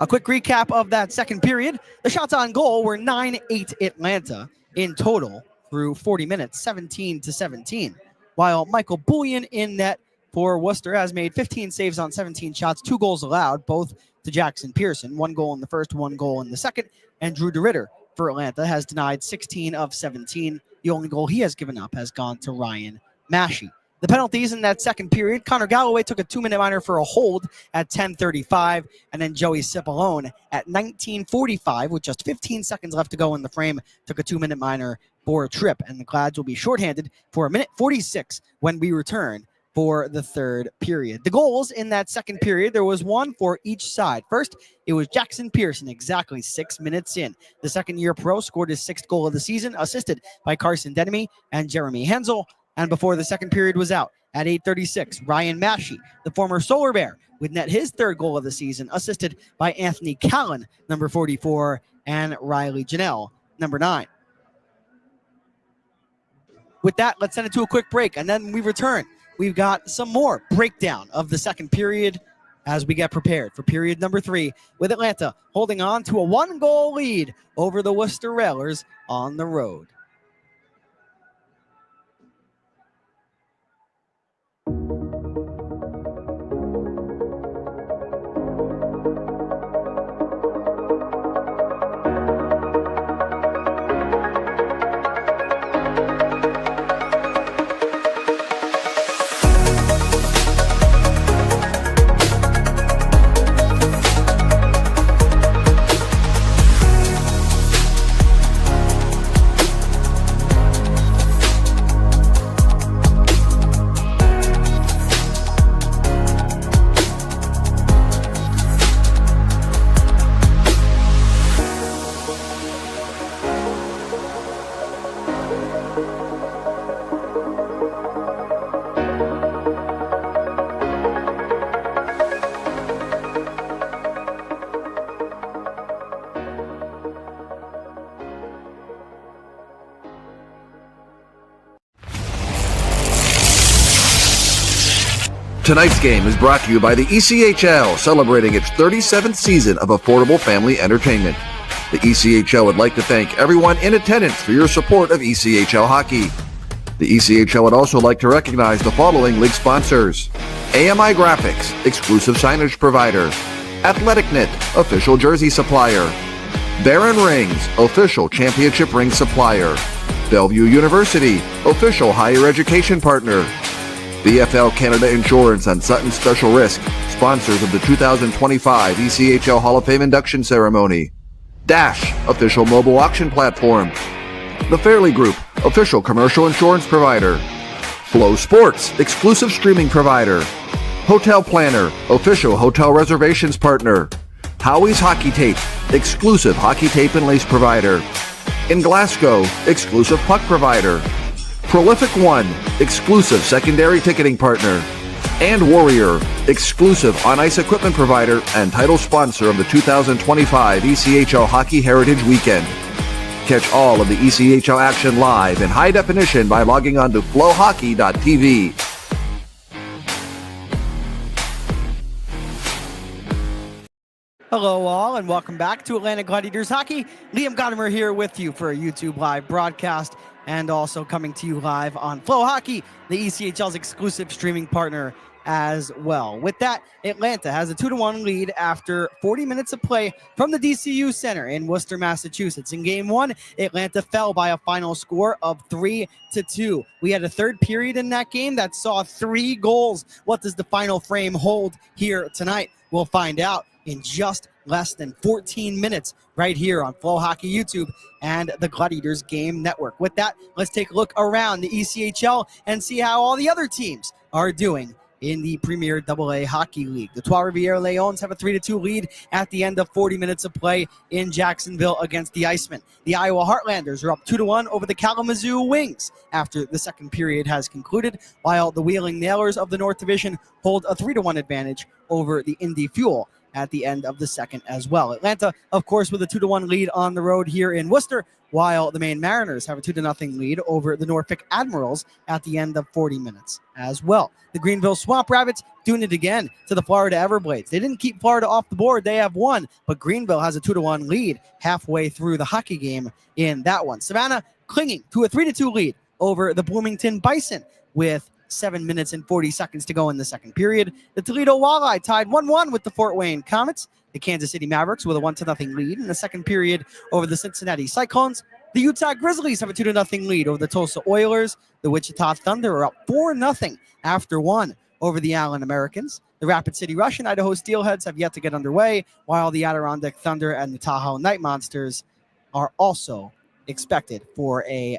A quick recap of that second period. The shots on goal were 9-8 Atlanta in total through 40 minutes, 17-17. While Michael Bullion in net for Worcester has made 15 saves on 17 shots, 2 goals allowed, both to Jackson Pearson. 1 goal in the first, 1 goal in the second. And Drew DeRitter for Atlanta has denied 16 of 17 The only goal he has given up has gone to Ryan Massey. The penalties in that second period, Connor Galloway took a 2-minute minor for a hold at 10:35, and then Joey Cipollone at 19:45, with just 15 seconds left to go in the frame, took a 2-minute minor for a trip, and the Glads will be shorthanded for 1:46 when we return for the third period. The goals in that second period, there was one for each side. First, it was Jackson Pearson, exactly 6 minutes in. The second-year pro scored his 6th goal of the season, assisted by Carson Denemy and Jeremy Hensel. And before the second period was out, at 8:36, Ryan Massey, the former Solar Bear, would net his 3rd goal of the season, assisted by Anthony Callan, number 44, and Riley Janelle, number 9. With that, let's send it to a quick break, and then we return. We've got some more breakdown of the second period as we get prepared for period number 3, with Atlanta holding on to a 1-goal lead over the Worcester Railers on the road. Tonight's game is brought to you by the ECHL, celebrating its 37th season of affordable family entertainment. The ECHL would like to thank everyone in attendance for your support of ECHL hockey. The ECHL would also like to recognize the following league sponsors: AMI Graphics, exclusive signage provider; Athletic Knit, official jersey supplier; Baron Rings, official championship ring supplier; Bellevue University, official higher education partner; BFL Canada Insurance and Sutton Special Risk, sponsors of the 2025 ECHL Hall of Fame induction ceremony; Dash, official mobile auction platform; The Fairley Group, official commercial insurance provider; Flow Sports, exclusive streaming provider; Hotel Planner, official hotel reservations partner; Howie's Hockey Tape, exclusive hockey tape and lace provider; In Glasgow, exclusive puck provider; Prolific One, exclusive secondary ticketing partner; and Warrior, exclusive on-ice equipment provider and title sponsor of the 2025 ECHL Hockey Heritage Weekend. Catch all of the ECHL action live in high definition by logging on to flowhockey.tv. Hello all, and welcome back to Atlanta Gladiators Hockey. Liam Gotimer here with you for a YouTube live broadcast, and also coming to you live on Flow Hockey, the ECHL's exclusive streaming partner as well. With that, Atlanta has a 2-1 lead after 40 minutes of play from the DCU Center in Worcester, Massachusetts. In Game 1, Atlanta fell by a final score of 3-2. We had a third period in that game that saw 3 goals. What does the final frame hold here tonight? We'll find out in just less than 14 minutes right here on Flow Hockey YouTube and the Gladiators Game Network. With that, let's take a look around the ECHL and see how all the other teams are doing in the Premier AA Hockey League. The Trois-Rivières Lions have a 3-2 lead at the end of 40 minutes of play in Jacksonville against the Icemen. The Iowa Heartlanders are up 2-1 over the Kalamazoo Wings after the second period has concluded, while the Wheeling Nailers of the North Division hold a 3-1 advantage over the Indy Fuel at the end of the second as well. Atlanta, of course, with a 2-1 lead on the road here in Worcester, while the Maine Mariners have a 2-0 lead over the Norfolk Admirals at the end of 40 minutes as well. The Greenville Swamp Rabbits doing it again to the Florida Everblades. They didn't keep Florida off the board. They have won, but Greenville has a 2-1 lead halfway through the hockey game in that one. Savannah clinging to a 3-2 lead over the Bloomington Bison with 7 minutes and 40 seconds to go in the second period. The Toledo Walleye tied 1-1 with the Fort Wayne Comets. The Kansas City Mavericks with a 1-0 lead in the second period over the Cincinnati Cyclones. The Utah Grizzlies have a 2-0 lead over the Tulsa Oilers. The Wichita Thunder are up 4-0 after one over the Allen Americans. The Rapid City Rush and Idaho Steelheads have yet to get underway, while the Adirondack Thunder and the Tahoe Night Monsters are also expected for a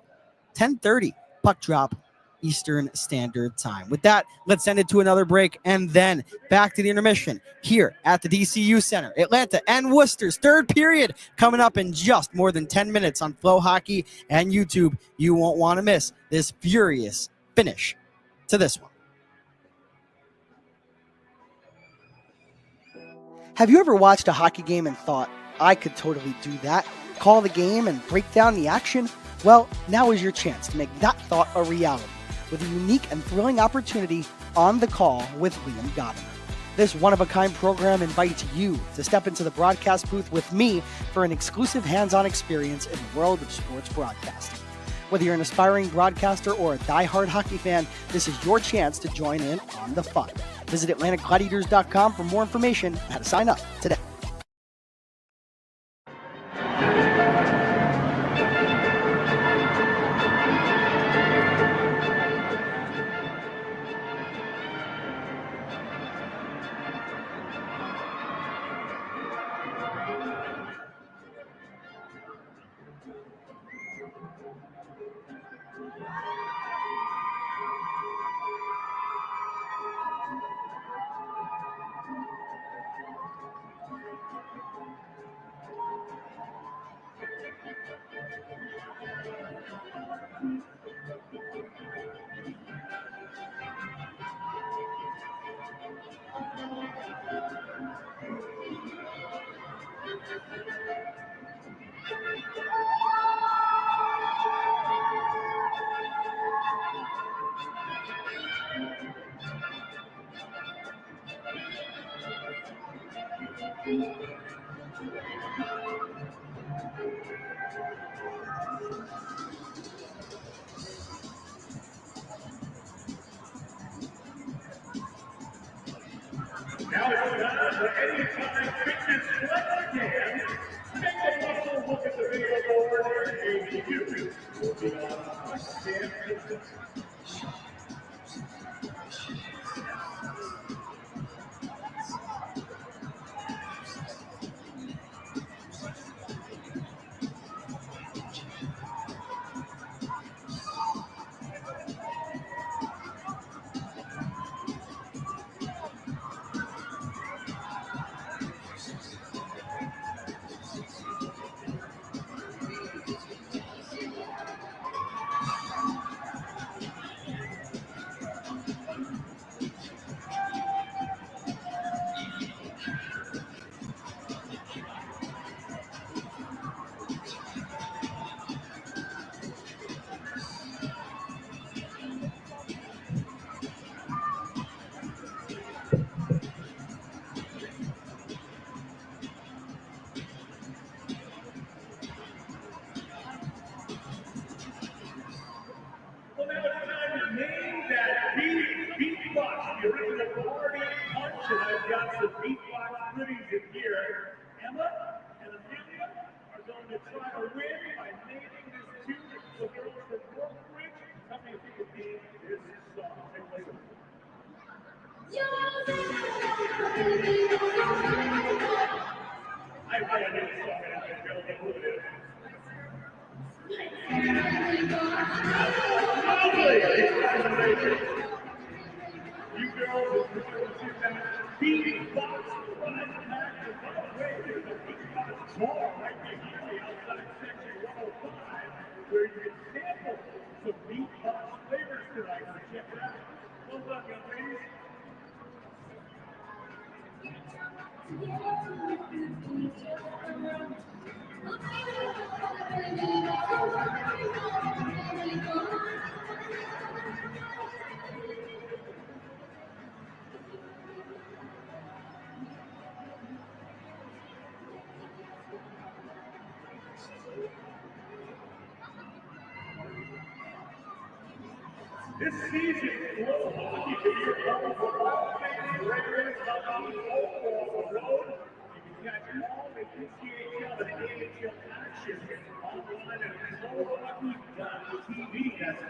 10:30 puck drop Eastern Standard Time. With that, let's send it to another break and then back to the intermission here at the DCU Center. Atlanta and Worcester's third period coming up in just more than 10 minutes on Flow Hockey and YouTube. You won't want to miss this furious finish to this one. Have you ever watched a hockey game and thought, I could totally do that? Call the game and break down the action? Well, now is your chance to make that thought a reality with a unique and thrilling opportunity on the call with Liam Gotimer. This one-of-a-kind program invites you to step into the broadcast booth with me for an exclusive hands-on experience in the world of sports broadcasting. Whether you're an aspiring broadcaster or a die-hard hockey fan, this is your chance to join in on the fun. Visit AtlanticGladiators.com for more information on how to sign up today. Now it's time for Anytime Fitness Flex Again. Take a muscle look at the video board and YouTube. Moving on to Stand Fitness. Well, now it's time to name that beatbox, the original party punch, and I've got some beatbox goodies in here. Emma and Amelia are going to try to win by naming this tune. So girls from Brookridge, tell me if you can name this song. Take a listen. I bet I knew this song, and I don't know who it is. You girls are going to that beatbox run back to the way. There's a beatbox tour right behind the outside section 105 where you can sample some beatbox flavors tonight. So check it out. Well done, young ladies. This season, Flow Hockey can be your home for all things regular hockey, local on the road. You can catch all the ECHL and AHL action online at FloHockey.tv. That's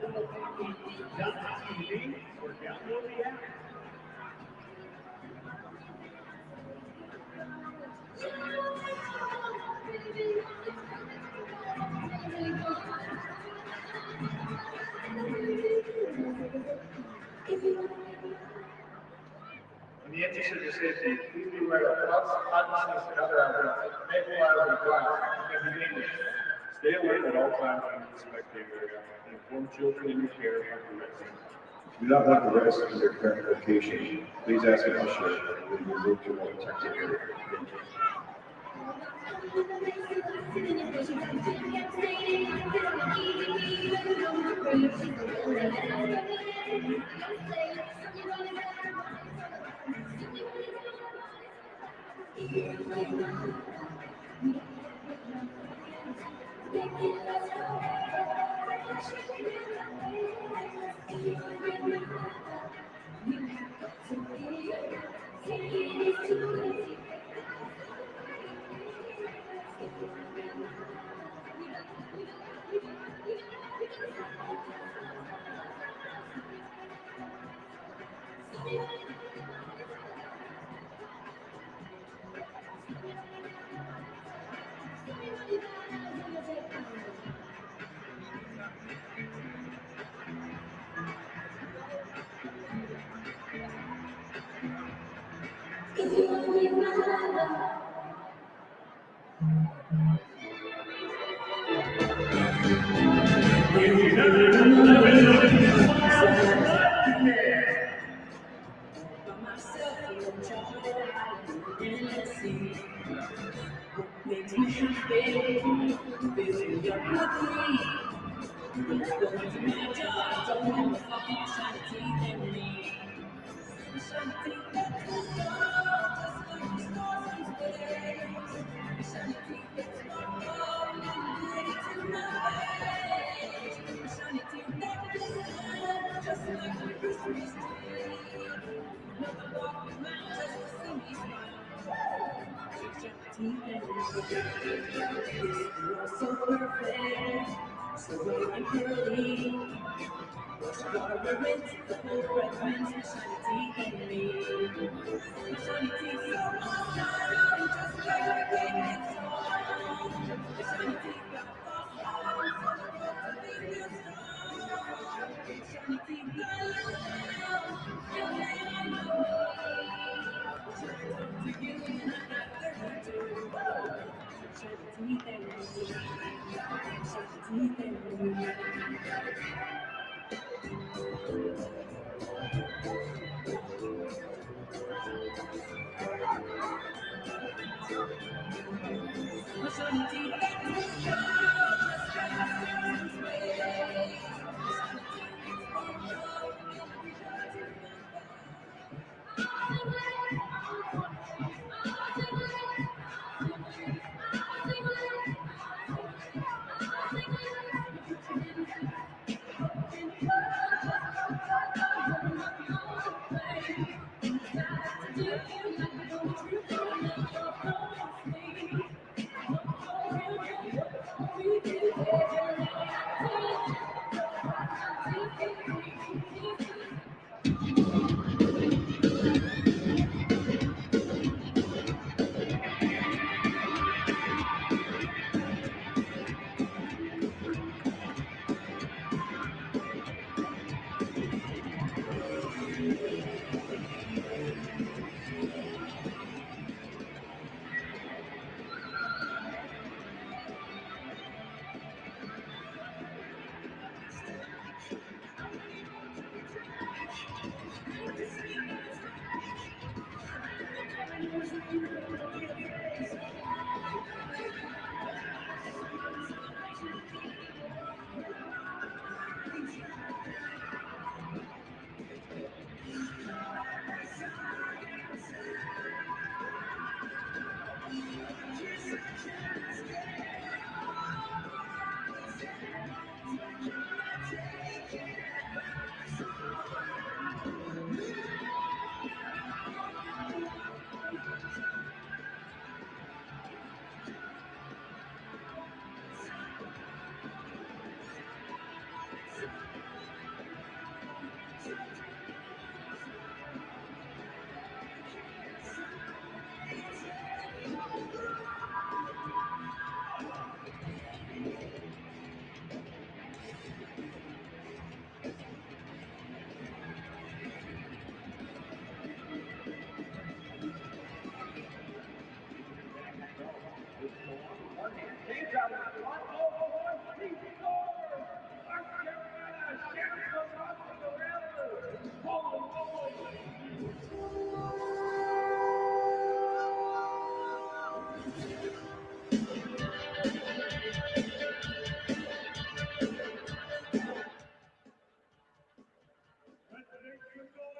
FLOHockey.tv or download the app. In the interest of your safety, please be aware that gloves, cotton and other items may fly over the glass and can be dangerous. Stay alert at all times when you inspect the area and inform children in your care of the risk. If you do not want the rest in their current location, please ask an usher when you move to a more protected area.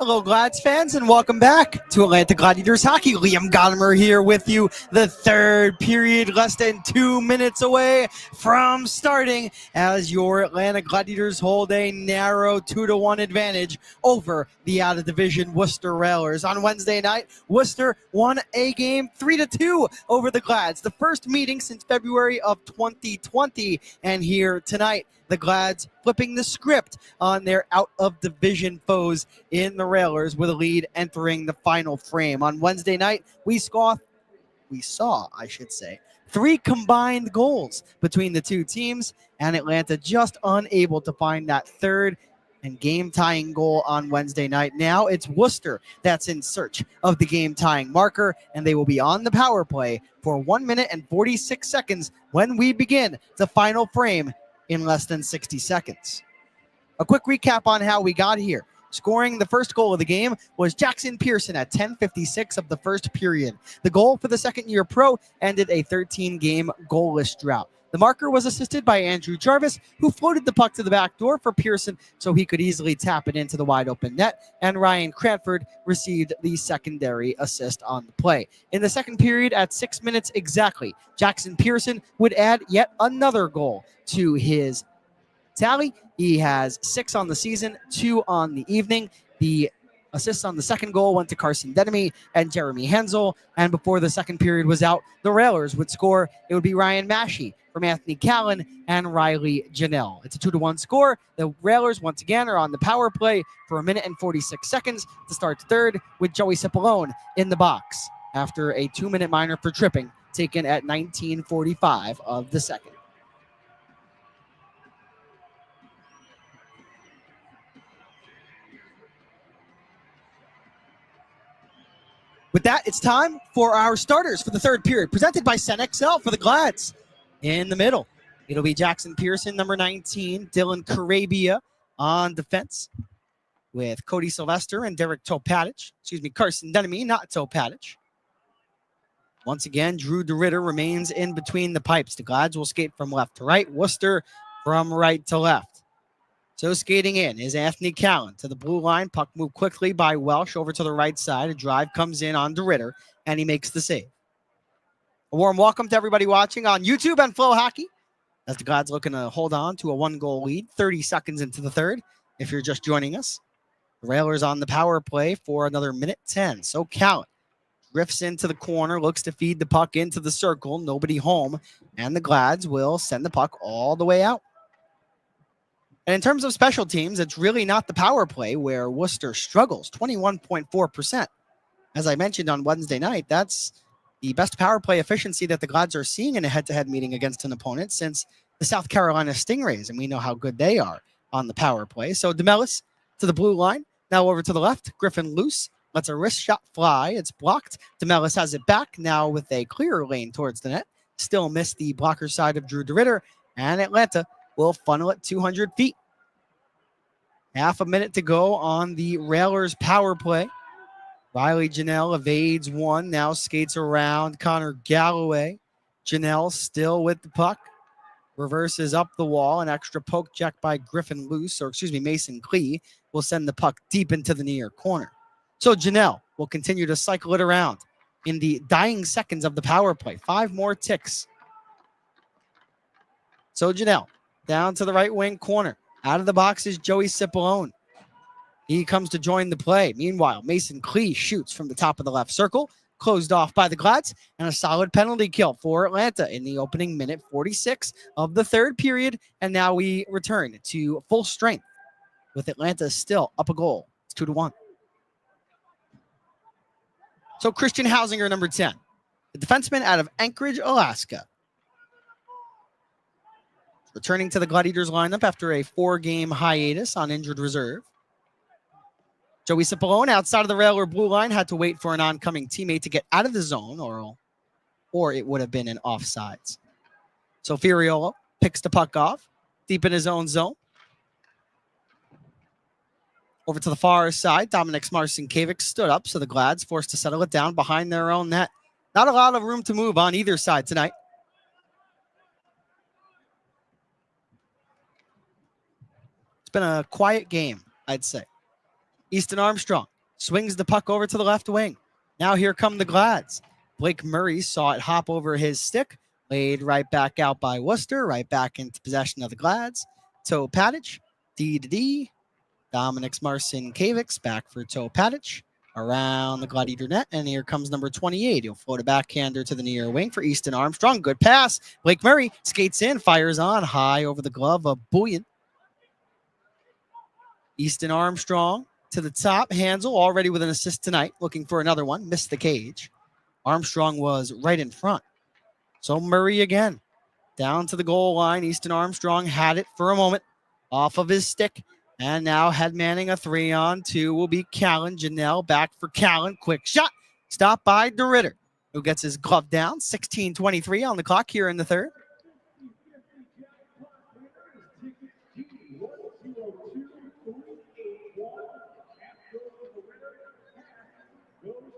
Hello, Glads fans, and welcome back to Atlanta Gladiators Hockey. Liam Gotimer here with you. The third period, less than 2 minutes away from starting, as your Atlanta Gladiators hold a narrow 2-1 advantage over the out-of-division Worcester Railers. On Wednesday night, Worcester won a game 3-2 over the Glads, the first meeting since February of 2020, and here tonight, the Glads flipping the script on their out-of-division foes in the Railers with a lead entering the final frame. On Wednesday night, we saw, 3 combined goals between the two teams, and Atlanta just unable to find that third and game-tying goal on Wednesday night. Now it's Worcester that's in search of the game-tying marker, and they will be on the power play for 1 minute and 46 seconds when we begin the final frame in less than 60 seconds. A quick recap on how we got here. Scoring the first goal of the game was Jackson Pearson at 10:56 of the first period. The goal for the second-year pro ended a 13-game goalless drought. The marker was assisted by Andrew Jarvis, who floated the puck to the back door for Pearson so he could easily tap it into the wide-open net, and Ryan Cranford received the secondary assist on the play. In the second period, at 6 minutes exactly, Jackson Pearson would add yet another goal to his tally. He has 6 on the season, 2 on the evening. The assists on the second goal went to Carson Denemy and Jeremy Hensel. And before the second period was out, the Railers would score. It would be Ryan Maschey from Anthony Callan and Riley Janelle. It's a 2-1 score. The Railers, once again, are on the power play for 1 minute and 46 seconds to start third, with Joey Cipollone in the box after a 2-minute minor for tripping taken at 19:45 of the second. With that, it's time for our starters for the third period, presented by CenXL for the Glads. In the middle, it'll be Jackson Pearson, number 19, Dylan Carabia on defense, with Cody Sylvester and Derek Topatic. Carson Denemy, not Topatic. Once again, Drew DeRitter remains in between the pipes. The Glads will skate from left to right, Worcester from right to left. So skating in is Anthony Callan to the blue line. Puck moved quickly by Welsh over to the right side. A drive comes in on DeRitter, and he makes the save. A warm welcome to everybody watching on YouTube and Flow Hockey, as the Glads looking to hold on to a 1-goal lead 30 seconds into the third. If you're just joining us, the Railers on the power play for another minute 10. So Callan drifts into the corner, looks to feed the puck into the circle. Nobody home, and the Glads will send the puck all the way out. And in terms of special teams, it's really not the power play where Worcester struggles, 21.4%. As I mentioned on Wednesday night, that's the best power play efficiency that the Glads are seeing in a head-to-head meeting against an opponent since the South Carolina Stingrays, and we know how good they are on the power play. So DeMellis to the blue line, now over to the left. Griffin loose, lets a wrist shot fly. It's blocked. DeMellis has it back, now with a clear lane towards the net. Still missed the blocker side of Drew DeRitter, and Atlanta will funnel it 200 feet. Half a minute to go on the Railers power play. Riley Janelle evades one, now skates around Connor Galloway. Janelle still with the puck. Reverses up the wall. An extra poke check by Mason Klee will send the puck deep into the near corner. So Janelle will continue to cycle it around in the dying seconds of the power play. 5 more ticks. So Janelle down to the right wing corner. Out of the box is Joey Cipollone. He comes to join the play. Meanwhile, Mason Klee shoots from the top of the left circle, closed off by the Glads, and a solid penalty kill for Atlanta in the opening minute 46 of the third period. And now we return to full strength with Atlanta still up a goal. It's 2-1. So Christian Hausinger, number 10, the defenseman out of Anchorage, Alaska, returning to the Gladiators lineup after a 4-game hiatus on injured reserve. Joey Cipollone outside of the Railer blue line had to wait for an oncoming teammate to get out of the zone, or it would have been an offsides. So Fiorillo picks the puck off deep in his own zone. Over to the far side, Dominic Marcinkiewicz stood up, so the Glads forced to settle it down behind their own net. Not a lot of room to move on either side tonight. It's been a quiet game, I'd say. Easton Armstrong swings the puck over to the left wing. Now here come the Glads. Blake Murray saw it hop over his stick, laid right back out by Worcester, right back into possession of the Glads. Toe Patic, D to D. Dominik Marcinkiewicz back for Toe Patic around the Gladiator net, and here comes number 28. He'll float a backhander to the near wing for Easton Armstrong. Good pass. Blake Murray skates in, fires on high over the glove of Bullion. Easton Armstrong to the top. Hansel already with an assist tonight, looking for another one. Missed the cage. Armstrong was right in front. So Murray again. Down to the goal line. Easton Armstrong had it for a moment off of his stick. And now head manning a 3-on-2 will be Callan. Janelle back for Callan. Quick shot. Stopped by DeRitter, who gets his glove down. 16:23 on the clock here in the third.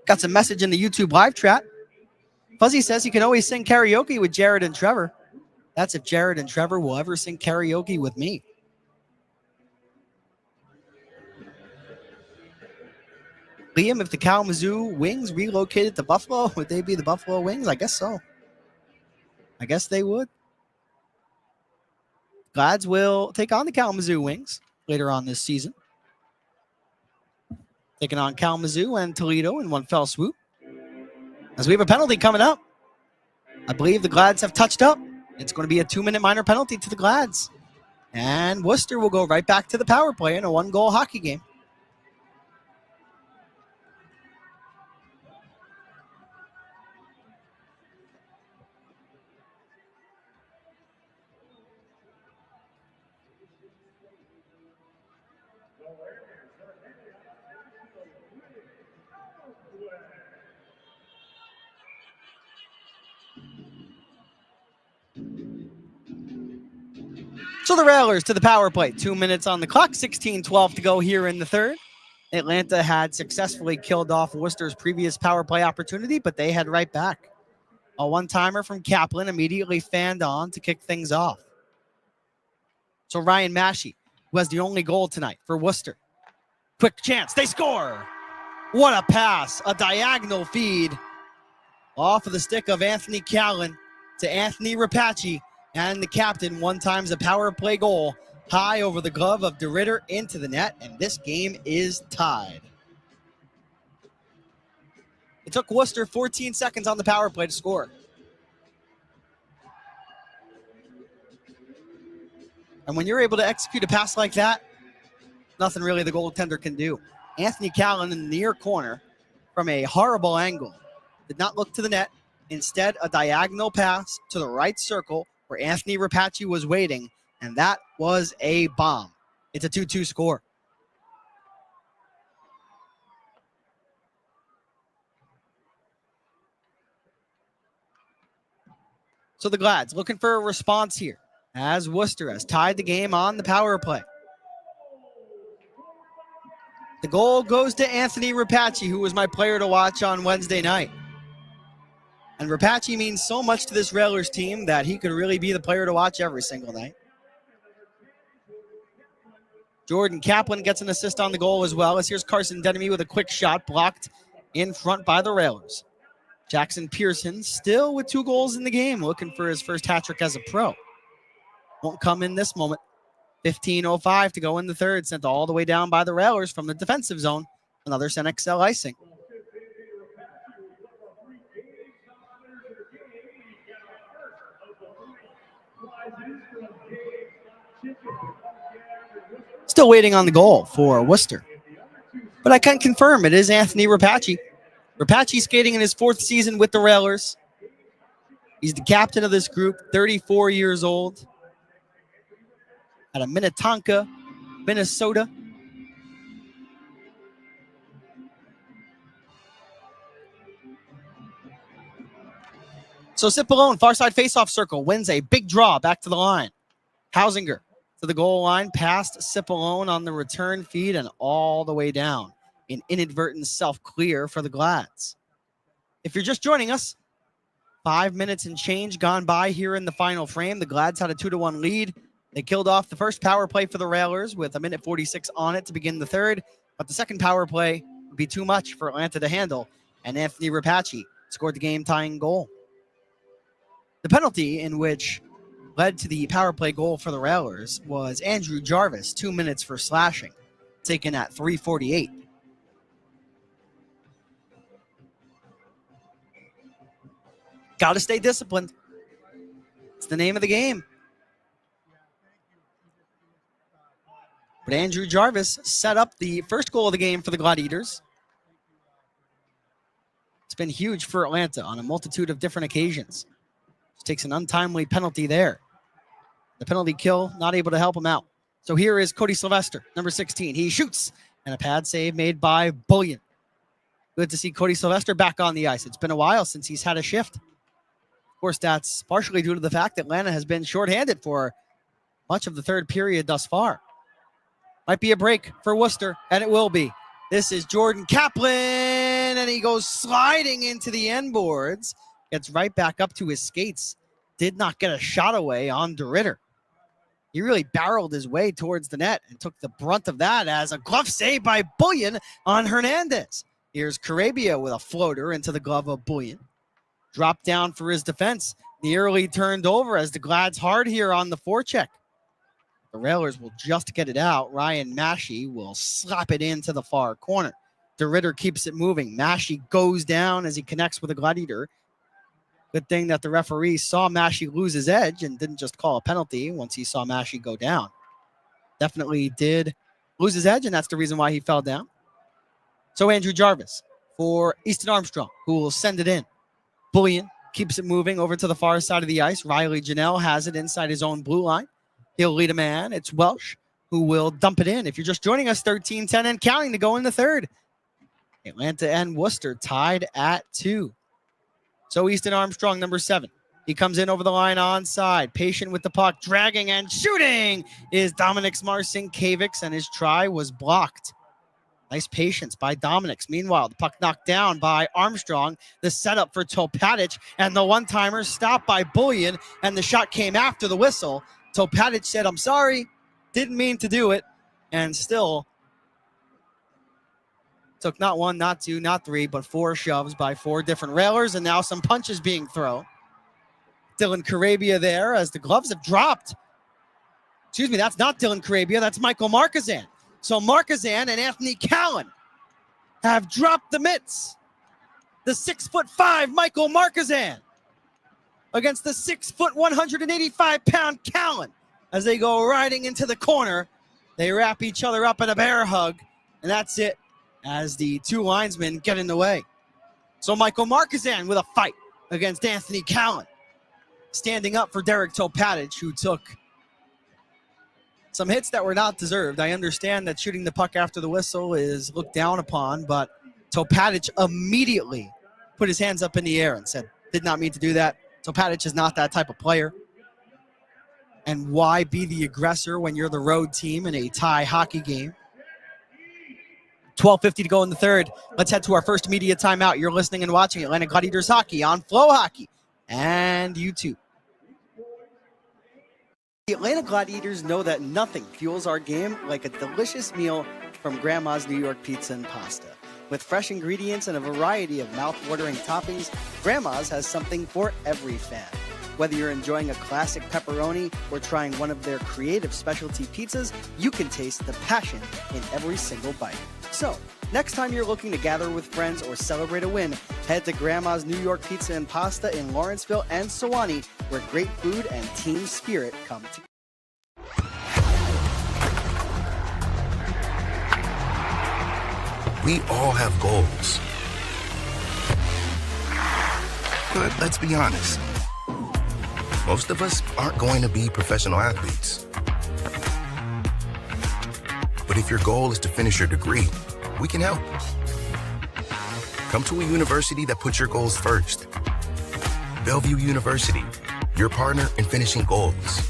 Got some message in the YouTube live chat. Fuzzy says he can always sing karaoke with Jared and Trevor. That's if Jared and Trevor will ever sing karaoke with me. Liam, if the Kalamazoo Wings relocated to Buffalo, would they be the Buffalo Wings? I guess so. I guess they would. Glads will take on the Kalamazoo Wings later on this season. Taking on Kalamazoo and Toledo in one fell swoop. As we have a penalty coming up. I believe the Glads have touched up. It's going to be a 2-minute minor penalty to the Glads. And Worcester will go right back to the power play in a 1-goal hockey game. So the Railers to the power play. 2 minutes on the clock, 16:12 to go here in the third. Atlanta had successfully killed off Worcester's previous power play opportunity, but they head right back. A one-timer from Kaplan immediately fanned on to kick things off. So Ryan Massey, who has the only goal tonight for Worcester. Quick chance, they score! What a pass, a diagonal feed off of the stick of Anthony Callan to Anthony Rapace. And the captain one-times a power play goal high over the glove of DeRitter into the net, and this game is tied. It took Worcester 14 seconds on the power play to score. And when you're able to execute a pass like that, nothing really the goaltender can do. Anthony Callan in the near corner from a horrible angle did not look to the net. Instead, a diagonal pass to the right circle where Anthony Rapace was waiting, and that was a bomb. It's a 2-2 score. So the Glads looking for a response here as Worcester has tied the game on the power play. The goal goes to Anthony Rapace, who was my player to watch on Wednesday night. And Rapace means so much to this Railers team that he could really be the player to watch every single night. Jordan Kaplan gets an assist on the goal as well, as here's Carson Denemy with a quick shot blocked in front by the Railers. Jackson Pearson still with 2 goals in the game, looking for his first hat trick as a pro. Won't come in this moment. 15:05 to go in the third, sent all the way down by the Railers from the defensive zone. Another Senexel icing. Still waiting on the goal for Worcester. But I can confirm it is Anthony Rapace. Rapace skating in his 4th season with the Railers. He's the captain of this group, 34 years old. Out of Minnetonka, Minnesota. So Cipollone, far side faceoff circle, wins a big draw back to the line. Hausinger to the goal line, past Cipollone on the return feed and all the way down. An inadvertent self-clear for the Glads. If you're just joining us, 5 minutes and change gone by here in the final frame. The Glads had a 2-1 lead. They killed off the first power play for the Railers with 1:46 on it to begin the third. But the second power play be too much for Atlanta to handle, and Anthony Rapace scored the game-tying goal. The penalty, in which led to the power play goal for the Railers, was Andrew Jarvis, 2 minutes for slashing, taken at 3:48. Got to stay disciplined. It's the name of the game. But Andrew Jarvis set up the first goal of the game for the Gladiators. It's been huge for Atlanta on a multitude of different occasions. Just takes an untimely penalty there. The penalty kill, not able to help him out. So here is Cody Sylvester, number 16. He shoots, and a pad save made by Bullion. Good to see Cody Sylvester back on the ice. It's been a while since he's had a shift. Of course, that's partially due to the fact that Atlanta has been shorthanded for much of the third period thus far. Might be a break for Worcester, and it will be. This is Jordan Kaplan, and he goes sliding into the end boards. Gets right back up to his skates. Did not get a shot away on DeRitter. He really barreled his way towards the net and took the brunt of that as a glove save by Bullion on Hernandez. Here's Carabia with a floater into the glove of Bullion. Dropped down for his defense. Nearly turned over as the Glad's hard here on the forecheck. The Railers will just get it out. Ryan Maschie will slap it into the far corner. DeRitter keeps it moving. Maschie goes down as he connects with a Gladiator. Good thing that the referee saw Maschie lose his edge and didn't just call a penalty once he saw Maschie go down. Definitely did lose his edge, and that's the reason why he fell down. So Andrew Jarvis for Easton Armstrong, who will send it in. Bullion keeps it moving over to the far side of the ice. Riley Janelle has it inside his own blue line. He'll lead a man. It's Welsh who will dump it in. If you're just joining us, 13-10 and counting to go in the third. Atlanta and Worcester tied at 2. So Easton Armstrong, number 7. He comes in over the line onside. Patient with the puck. Dragging and shooting is Dominik Marcinkiewicz, and his try was blocked. Nice patience by Dominik. Meanwhile, the puck knocked down by Armstrong. The setup for Topatic, and the one-timer stopped by Bullion, and the shot came after the whistle. Topatic said, "I'm sorry, didn't mean to do it," and still took not 1, not 2, not 3, but 4 shoves by 4 different Railers, and now some punches being thrown. Dylan Carabia there as the gloves have dropped. Excuse me, that's not Dylan Carabia, that's Michael Markazan. So Markazan and Anthony Callan have dropped the mitts. The 6'5" Michael Markazan against the 6', 185-pound Callan. As they go riding into the corner, they wrap each other up in a bear hug, and that's it as the 2 linesmen get in the way. So Michael Markazan with a fight against Anthony Callan, standing up for Derek Topatic, who took some hits that were not deserved. I understand that shooting the puck after the whistle is looked down upon, but Topatic immediately put his hands up in the air and said, "Did not mean to do that." Topatic is not that type of player. And why be the aggressor when you're the road team in a tie hockey game? 12:50 to go in the third. Let's head to our first media timeout. You're listening and watching Atlanta Gladiators Hockey on Flow Hockey and YouTube. The Atlanta Gladiators know that nothing fuels our game like a delicious meal from Grandma's New York Pizza and Pasta. With fresh ingredients and a variety of mouth-watering toppings, Grandma's has something for every fan. Whether you're enjoying a classic pepperoni or trying one of their creative specialty pizzas, you can taste the passion in every single bite. So, next time you're looking to gather with friends or celebrate a win, head to Grandma's New York Pizza and Pasta in Lawrenceville and Sewanee, where great food and team spirit come together. We all have goals. But let's be honest. Most of us aren't going to be professional athletes. But if your goal is to finish your degree, we can help. Come to a university that puts your goals first. Bellevue University, your partner in finishing goals.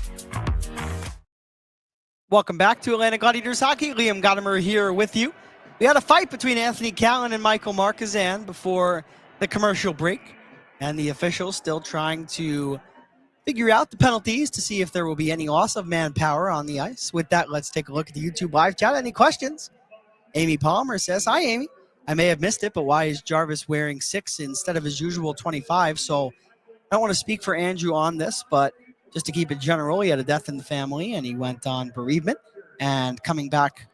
Welcome back to Atlanta Gladiators Hockey. Liam Gotimer here with you. We had a fight between Anthony Callan and Michael Markazan before the commercial break, and the officials still trying to figure out the penalties to see if there will be any loss of manpower on the ice. With that, let's take a look at the YouTube live chat. Any questions? Amy Palmer says, "Hi, Amy. I may have missed it, but why is Jarvis wearing 6 instead of his usual 25? So I don't want to speak for Andrew on this, but just to keep it general, he had a death in the family and he went on bereavement. And coming back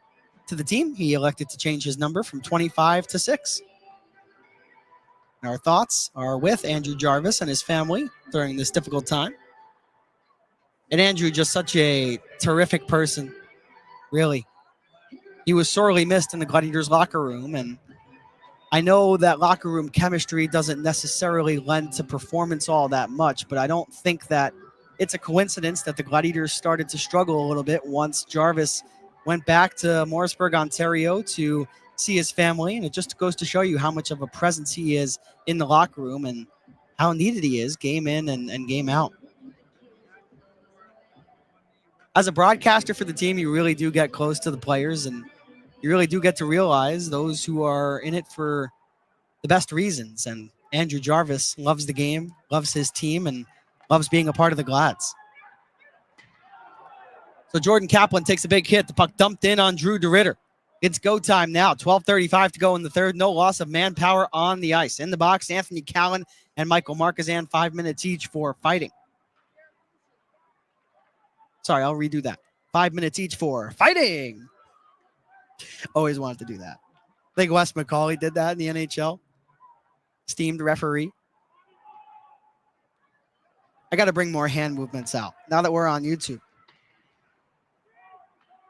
to the team, he elected to change his number from 25 to 6. And our thoughts are with Andrew Jarvis and his family during this difficult time. And Andrew, just such a terrific person, really. He was sorely missed in the Gladiators locker room, and I know that locker room chemistry doesn't necessarily lend to performance all that much, but I don't think that it's a coincidence that the Gladiators started to struggle a little bit once Jarvis went back to Morrisburg, Ontario to see his family, and it just goes to show you how much of a presence he is in the locker room and how needed he is game in and game out. As a broadcaster for the team, you really do get close to the players, and you really do get to realize those who are in it for the best reasons. And Andrew Jarvis loves the game, loves his team, and loves being a part of the Glads. So Jordan Kaplan takes a big hit. The puck dumped in on Drew DeRitter. It's go time now. 12:35 to go in the third. No loss of manpower on the ice. In the box, Anthony Callan and Michael Marquezan, 5 minutes each for fighting. Sorry, I'll redo that. 5 minutes each for fighting. Always wanted to do that. I think Wes McCauley did that in the NHL. Esteemed referee. I got to bring more hand movements out now that we're on YouTube.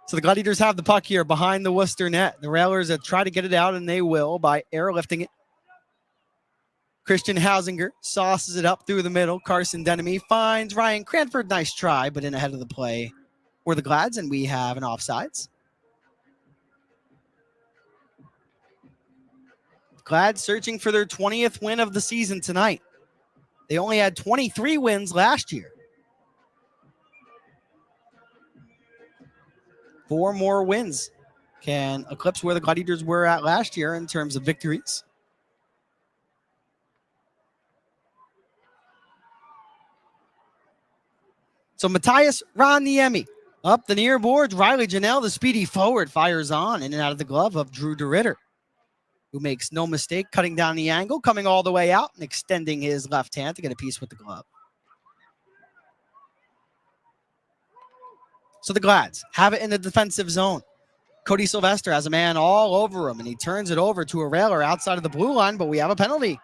So the Gladiators have the puck here behind the Worcester net. The Railers have tried to get it out, and they will by airlifting it. Christian Hausinger sauces it up through the middle. Carson Denemy finds Ryan Cranford. Nice try, but in ahead of the play were the Glads, and we have an offsides. Glads searching for their 20th win of the season tonight. They only had 23 wins last year. 4 more wins can eclipse where the Gladiators were at last year in terms of victories. So Matthias Raniemi up the near boards. Riley Janelle, the speedy forward, fires on in and out of the glove of Drew DeRitter, who makes no mistake cutting down the angle, coming all the way out and extending his left hand to get a piece with the glove. So the Glads have it in the defensive zone. Cody Sylvester has a man all over him, and he turns it over to a railer outside of the blue line, but we have a penalty.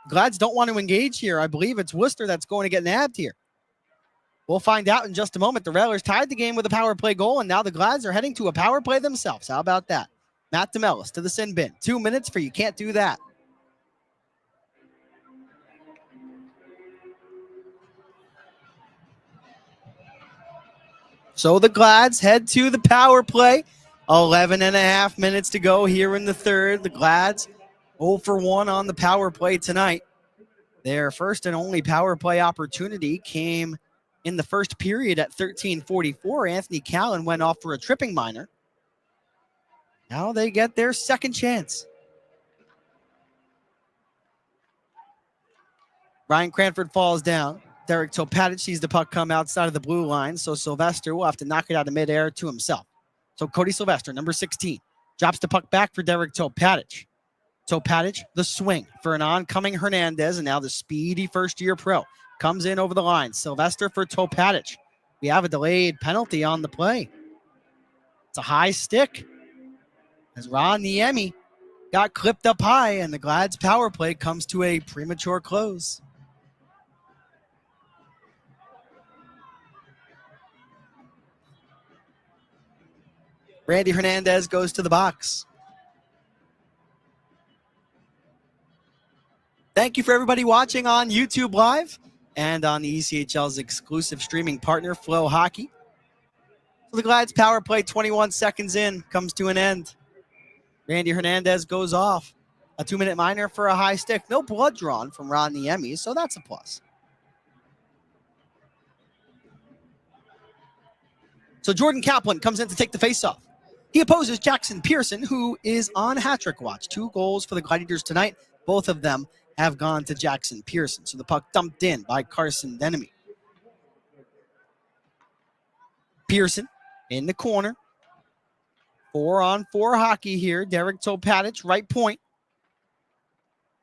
Glads don't want to engage here. I believe it's Worcester that's going to get nabbed here. We'll find out in just a moment. The Railers tied the game with a power play goal, and now the Glads are heading to a power play themselves. How about that? Matt DeMellis to the sin bin. 2 minutes for you can't do that. So the Glads head to the power play. 11 and a half minutes to go here in the third. The Glads 0 for 1 on the power play tonight. Their first and only power play opportunity came in the first period at 13:44. Anthony Callan went off for a tripping minor. Now they get their second chance. Ryan Cranford falls down. Derek Topatic sees the puck come outside of the blue line, so Sylvester will have to knock it out of midair to himself. So Cody Sylvester, number 16, drops the puck back for Derek Topatic. Topatic, the swing for an oncoming Hernandez, and now the speedy first-year pro comes in over the line. Sylvester for Topatic. We have a delayed penalty on the play. It's a high stick, as Ron Niemi got clipped up high, and the Glads power play comes to a premature close. Randy Hernandez goes to the box. Thank you for everybody watching on YouTube Live and on the ECHL's exclusive streaming partner, Flow Hockey. So the Glads power play 21 seconds in comes to an end. Randy Hernandez goes off. A 2-minute minor for a high stick. No blood drawn from Ron Niemi, so that's a plus. So Jordan Kaplan comes in to take the faceoff. He opposes Jackson Pearson, who is on hat-trick watch. 2 goals for the Gladiators tonight. Both of them have gone to Jackson Pearson. So the puck dumped in by Carson Denemy. Pearson in the corner. 4-on-4 hockey here. Derek Topatic, right point.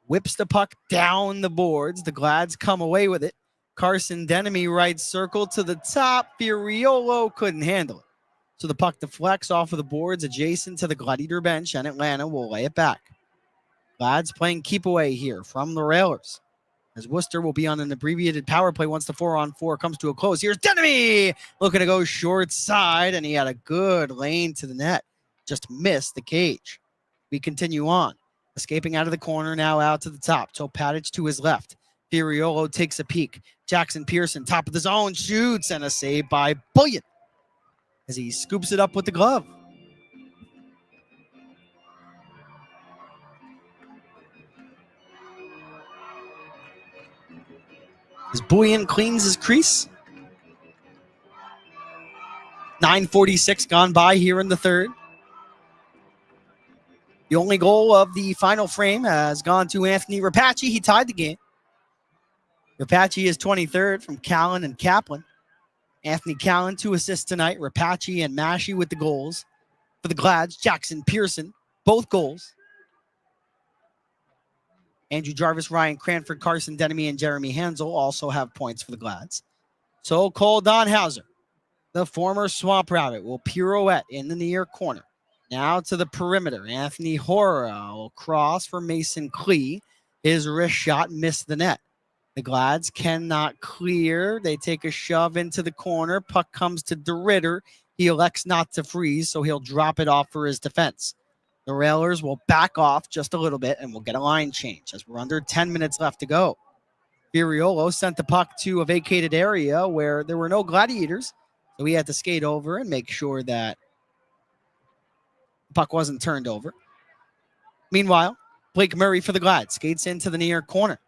Whips the puck down the boards. The Glads come away with it. Carson Denemy, right circle to the top. Furiolo couldn't handle it. So the puck deflects off of the boards adjacent to the Gladiator bench, and Atlanta will lay it back. Glads playing keep away here from the Railers, as Worcester will be on an abbreviated power play once the 4-on-4 comes to a close. Here's Denemy looking to go short side, and he had a good lane to the net. Just missed the cage. We continue on. Escaping out of the corner, now out to the top. Topatic to his left. Furiolo takes a peek. Jackson Pearson, top of the zone, shoots, and a save by Bullion as he scoops it up with the glove. As Bullion cleans his crease. 9:46 gone by here in the third. The only goal of the final frame has gone to Anthony Rapace. He tied the game. Rapace is 23rd from Callan and Kaplan. Anthony Callan, 2 assists tonight. Rapace and Mashi with the goals. For the Glads, Jackson Pearson, both goals. Andrew Jarvis, Ryan Cranford, Carson Denemy, and Jeremy Hansel also have points for the Glads. So Cole Donhauser, the former Swamp Rabbit, will pirouette in the near corner. Now to the perimeter. Anthony Hora will cross for Mason Klee. His wrist shot missed the net. The Glads cannot clear. They take a shove into the corner. Puck comes to DeRitter. He elects not to freeze, so he'll drop it off for his defense. The Railers will back off just a little bit, and we'll get a line change as we're under 10 minutes left to go. Furiolo sent the puck to a vacated area where there were no Gladiators, so he had to skate over and make sure that the puck wasn't turned over. Meanwhile, Blake Murray for the Glads skates into the near corner.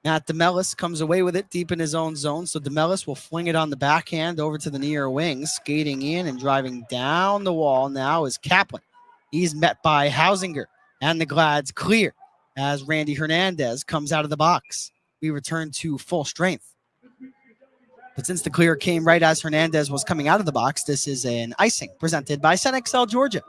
Matt DeMellis comes away with it deep in his own zone, so DeMellis will fling it on the backhand over to the near wing. Skating in and driving down the wall now is Kaplan. He's met by Hausinger, and the Glads clear as Randy Hernandez comes out of the box. We return to full strength. But since the clear came right as Hernandez was coming out of the box, this is an icing presented by Senexel Georgia.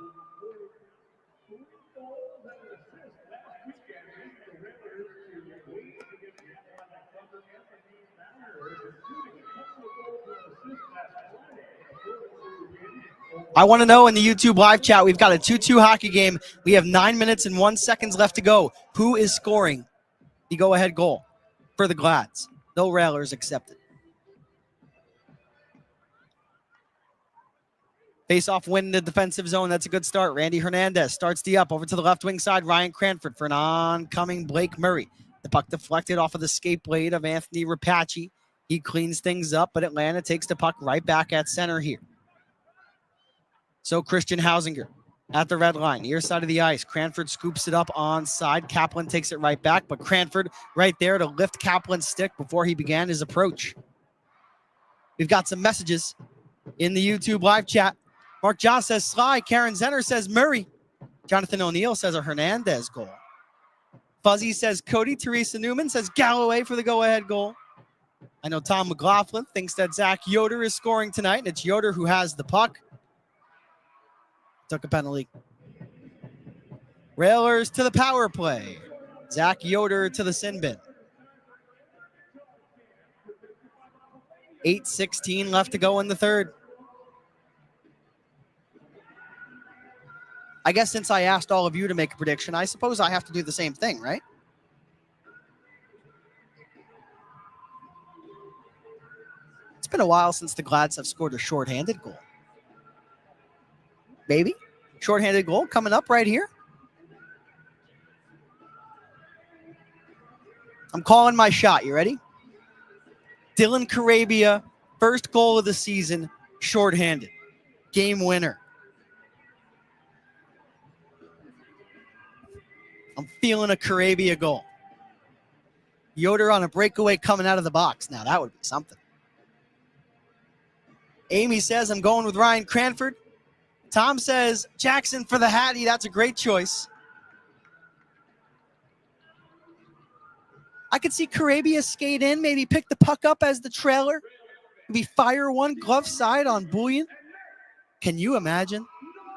I want to know in the YouTube live chat, we've got a 2-2 hockey game. We have 9 minutes and 1 second left to go. Who is scoring the go-ahead goal for the Glads? No Railers accepted. Face-off win in the defensive zone. That's a good start. Randy Hernandez starts the up over to the left wing side. Ryan Cranford for an oncoming Blake Murray. The puck deflected off of the skate blade of Anthony Rapace. He cleans things up, but Atlanta takes the puck right back at center here. So Christian Hausinger at the red line, near side of the ice. Cranford scoops it up onside. Kaplan takes it right back, but Cranford right there to lift Kaplan's stick before he began his approach. We've got some messages in the YouTube live chat. Mark Joss says Sly. Karen Zenner says Murray. Jonathan O'Neill says a Hernandez goal. Fuzzy says Cody. Teresa Newman says Galloway for the go-ahead goal. I know Tom McLaughlin thinks that Zach Yoder is scoring tonight, and it's Yoder who has the puck. Took a penalty. Railers to the power play. Zach Yoder to the sin bin. 8:16 left to go in the third. I guess since I asked all of you to make a prediction, I suppose I have to do the same thing, right? It's been a while since the Glads have scored a shorthanded goal. Maybe. Shorthanded goal coming up right here. I'm calling my shot. You ready? Dylan Carabia, first goal of the season, shorthanded. Game winner. I'm feeling a Carabia goal. Yoder on a breakaway coming out of the box. Now, that would be something. Amy says, I'm going with Ryan Cranford. Tom says, Jackson for the Hattie. That's a great choice. I could see Carabia skate in, maybe pick the puck up as the trailer. Maybe fire one glove side on Bullion. Can you imagine?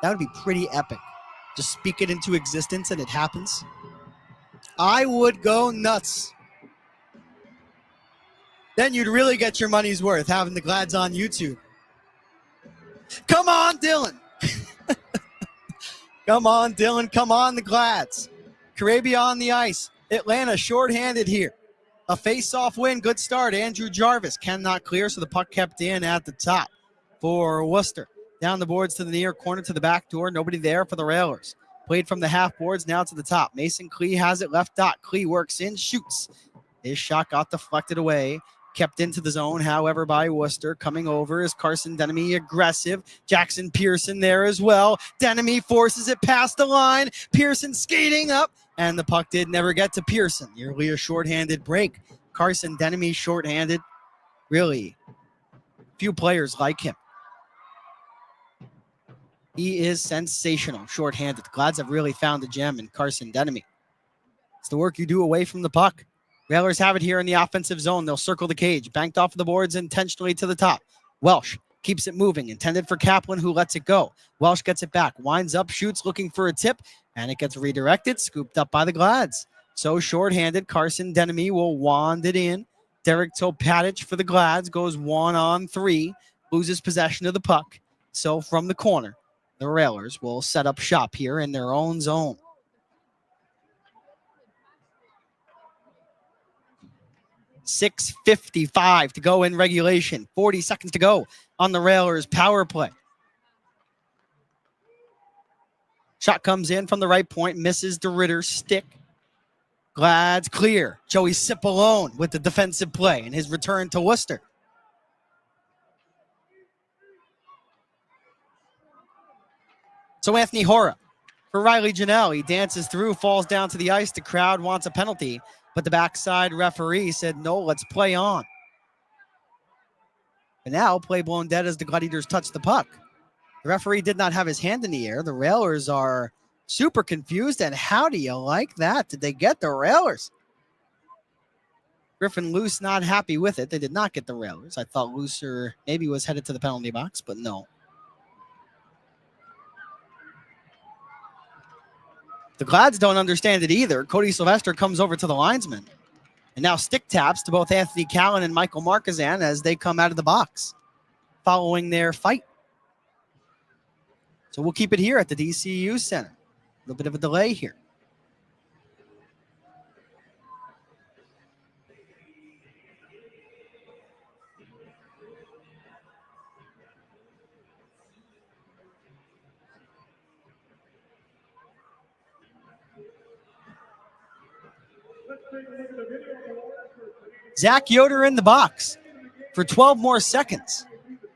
That would be pretty epic. Just speak it into existence and it happens. I would go nuts. Then you'd really get your money's worth having the Glads on YouTube. Come on, Dylan. Come on, Dylan. Come on, the Glads. Carabia on the ice. Atlanta shorthanded here. A face-off win. Good start. Andrew Jarvis cannot clear, so the puck kept in at the top for Worcester. Down the boards to the near corner to the back door. Nobody there for the Railers. Played from the half boards now to the top. Mason Klee has it left dot. Klee works in, shoots. His shot got deflected away. Kept into the zone, however, by Worcester. Coming over is Carson Denemy, aggressive. Jackson Pearson there as well. Denemy forces it past the line. Pearson skating up, and the puck did never get to Pearson. Nearly a shorthanded break. Carson Denemy shorthanded. Really, few players like him. He is sensational, shorthanded. The Glads have really found a gem in Carson Denemy. It's the work you do away from the puck. Railers have it here in the offensive zone. They'll circle the cage. Banked off the boards intentionally to the top. Welsh keeps it moving. Intended for Kaplan, who lets it go. Welsh gets it back. Winds up, shoots, looking for a tip. And it gets redirected. Scooped up by the Glads. So shorthanded, Carson Denemy will wand it in. Derek Topatic for the Glads goes 1-on-3. Loses possession of the puck. So from the corner, the Railers will set up shop here in their own zone. 6:55 to go in regulation. 40 seconds to go on the Railers power play. Shot comes in from the right point, misses DeRitter's stick. Glads clear. Joey Cipollone with the defensive play and his return to Worcester. So Anthony Hora for Riley Janelle. He dances through, falls down to the ice. The crowd wants a penalty, but the backside referee said, no, let's play on. And now play blown dead as the Gladiators touch the puck. The referee did not have his hand in the air. The Railers are super confused, and how do you like that? Did they get the Railers? Griffin Luce not happy with it. They did not get the Railers. I thought Lucer maybe was headed to the penalty box, but no. The Glads don't understand it either. Cody Sylvester comes over to the linesman. And now stick taps to both Anthony Callan and Michael Markazan as they come out of the box following their fight. So we'll keep it here at the DCU Center. A little bit of a delay here. Zach Yoder in the box for 12 more seconds,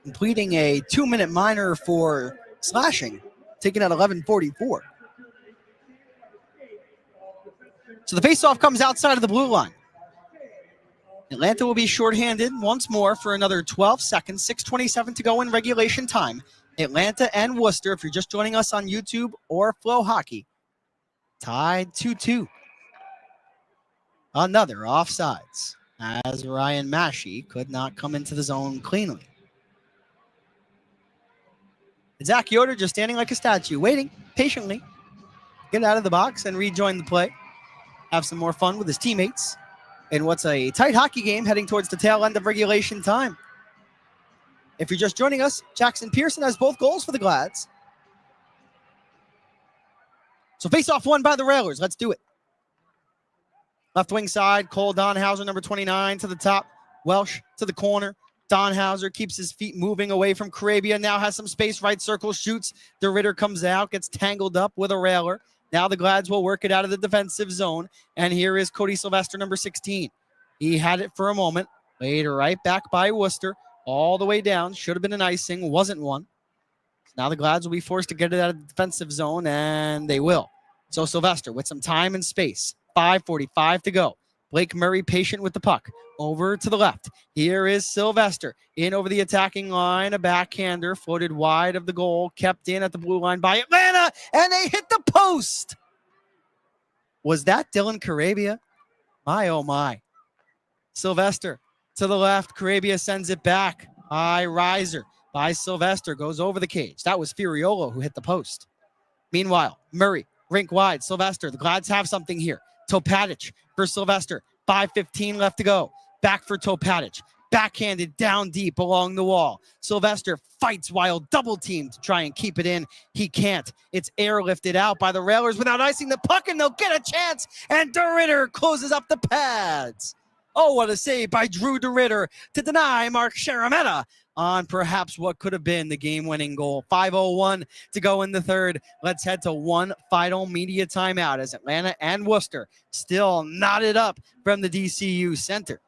completing a 2-minute minor for slashing, taken at 11:44. So the faceoff comes outside of the blue line. Atlanta will be shorthanded once more for another 12 seconds, 6:27 to go in regulation time. Atlanta and Worcester, if you're just joining us on YouTube or Flow Hockey, tied 2-2. Another offsides, as Ryan Mashey could not come into the zone cleanly. Zach Yoder just standing like a statue, waiting patiently, get out of the box and rejoin the play, have some more fun with his teammates in what's a tight hockey game heading towards the tail end of regulation time. If you're just joining us, Jackson Pearson has both goals for the Glads. So face-off won by the Railers. Let's do it. Left wing side, Cole Donhauser, number 29, to the top. Welsh to the corner. Donhauser keeps his feet moving away from Carabia. Now has some space, right circle, shoots. DeRitter comes out, gets tangled up with a Railer. Now the Glads will work it out of the defensive zone. And here is Cody Sylvester, number 16. He had it for a moment. Laid right back by Worcester. All the way down. Should have been an icing. Wasn't one. Now the Glads will be forced to get it out of the defensive zone, and they will. So Sylvester with some time and space. 5:45 to go. Blake Murray patient with the puck. Over to the left. Here is Sylvester. In over the attacking line. A backhander floated wide of the goal. Kept in at the blue line by Atlanta. And they hit the post. Was that Dylan Carabia? My, oh my. Sylvester to the left. Carabia sends it back. High riser. by Sylvester, goes over the cage. That was Furiolo who hit the post. Meanwhile, Murray, rink wide, Sylvester. The Glads have something here. Topatic for Sylvester. 5:15 left to go. Back for Topatic. Backhanded down deep along the wall. Sylvester fights while double teamed to try and keep it in. He can't. It's airlifted out by the Railers without icing the puck, and they'll get a chance. And DeRitter closes up the pads. Oh, what a save by Drew DeRitter to deny Mark Sharametta on perhaps what could have been the game-winning goal. 5:01 to go in the third. Let's head to one final media timeout as Atlanta and Worcester still knotted up from the DCU Center.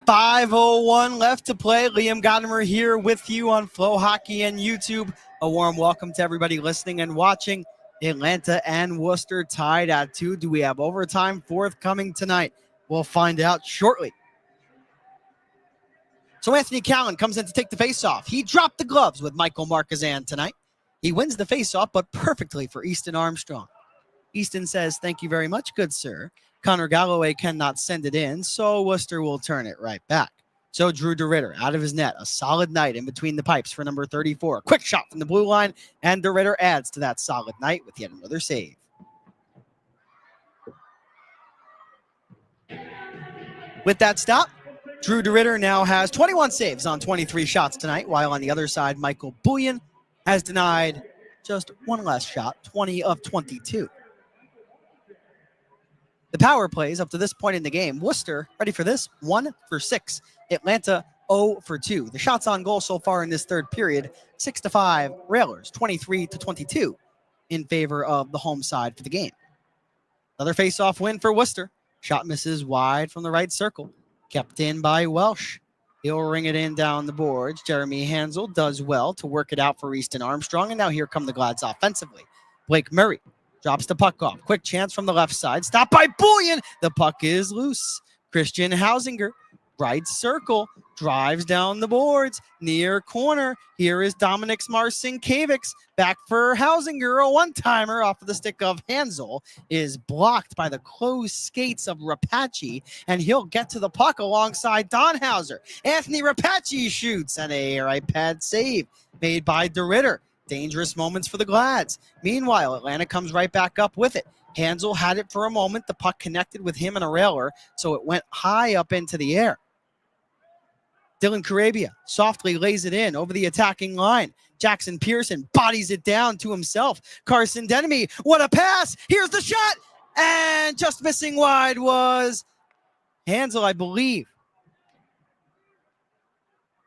.501 left to play. Liam Gotimer here with you on Flow Hockey and YouTube. A warm welcome to everybody listening and watching. Atlanta and Worcester tied at 2. Do we have overtime forthcoming tonight? We'll find out shortly. So Anthony Callan comes in to take the faceoff. He dropped the gloves with Michael Marquezan tonight. He wins the faceoff, but perfectly for Easton Armstrong. Easton says, "Thank you very much, good sir." Connor Galloway cannot send it in, so Worcester will turn it right back. So Drew DeRitter out of his net. A solid night in between the pipes for number 34. Quick shot from the blue line, and DeRitter adds to that solid night with yet another save. With that stop, Drew DeRitter now has 21 saves on 23 shots tonight, while on the other side, Michael Bullion has denied just one less shot, 20 of 22. The power plays up to this point in the game. Worcester, ready for this, 1 for 6. Atlanta, 0 for 2. The shots on goal so far in this third period, 6-5 Railers, 23-22 in favor of the home side for the game. Another face-off win for Worcester. Shot misses wide from the right circle. Kept in by Welsh. He'll ring it in down the boards. Jeremy Hansel does well to work it out for Easton Armstrong. And now here come the Glads offensively. Blake Murray drops the puck off. Quick chance from the left side. Stopped by Bullion. The puck is loose. Christian Hausinger, right circle, drives down the boards. Near corner. Here is Dominic Marcinkiewicz. Back for Hausinger. A one-timer off of the stick of Hansel is blocked by the closed skates of Rapace, and he'll get to the puck alongside Donhauser. Anthony Rapace shoots, and a right pad save made by DeRitter. Dangerous moments for the Glads. Meanwhile, Atlanta comes right back up with it. Hansel had it for a moment. The puck connected with him and a railer, so it went high up into the air. Dylan Carabia softly lays it in over the attacking line. Jackson Pearson bodies it down to himself. Carson Denemy, what a pass! Here's the shot! And just missing wide was Hansel, I believe.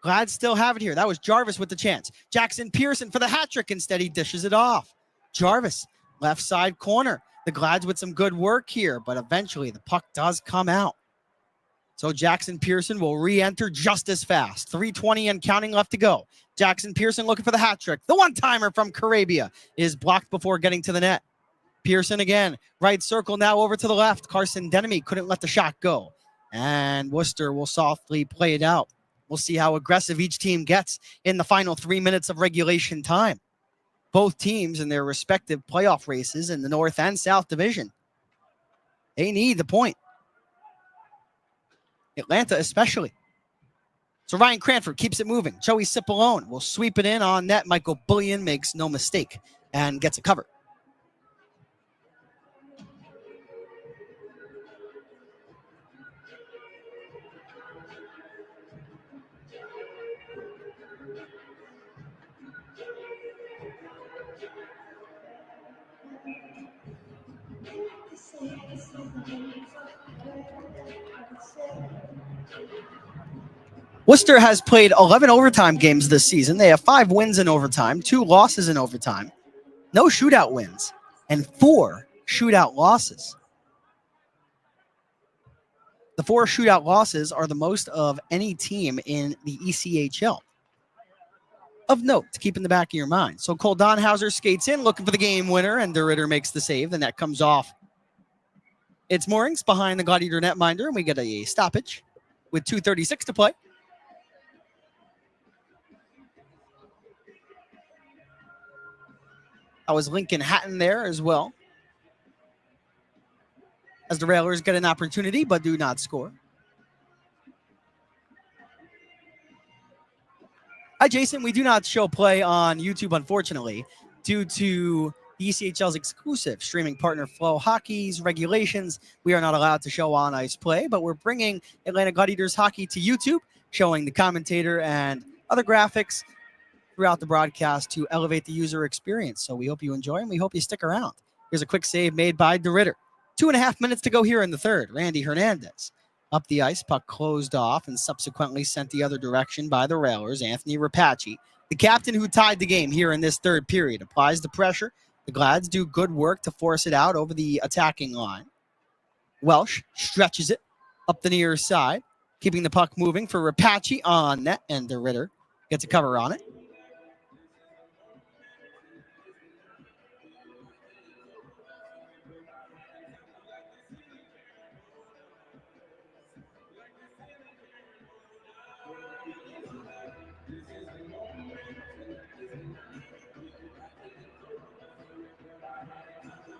Glad still have it here. That was Jarvis with the chance. Jackson Pearson for the hat trick. Instead, he dishes it off. Jarvis, left side corner. The Glads with some good work here, but eventually the puck does come out. So Jackson Pearson will re-enter just as fast. 3:20 and counting left to go. Jackson Pearson looking for the hat trick. The one-timer from Carabia is blocked before getting to the net. Pearson again. Right circle now over to the left. Carson Denemy couldn't let the shot go. And Worcester will softly play it out. We'll see how aggressive each team gets in the final 3 minutes of regulation time. Both teams in their respective playoff races in the North and South Division, they need the point. Atlanta especially. So Ryan Cranford keeps it moving. Joey Cipollone will sweep it in on net. Michael Bullion makes no mistake and gets a cover. Worcester has played 11 overtime games this season. They have 5 wins in overtime, 2 losses in overtime, no shootout wins, and 4 shootout losses. The 4 shootout losses are the most of any team in the ECHL. Of note, to keep in the back of your mind. So Cole Donhauser skates in, looking for the game winner, and DeRitter makes the save. The net comes off its moorings behind the Gladiator netminder, and we get a stoppage with 2:36 to play. I was Lincoln Hatton there as well, as the Railers get an opportunity but do not score. Hi, Jason. We do not show play on YouTube, unfortunately, due to the ECHL's exclusive streaming partner, Flow Hockey's regulations. We are not allowed to show on-ice play, but we're bringing Atlanta Gladiators hockey to YouTube, showing the commentator and other graphics throughout the broadcast to elevate the user experience. So we hope you enjoy and we hope you stick around. Here's a quick save made by DeRitter. 2.5 minutes to go here in the third. Randy Hernandez up the ice, puck closed off and subsequently sent the other direction by the Railers. Anthony Rapace, the captain who tied the game here in this third period, applies the pressure. The Glads do good work to force it out over the attacking line. Welsh stretches it up the near side, keeping the puck moving for Rapace on net, and DeRitter gets a cover on it.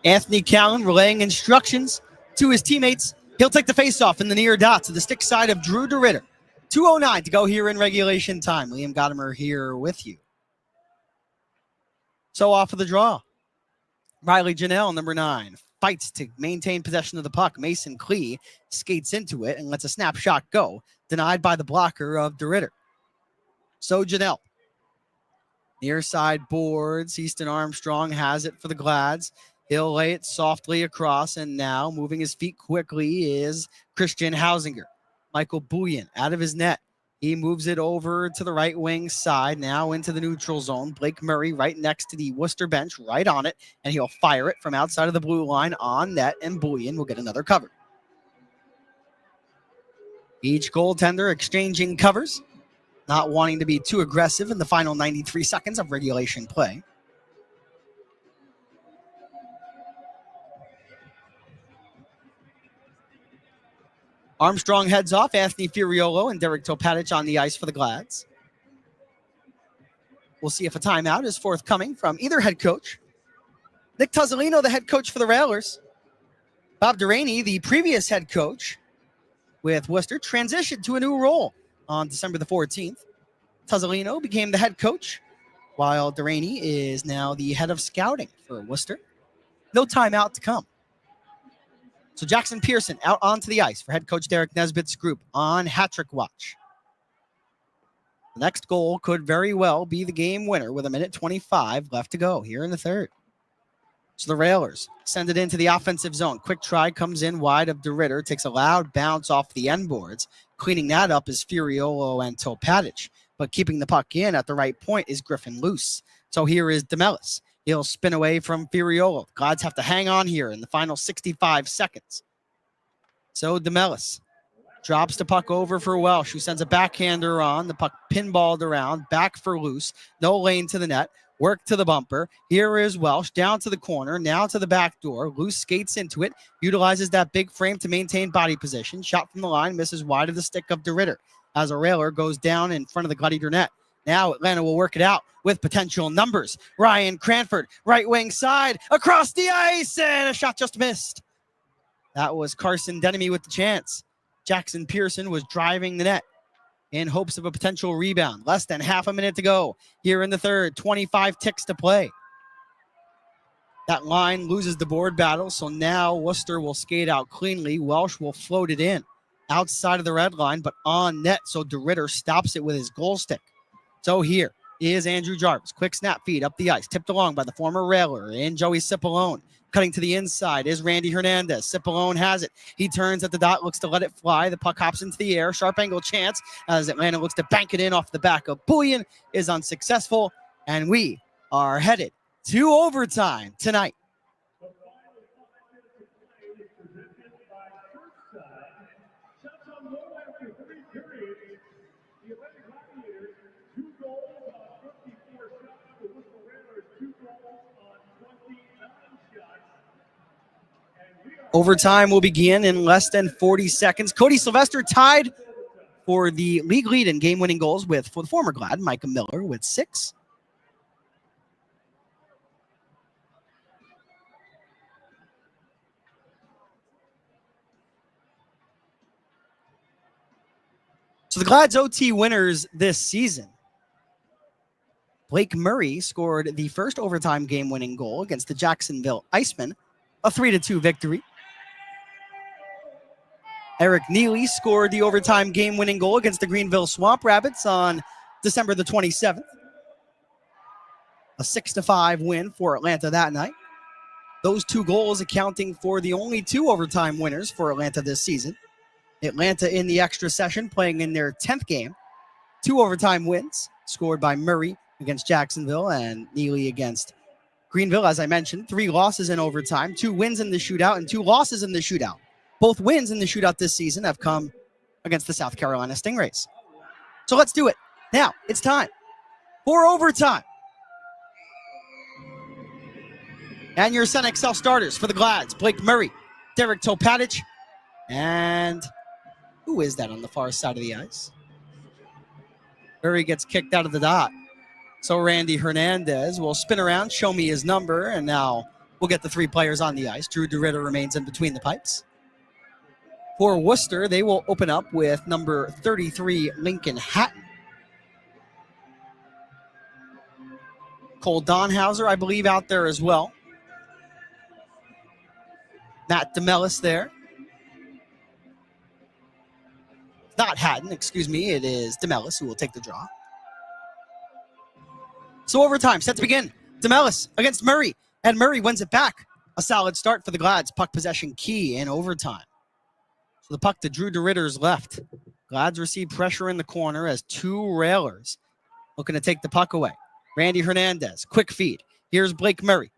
Anthony Callan relaying instructions to his teammates. He'll take the faceoff in the near dot to the stick side of Drew DeRitter. 2:09 to go here in regulation time. Liam Gotimer here with you. So off of the draw. Riley Janelle, number 9, fights to maintain possession of the puck. Mason Klee skates into it and lets a snapshot go, denied by the blocker of DeRitter. So Janelle. Near side boards. Easton Armstrong has it for the Glads. He'll lay it softly across, and now moving his feet quickly is Christian Hausinger. Michael Bouillon out of his net. He moves it over to the right wing side, now into the neutral zone. Blake Murray right next to the Worcester bench, right on it, and he'll fire it from outside of the blue line on net, and Bouillon will get another cover. Each goaltender exchanging covers, not wanting to be too aggressive in the final 93 seconds of regulation play. Armstrong heads off. Anthony Furiolo and Derek Topatic on the ice for the Glads. We'll see if a timeout is forthcoming from either head coach. Nick Tozzolino, the head coach for the Railers. Bob Duraney, the previous head coach with Worcester, transitioned to a new role on December the 14th. Tozzolino became the head coach, while Duraney is now the head of scouting for Worcester. No timeout to come. So Jackson Pearson out onto the ice for head coach Derek Nesbitt's group on hat-trick watch. The next goal could very well be the game winner with 1:25 left to go here in the third. So the Railers send it into the offensive zone. Quick try comes in wide of DeRitter, takes a loud bounce off the end boards. Cleaning that up is Furiolo and Topatic, but keeping the puck in at the right point is Griffin Luce. So here is DeMellis. He'll spin away from Furiolo. Glads have to hang on here in the final 65 seconds. So DeMellis drops the puck over for Welsh, who sends a backhander on. The puck pinballed around, back for Luce. No lane to the net. Work to the bumper. Here is Welsh down to the corner, now to the back door. Luce skates into it, utilizes that big frame to maintain body position. Shot from the line, misses wide of the stick of DeRitter as a Railer goes down in front of the Gladiator net. Now Atlanta will work it out with potential numbers. Ryan Cranford, right wing side, across the ice, and a shot just missed. That was Carson Denemy with the chance. Jackson Pearson was driving the net in hopes of a potential rebound. Less than half a minute to go here in the third. 25 ticks to play. That line loses the board battle, so now Worcester will skate out cleanly. Welsh will float it in outside of the red line, but on net, so DeRitter stops it with his goal stick. So here is Andrew Jarvis. Quick snap feed up the ice, tipped along by the former Railer in Joey Cipollone. Cutting to the inside is Randy Hernandez. Cipollone has it. He turns at the dot, looks to let it fly. The puck hops into the air. Sharp angle chance as Atlanta looks to bank it in off the back of Bullion. Is unsuccessful. And we are headed to overtime tonight. Overtime will begin in less than 40 seconds. Cody Sylvester tied for the league lead in game-winning goals for the former Glad, Micah Miller, with 6. So the Glad's OT winners this season. Blake Murray scored the first overtime game-winning goal against the Jacksonville Icemen, a 3-2 victory. Eric Neely scored the overtime game-winning goal against the Greenville Swamp Rabbits on December the 27th. A 6-5 win for Atlanta that night. Those 2 goals accounting for the only 2 overtime winners for Atlanta this season. Atlanta in the extra session playing in their 10th game. 2 overtime wins scored by Murray against Jacksonville and Neely against Greenville. As I mentioned, 3 losses in overtime, 2 wins in the shootout and 2 losses in the shootout. Both wins in the shootout this season have come against the South Carolina Stingrays. So let's do it. Now, it's time for overtime. And your Sun XL starters for the Glads, Blake Murray, Derek Topatic, and who is that on the far side of the ice? Murray gets kicked out of the dot. So Randy Hernandez will spin around, show me his number, and now we'll get the 3 players on the ice. Drew DeRitter remains in between the pipes. For Worcester, they will open up with number 33, Lincoln Hatton. Cole Donhauser, I believe, out there as well. Matt DeMellis there. Not Hatton, excuse me. It is DeMellis who will take the draw. So overtime, set to begin. DeMellis against Murray, and Murray wins it back. A solid start for the Glads. Puck possession key in overtime. So the puck to Drew DeRitter's left. Glads receive pressure in the corner as 2 railers looking to take the puck away. Randy Hernandez, quick feed. Here's Blake Murray,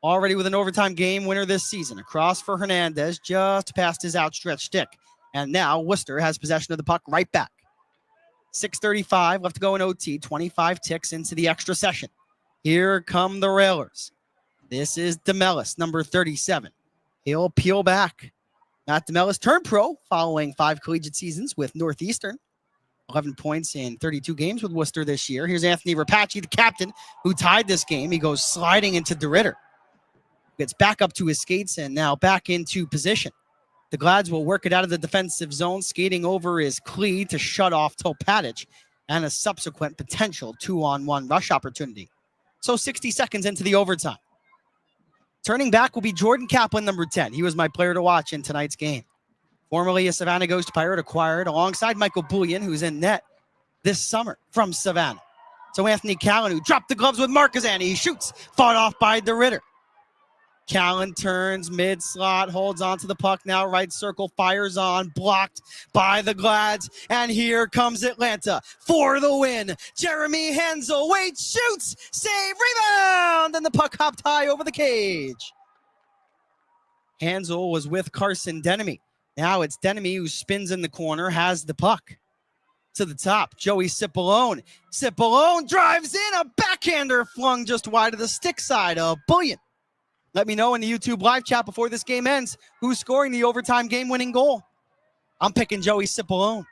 already with an overtime game winner this season. Across for Hernandez, just past his outstretched stick. And now Worcester has possession of the puck right back. 6:35 left to go in OT, 25 ticks into the extra session. Here come the railers. This is DeMellis, number 37. He'll peel back. Matt DeMellis turned pro following 5 collegiate seasons with Northeastern. 11 points in 32 games with Worcester this year. Here's Anthony Rapace, the captain, who tied this game. He goes sliding into DeRitter. Gets back up to his skates and now back into position. The Glads will work it out of the defensive zone. Skating over is Klee to shut off Topatic and a subsequent potential 2-on-1 rush opportunity. So 60 seconds into the overtime. Turning back will be Jordan Kaplan, number 10. He was my player to watch in tonight's game. Formerly a Savannah Ghost Pirate, acquired alongside Michael Bullion, who's in net this summer from Savannah. So Anthony Callan, who dropped the gloves with Marquezine. He shoots, fought off by DeRitter. Callan turns mid-slot, holds onto the puck now, right circle, fires on, blocked by the Glads. And here comes Atlanta for the win. Jeremy Hansel waits, shoots, save, rebound, and the puck hopped high over the cage. Hansel was with Carson Denemy. Now it's Denemy who spins in the corner, has the puck. To the top, Joey Cipollone. Cipollone drives in, a backhander flung just wide of the stick side of Bullion. Let me know in the YouTube live chat before this game ends who's scoring the overtime game-winning goal. I'm picking Joey Cipollone.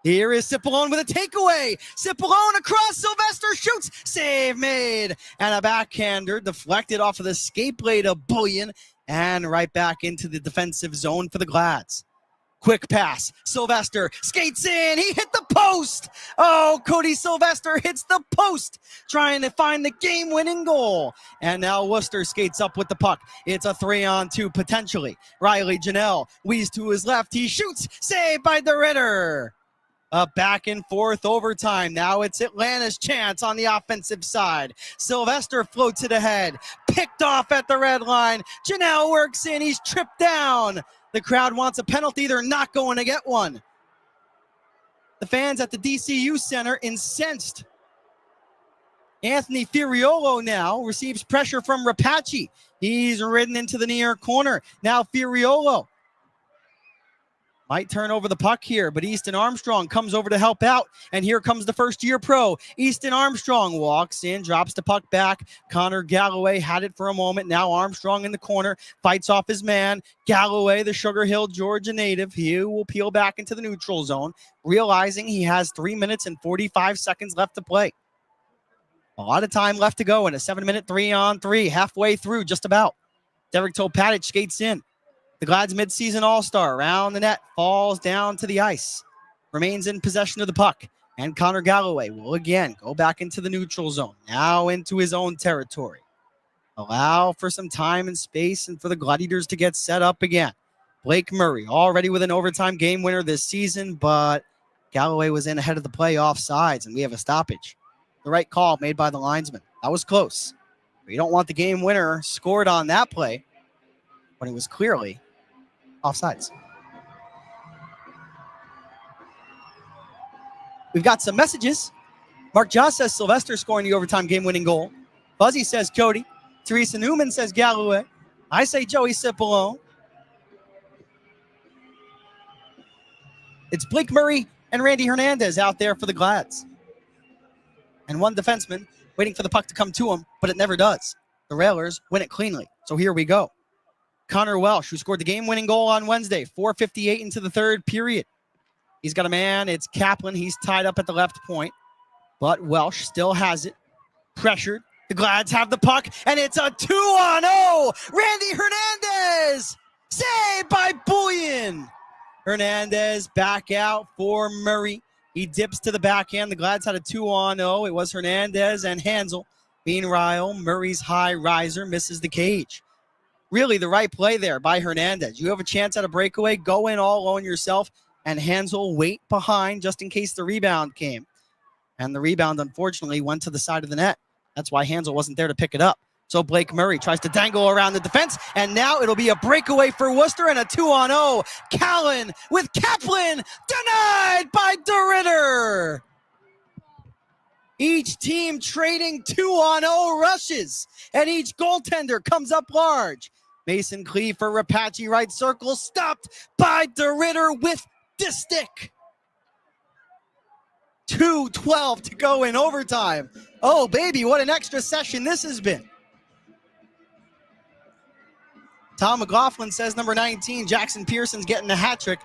Here is Cipollone with a takeaway. Cipollone across, Sylvester shoots, save made. And a backhander deflected off of the skate blade of Bullion and right back into the defensive zone for the Glads. Quick pass. Sylvester skates in. He hit the post. Oh, Cody Sylvester hits the post, trying to find the game-winning goal. And now Worcester skates up with the puck. It's a 3-on-2 potentially. Riley Janelle weaves to his left. He shoots. Saved by DeRitter. A back and forth overtime. Now it's Atlanta's chance on the offensive side. Sylvester floats it ahead. Picked off at the red line. Janelle works in. He's tripped down. The crowd wants a penalty. They're not going to get one. The fans at the DCU Center incensed. Anthony Furiolo now receives pressure from Rapace. He's ridden into the near corner. Now Furiolo might turn over the puck here, but Easton Armstrong comes over to help out. And here comes the first-year pro. Easton Armstrong walks in, drops the puck back. Connor Galloway had it for a moment. Now Armstrong in the corner, fights off his man. Galloway, the Sugar Hill, Georgia native, he will peel back into the neutral zone, realizing he has 3 minutes and 45 seconds left to play. A lot of time left to go in a 7-minute 3-on-3, halfway through, just about. Derek Topatic skates in. The Glad's midseason all-star around the net, falls down to the ice, remains in possession of the puck. And Connor Galloway will again go back into the neutral zone, now into his own territory. Allow for some time and space and for the Gladiators to get set up again. Blake Murray already with an overtime game winner this season, but Galloway was in ahead of the play offsides, and we have a stoppage. The right call made by the linesman. That was close. You don't want the game winner scored on that play when it was clearly offsides. We've got some messages. Mark Joss says Sylvester scoring the overtime game-winning goal. Buzzy says Cody. Teresa Newman says Galloway. I say Joey Cipollone. It's Blake Murray and Randy Hernandez out there for the Glads. And one defenseman waiting for the puck to come to him, but it never does. The Railers win it cleanly. So here we go. Connor Welsh, who scored the game-winning goal on Wednesday, 4:58 into the third period. He's got a man. It's Kaplan. He's tied up at the left point, but Welsh still has it. Pressured. The Glads have the puck, and it's a 2-on-0. Randy Hernandez, saved by Bullion. Hernandez back out for Murray. He dips to the backhand. The Glads had a 2-on-0. It was Hernandez and Hansel. Meanwhile, Murray's high riser misses the cage. Really the right play there by Hernandez. You have a chance at a breakaway, go in all alone yourself, and Hansel wait behind just in case the rebound came. And the rebound, unfortunately, went to the side of the net. That's why Hansel wasn't there to pick it up. So Blake Murray tries to dangle around the defense, and now it'll be a breakaway for Worcester and a 2-on-0. Callan with Kaplan, denied by DeRitter. Each team trading 2-on-0 rushes, and each goaltender comes up large. Mason Clee for Rapace, right circle, stopped by DeRitter with the stick. 2:12 to go in overtime. Oh, baby, what an extra session this has been. Tom McLaughlin says number 19, Jackson Pearson's getting the hat trick,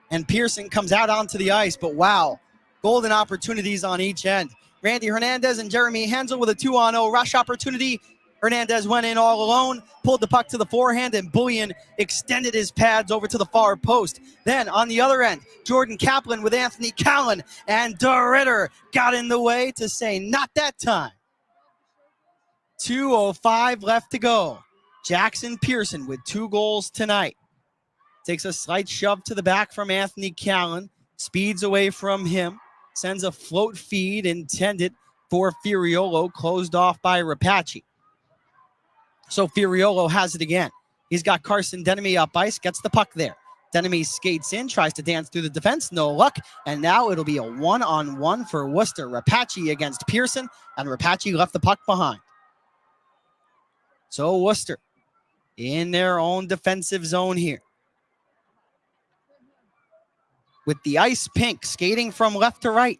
and Pearson comes out onto the ice, but wow, golden opportunities on each end. Randy Hernandez and Jeremy Hansel with a 2-on-0 rush opportunity. Hernandez went in all alone, pulled the puck to the forehand, and Bullion extended his pads over to the far post. Then on the other end, Jordan Kaplan with Anthony Callan, and DeRitter got in the way to say not that time. 2:05 left to go. Jackson Pearson with 2 goals tonight. Takes a slight shove to the back from Anthony Callan, speeds away from him, sends a float feed intended for Furiolo, closed off by Rapace. So Furiolo has it again. He's got Carson Denemy up ice, gets the puck there. Denemy skates in, tries to dance through the defense, no luck. And now it'll be a 1-on-1 for Worcester. Rapace against Pearson, and Rapace left the puck behind. So Worcester in their own defensive zone here. With the ice pink, skating from left to right.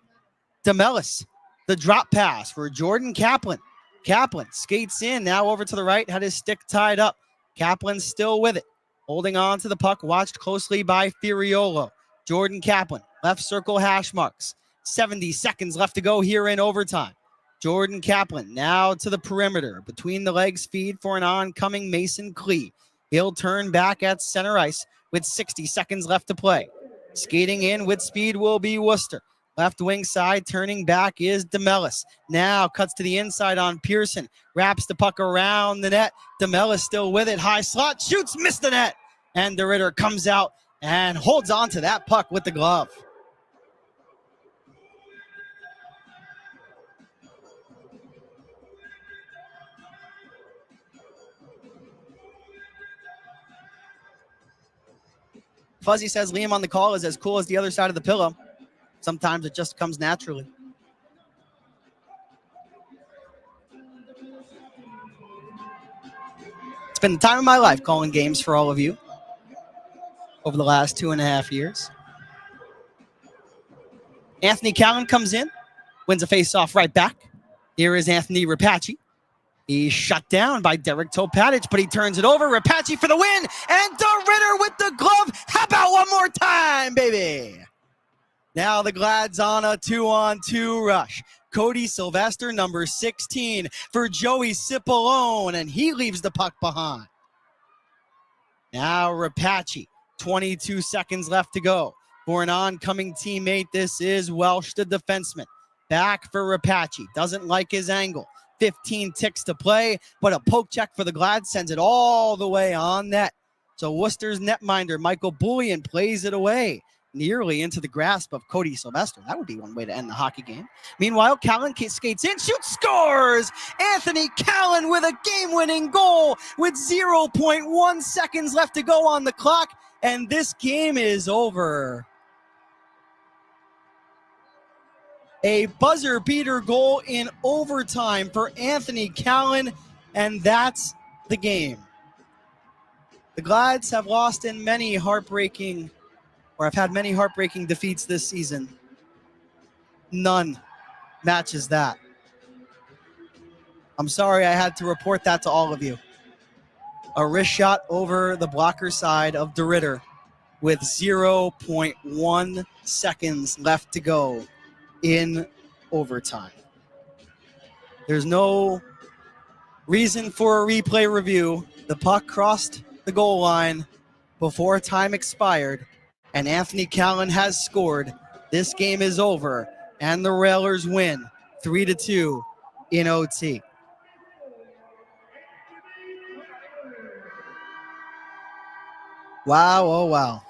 DeMellis, the drop pass for Jordan Kaplan. Kaplan skates in, now over to the right, had his stick tied up. Kaplan's still with it, holding on to the puck, watched closely by Furiolo. Jordan Kaplan, left circle hash marks. 70 seconds left to go here in overtime. Jordan Kaplan now to the perimeter, between the legs feed for an oncoming Mason Clee. He'll turn back at center ice with 60 seconds left to play. Skating in with speed will be Worcester. Left wing side, turning back is DeMellis. Now cuts to the inside on Pearson. Wraps the puck around the net. DeMellis still with it. High slot, shoots, missed the net. And DeRitter comes out and holds on to that puck with the glove. Fuzzy says Liam on the call is as cool as the other side of the pillow. Sometimes it just comes naturally. It's been the time of my life calling games for all of you over the last 2.5 years. Anthony Callan comes in, wins a face-off right back. Here is Anthony Rapace. He's shut down by Derek Topatic, but he turns it over. Rapace for the win, and DeRitter with the glove. How about one more time, baby? Now the Glad's on a 2-on-2 rush. Cody Sylvester, number 16, for Joey Cipollone, and he leaves the puck behind. Now Rapace, 22 seconds left to go. For an oncoming teammate, this is Welsh, the defenseman. Back for Rapace, doesn't like his angle. 15 ticks to play, but a poke check for the Glad sends it all the way on net. So Worcester's netminder, Michael Bullion, plays it away, nearly into the grasp of Cody Sylvester. That would be one way to end the hockey game. Meanwhile, Callan skates in, shoots, scores! Anthony Callan with a game-winning goal with 0.1 seconds left to go on the clock, and this game is over. A buzzer beater goal in overtime for Anthony Callan, and that's the game. The Glads have lost in many heartbreaking, or have had many heartbreaking defeats this season. None matches that. I'm sorry I had to report that to all of you. A wrist shot over the blocker side of DeRitter with 0.1 seconds left to go in overtime. There's no reason for a replay review. The puck crossed the goal line before time expired, and Anthony Callan has scored. This game is over, and the Railers win 3-2 in OT. Wow, oh wow.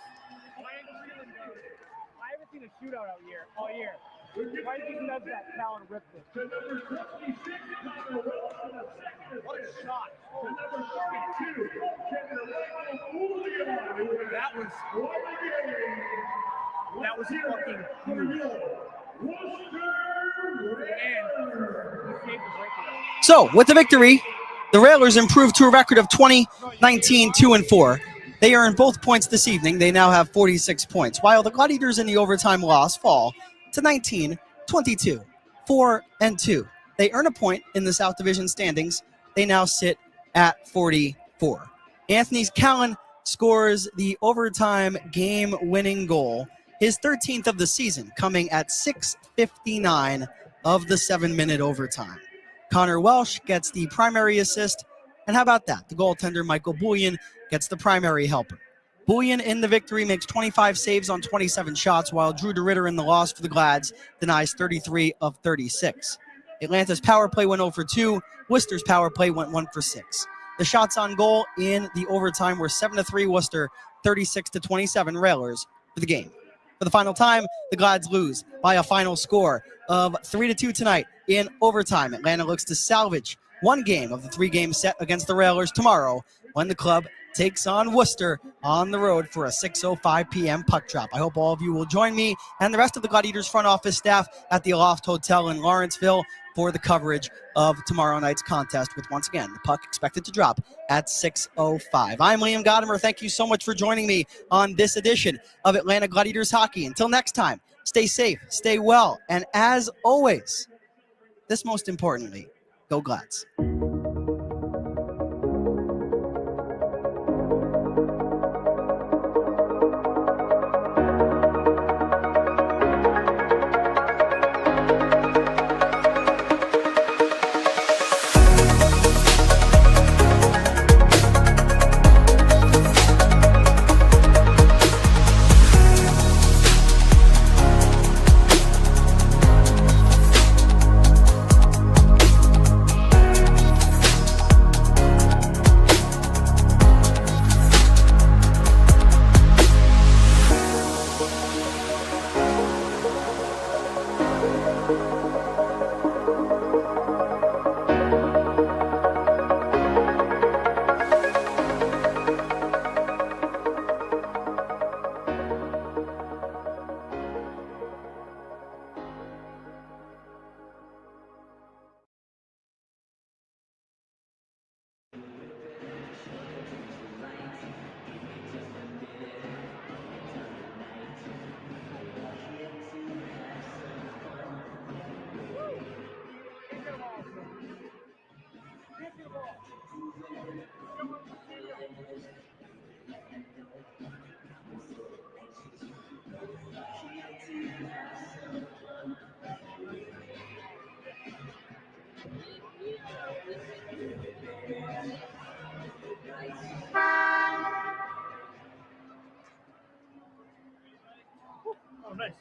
I haven't seen a shootout out here all year. Why do you think that Callan ripped it? What a shot. That was fucking huge. So, with the victory, the Railers improved to a record of 20-19-2-4. They earned both points this evening. They now have 46 points, while the Gladiators in the overtime loss fall to 19-22, 4-2. They earn a point in the South Division standings. They now sit at 44. Anthony Callan scores the overtime game-winning goal, his 13th of the season, coming at 6:59 of the 7-minute overtime. Connor Welsh gets the primary assist, and how about that? The goaltender, Michael Bullion, gets the primary helper. Bullion in the victory makes 25 saves on 27 shots, while Drew DeRitter in the loss for the Glads denies 33 of 36. Atlanta's power play went 0 for 2. Worcester's power play went 1 for 6. The shots on goal in the overtime were 7-3 Worcester, 36-27 Railers for the game. For the final time, the Glads lose by a final score of 3-2 tonight in overtime. Atlanta looks to salvage one game of the 3-game set against the Railers tomorrow when the club takes on Worcester on the road for a 6:05 p.m. puck drop. I hope all of you will join me and the rest of the Gladiators front office staff at the Aloft Hotel in Lawrenceville for the coverage of tomorrow night's contest with, once again, the puck expected to drop at 6:05. I'm Liam Gotimer. Thank you so much for joining me on this edition of Atlanta Gladiators Hockey. Until next time, stay safe, stay well, and as always, this most importantly, go Glads. Oh, nice.